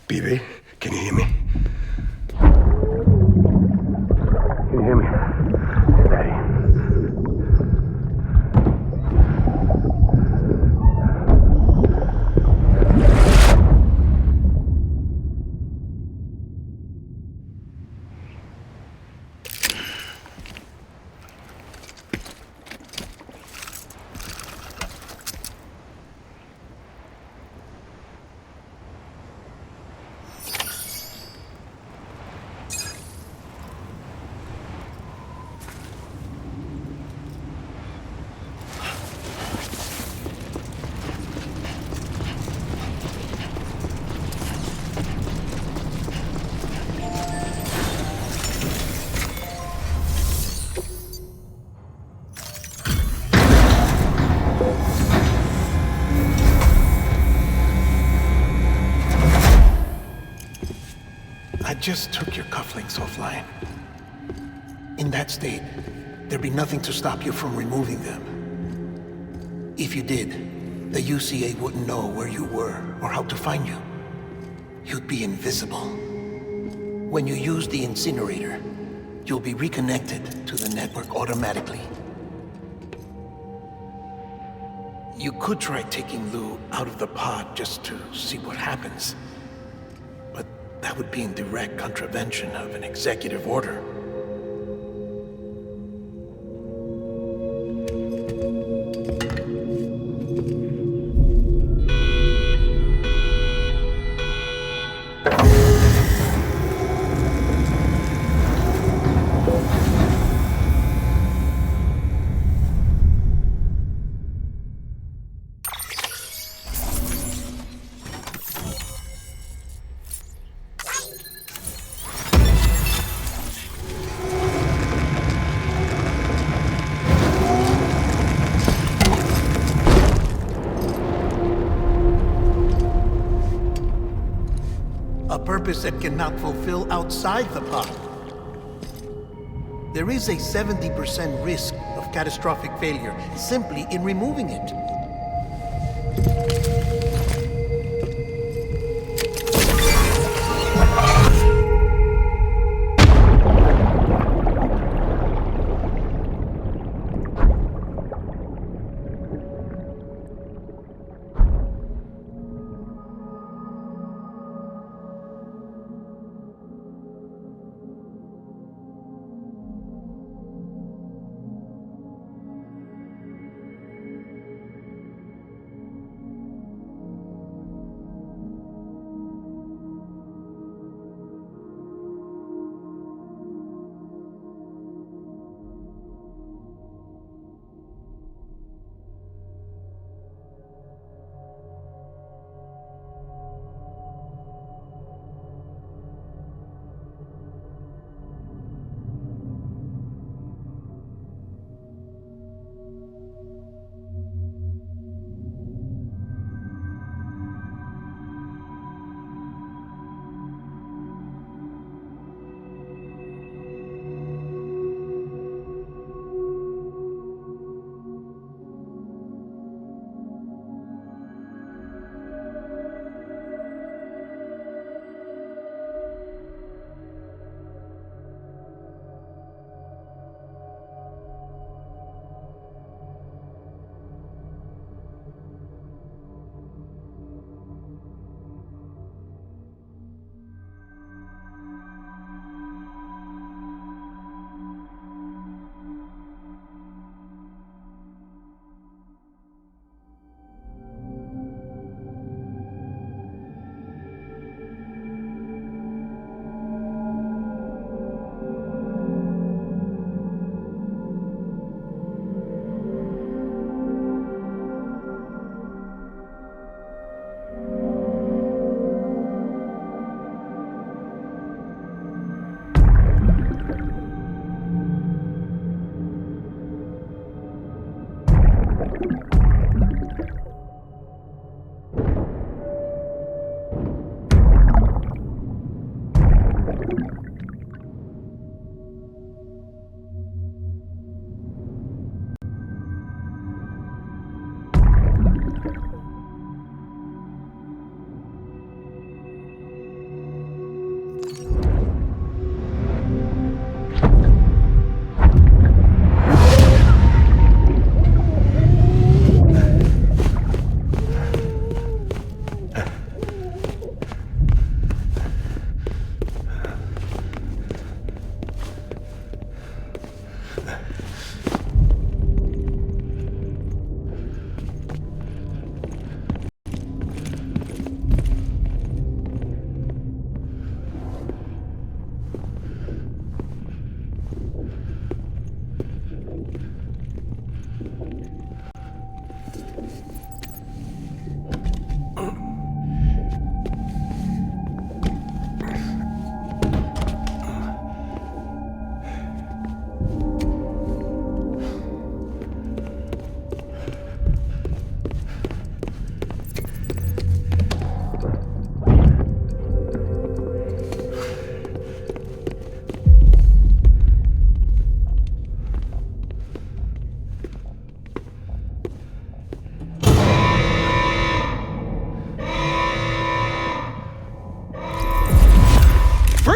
BB, can you hear me? Can you hear me? Steady. I just took your cufflinks offline. In that state, there'd be nothing to stop you from removing them. If you did, the UCA wouldn't know where you were or how to find you. You'd be invisible. When you use the incinerator, you'll be reconnected to the network automatically. You could try taking Lou out of the pod just to see what happens. But that would be in direct contravention of an executive order. A purpose that cannot fulfill outside the pod. There is a 70% risk of catastrophic failure simply in removing it.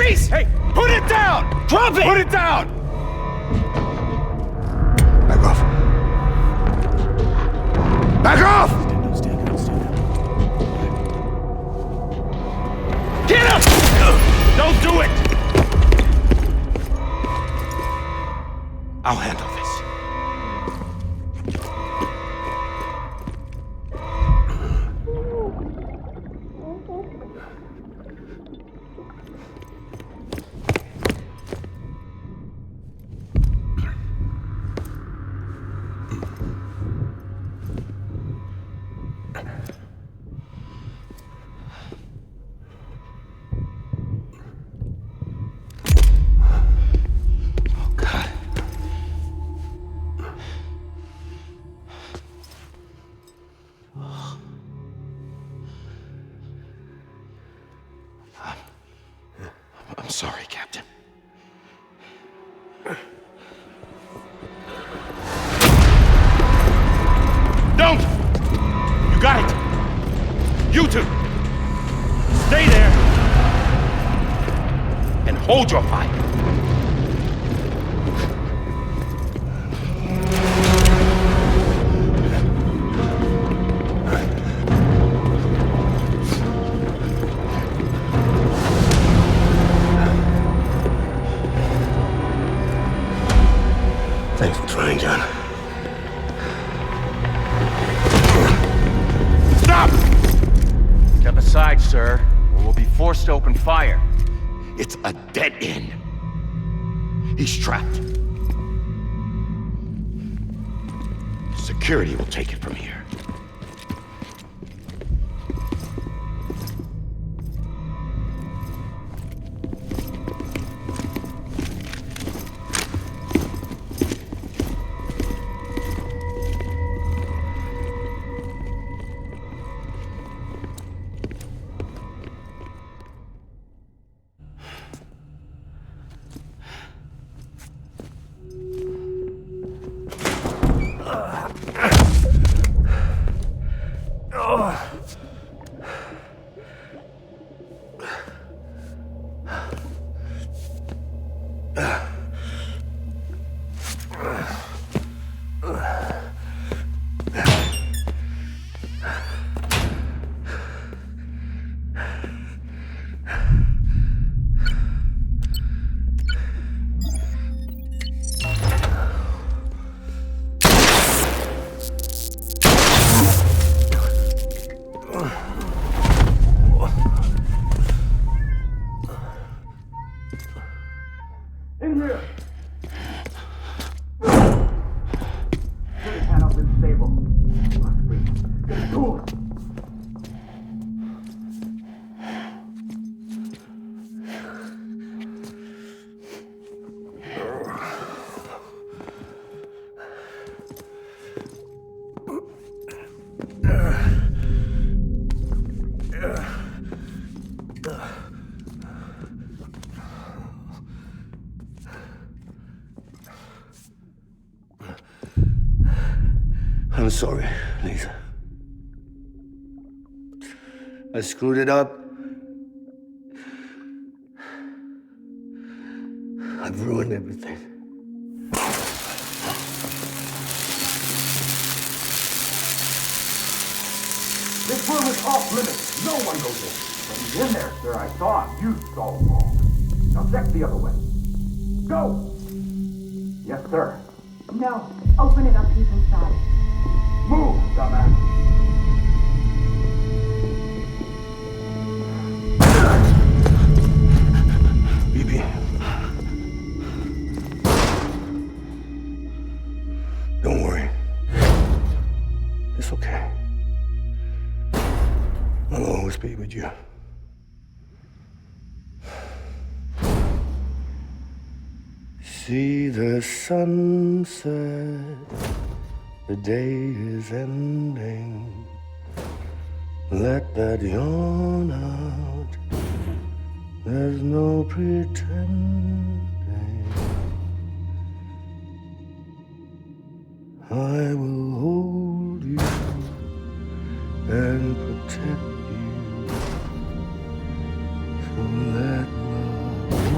Freeze! Hey, put it down! Drop it! Put it down! Back off. Back off! Get him! Don't do it! I'll handle this. I'm sorry, Captain. Don't! You got it! You two! Stay there! And hold your fire! Thanks for trying, John. Stop! Step aside, sir, or we'll be forced to open fire. It's a dead end. He's trapped. Security will take it from here. I'm sorry, Lisa. I screwed it up. I've ruined everything. This room is off limits. No one goes in. But he's in there, sir. I saw him. You saw him all. Now check the other way. Go! Yes, sir. No. Open it up. He's inside. Move, dumbass. Bibi. Don't worry. It's okay. I'll always be with you. See the sunset. The day is ending. Let that yawn out. There's no pretending. I will hold you and protect you. So let love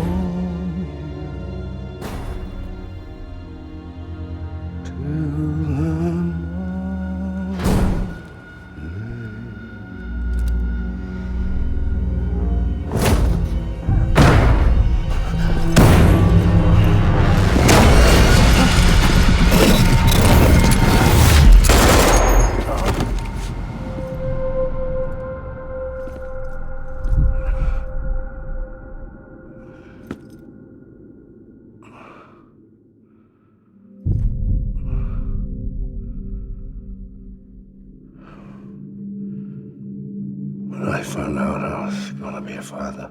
When I found out I was gonna be a father,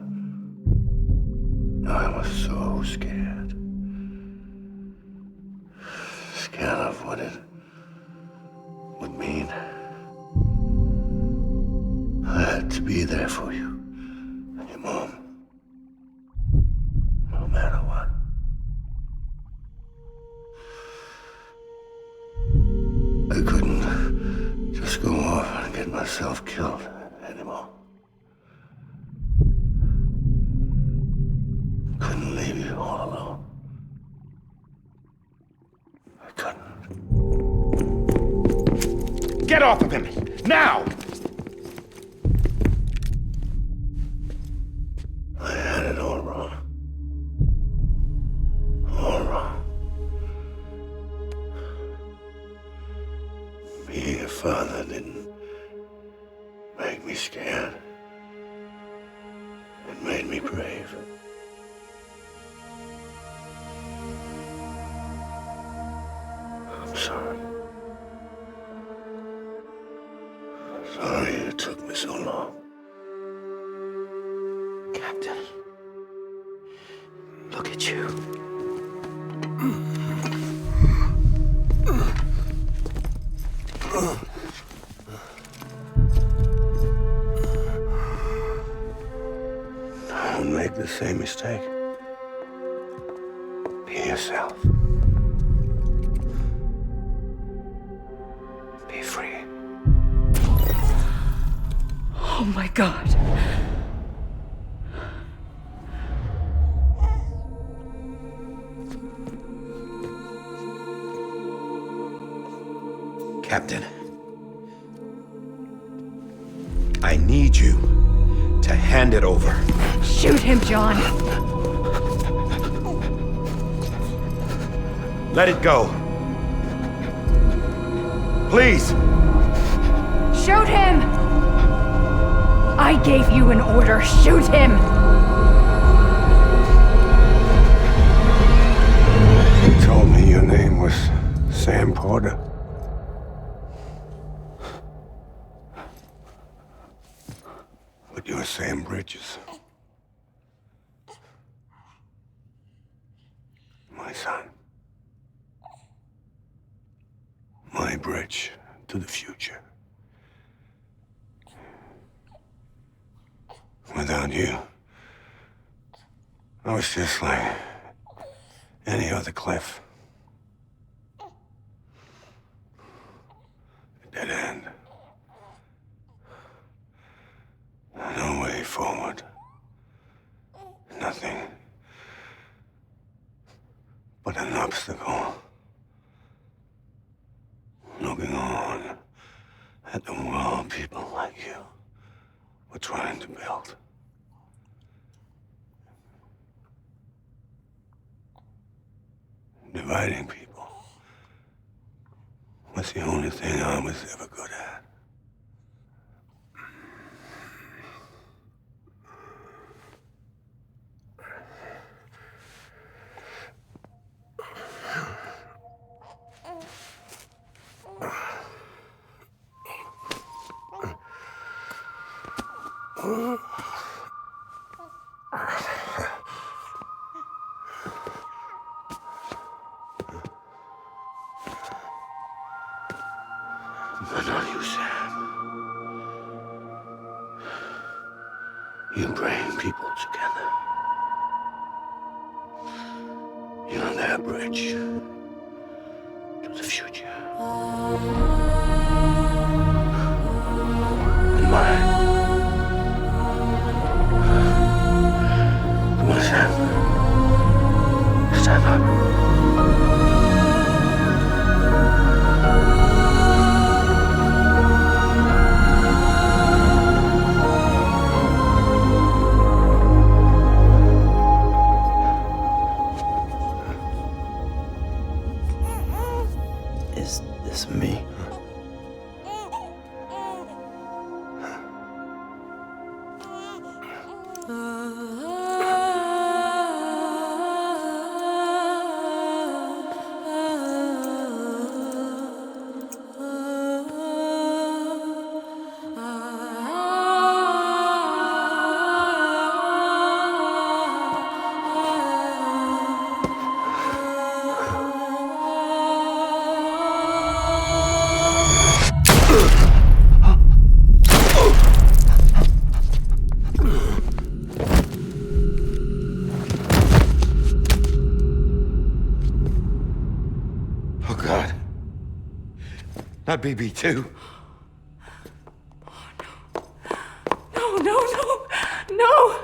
I was so scared. Scared of what it would mean. I had to be there for you and your mom, no matter what. I couldn't just go off and get myself killed anymore. Couldn't leave you all alone. I couldn't. Get off of him! Now! I had it all wrong. All wrong. Being a father didn't make me scared. It made me brave. I'm sorry. Sorry it took me so long. Captain, look at you. Don't make the same mistake. Be yourself. Be free. Oh my God. Captain, I need you to hand it over. Shoot him, John. Let it go. Please. Shoot him! I gave you an order. Shoot him! You told me your name was Sam Porter. But you're Sam Bridges. My son. My bridge to the future. Without you, I was just like any other Cliff. A dead end. No way forward. Nothing but an obstacle. Looking on at the world people like you were trying to build. Dividing people was the only thing I was ever good at. But not you, Sam. You bring people together. You're their bridge to the future. And mine. Come on, Sam. Stand up. Is this me? Not BB too. No, no, no, no!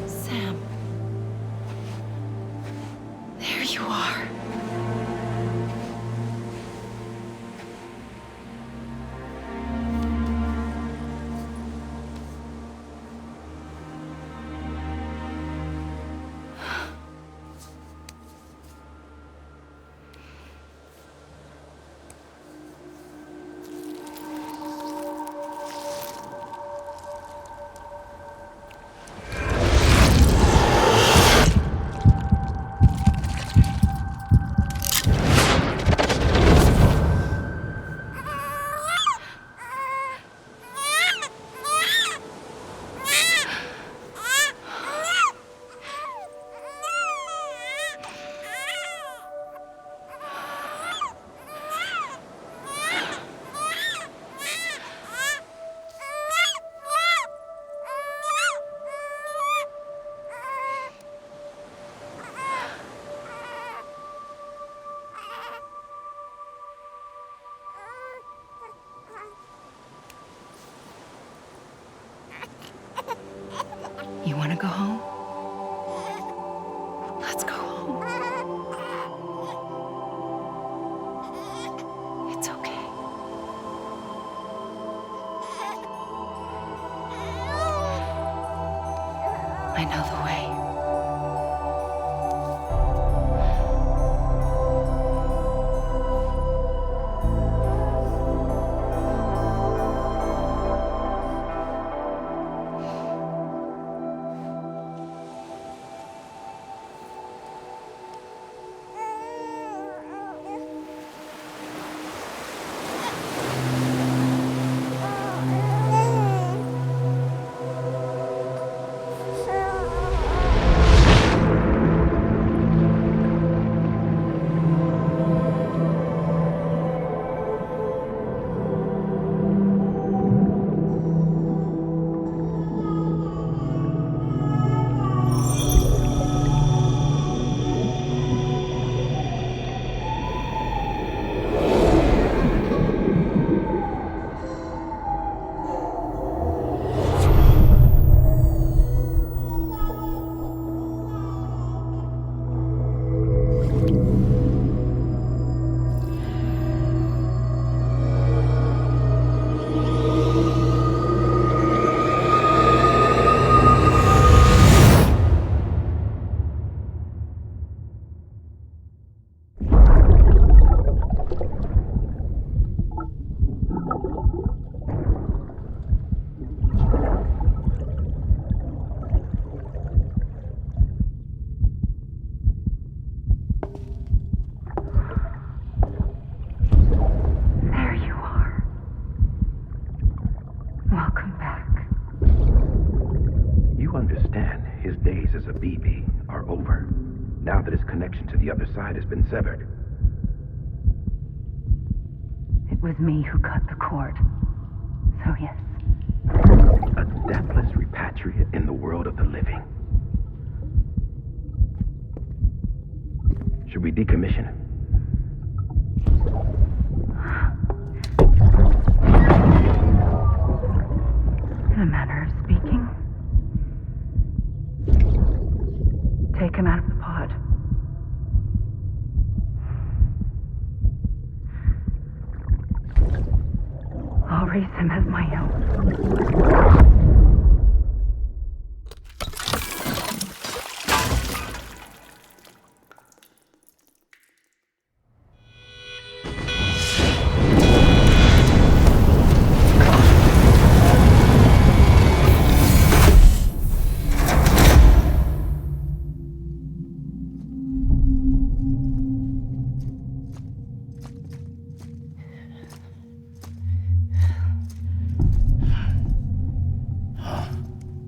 Sam. There you are. You want to go home? Let's go home. It's okay. I know the way. Now that his connection to the other side has been severed. It was me who cut the cord. So yes. A deathless repatriate in the world of the living. Should we decommission him?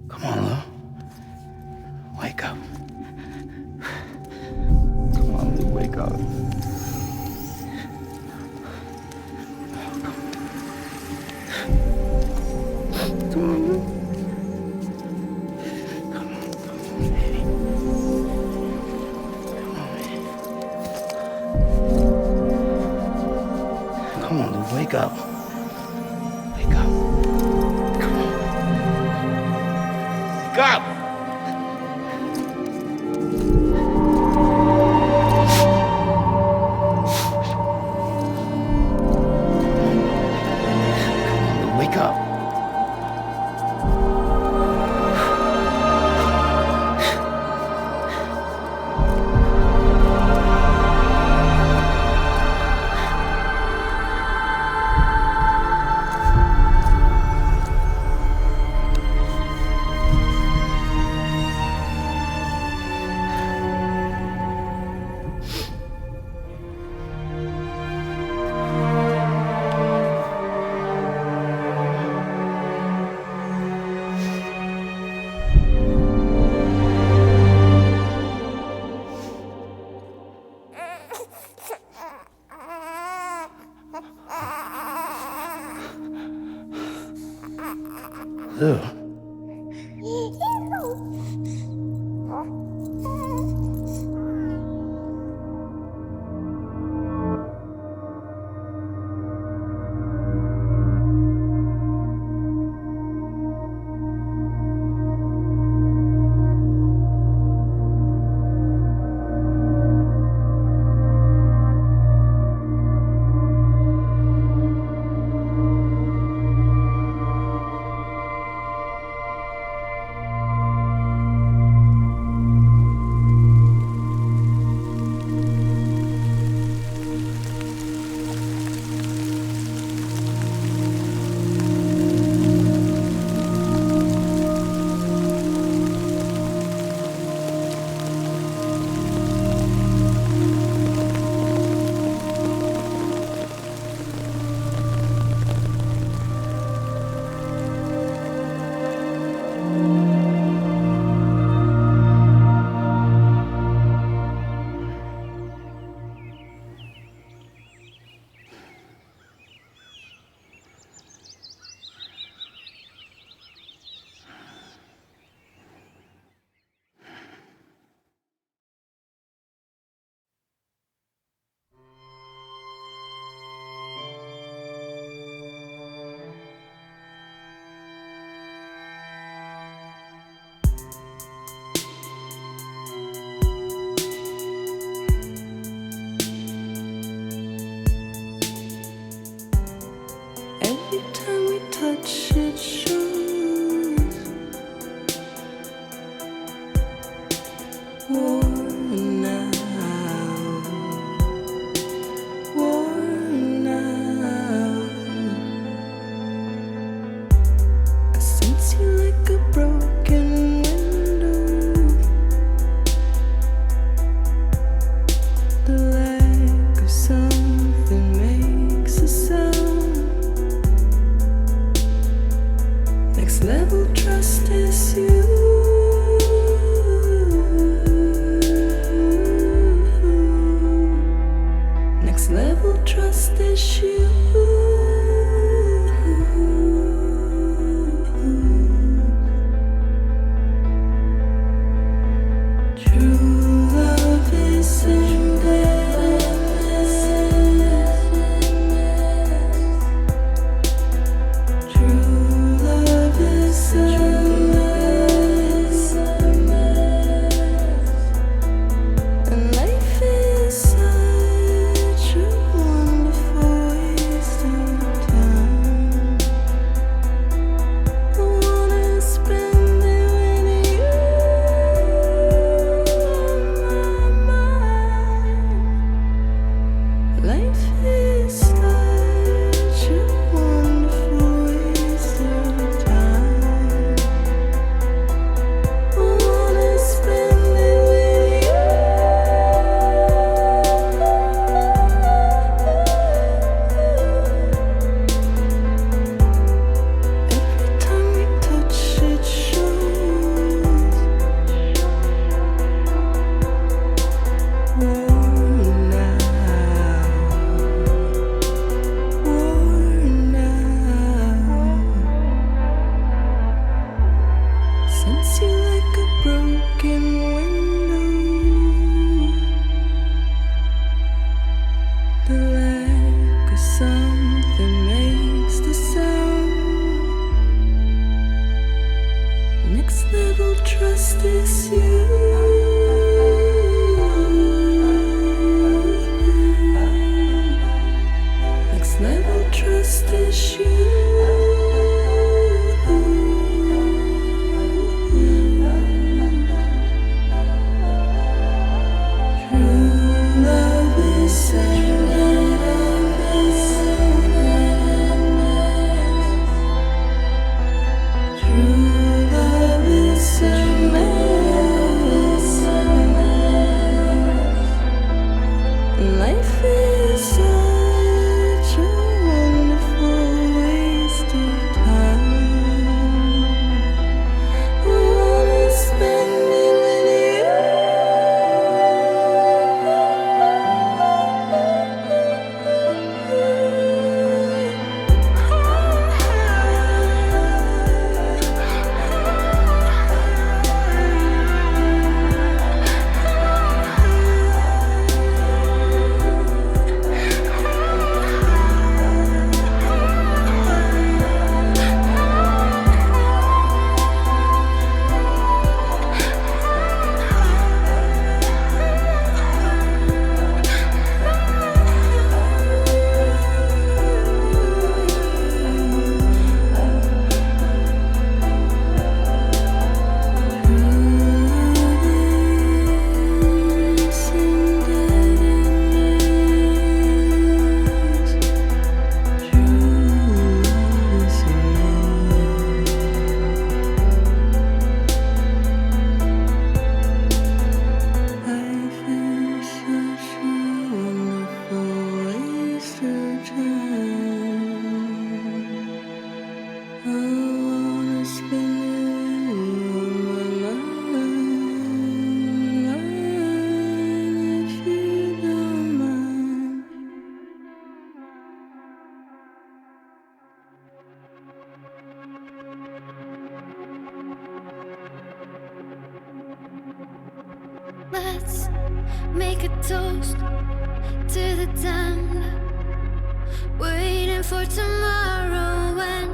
Come on, Lou. Wake up. Come on, Lou, wake up. Come on, Lou. Come on, baby. Come on, Lou, wake up. Wake up. Come on. Wake up! Wake up. Lou. little trust is you. Next level trust is you. True love is life is such a wonderful waste of time. I wanna spend it with Let's make a toast to the damned, waiting for tomorrow when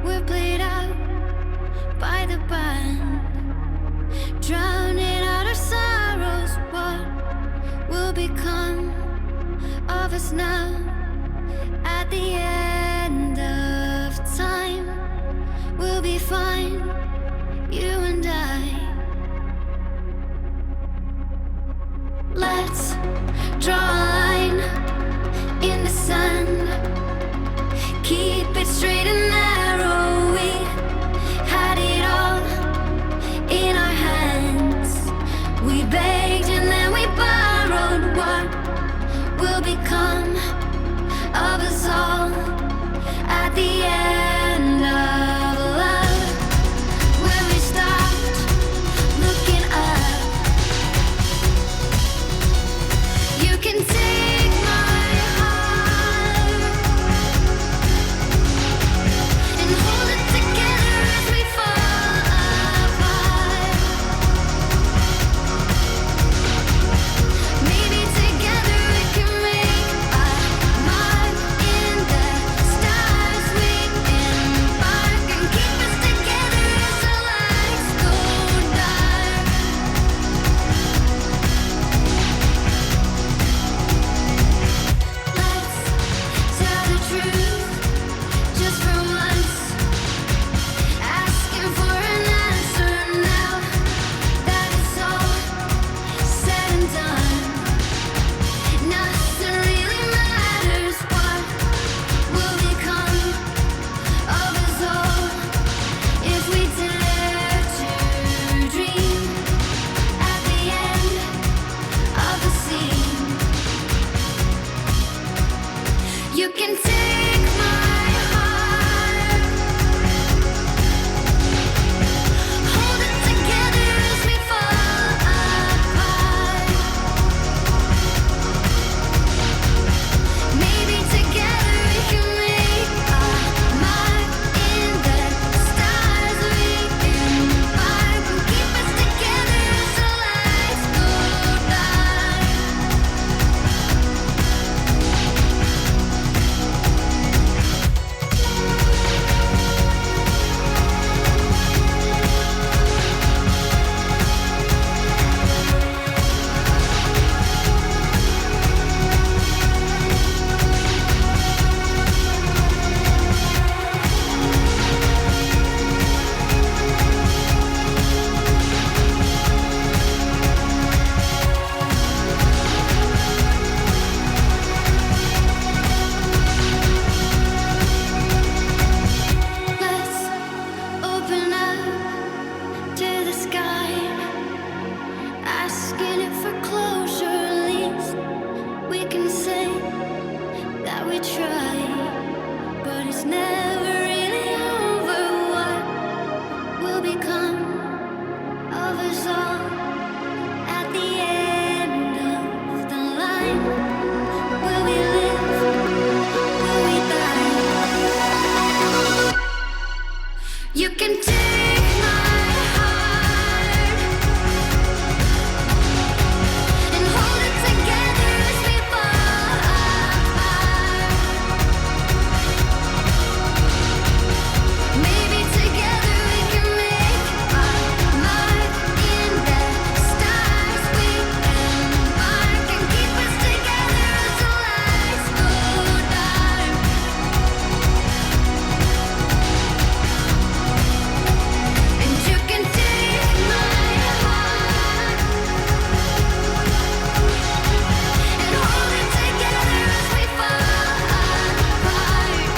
we're played out by the band, drowning out our sorrows. What will become of us now at the end of time? We'll be fine, you and I. Let's draw a line in the sand, keep it straight and narrow. We had it all in our hands. We begged and then we borrowed. What will become of us all at the end of love? When we stopped You can take my heart and hold it together as we fall apart. Maybe together we can make our mark in the stars. We embark and keep us together as the lights go dark. And you can take my heart and hold it together as we fall apart.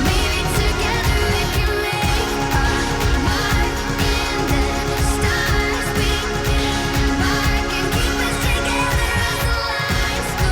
Maybe together we can make our mark in the stars. We embark and keep us together as the lights go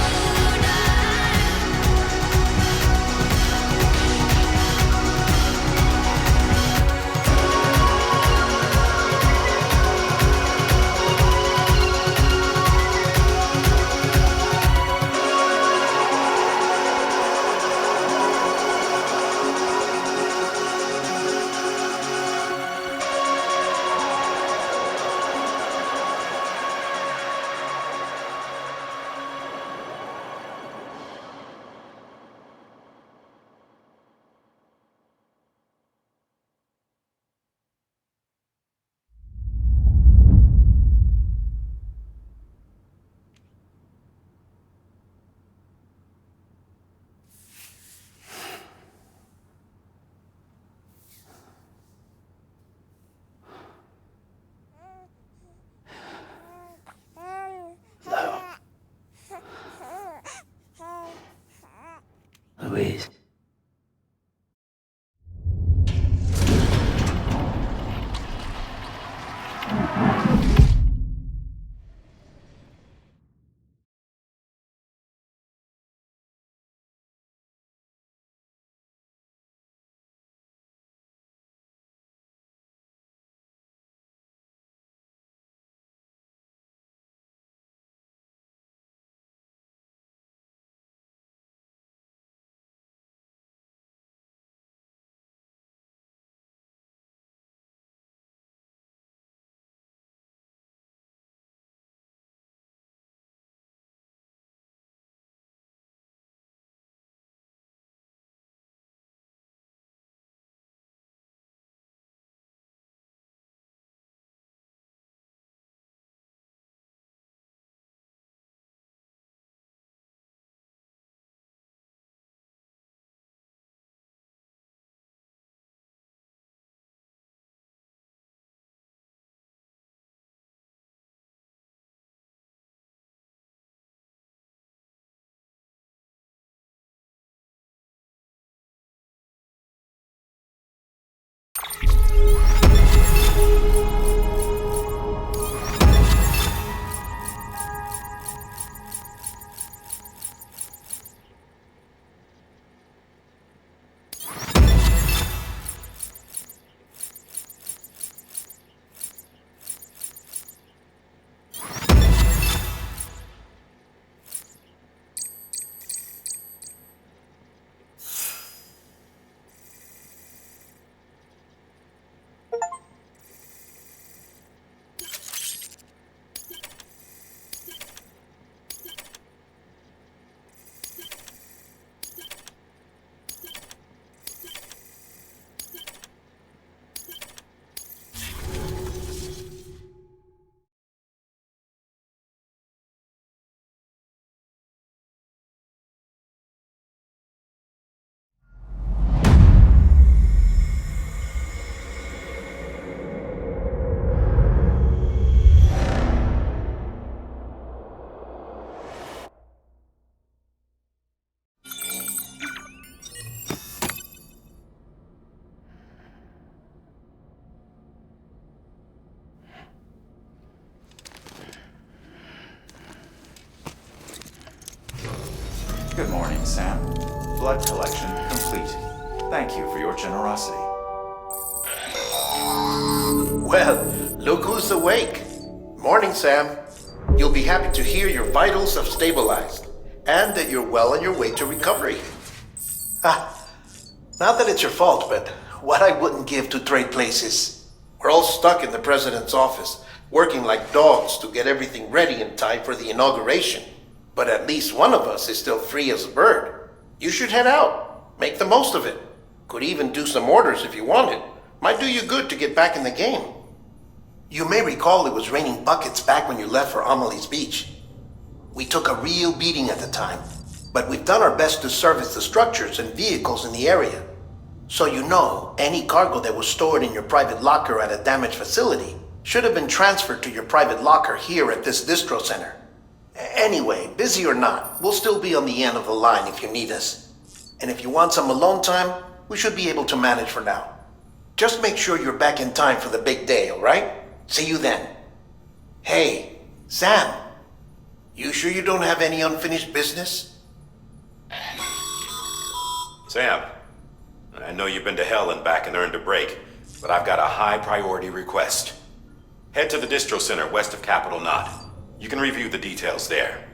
Louise. Good morning, Sam. Blood collection complete. Thank you for your generosity. Well, look who's awake. Morning, Sam. You'll be happy to hear your vitals have stabilized and that you're well on your way to recovery. Ah, Not that it's your fault, but what I wouldn't give to trade places. We're all stuck in the president's office, working like dogs to get everything ready in time for the inauguration. But at least one of us is still free as a bird. You should head out. Make the most of it. Could even do some orders if you wanted. Might do you good to get back in the game. You may recall it was raining buckets back when you left for Amelie's Beach. We took a real beating at the time, but we've done our best to service the structures and vehicles in the area. So you know, any cargo that was stored in your private locker at a damaged facility should have been transferred to your private locker here at this distro center. Anyway, busy or not, we'll still be on the end of the line if you need us. And if you want some alone time, we should be able to manage for now. Just make sure you're back in time for the big day, alright? See you then. Hey, Sam. You sure you don't have any unfinished business? Sam, I know you've been to hell and back and earned a break, but I've got a high priority request. Head to the distro center west of Capitol Knot. You can review the details there.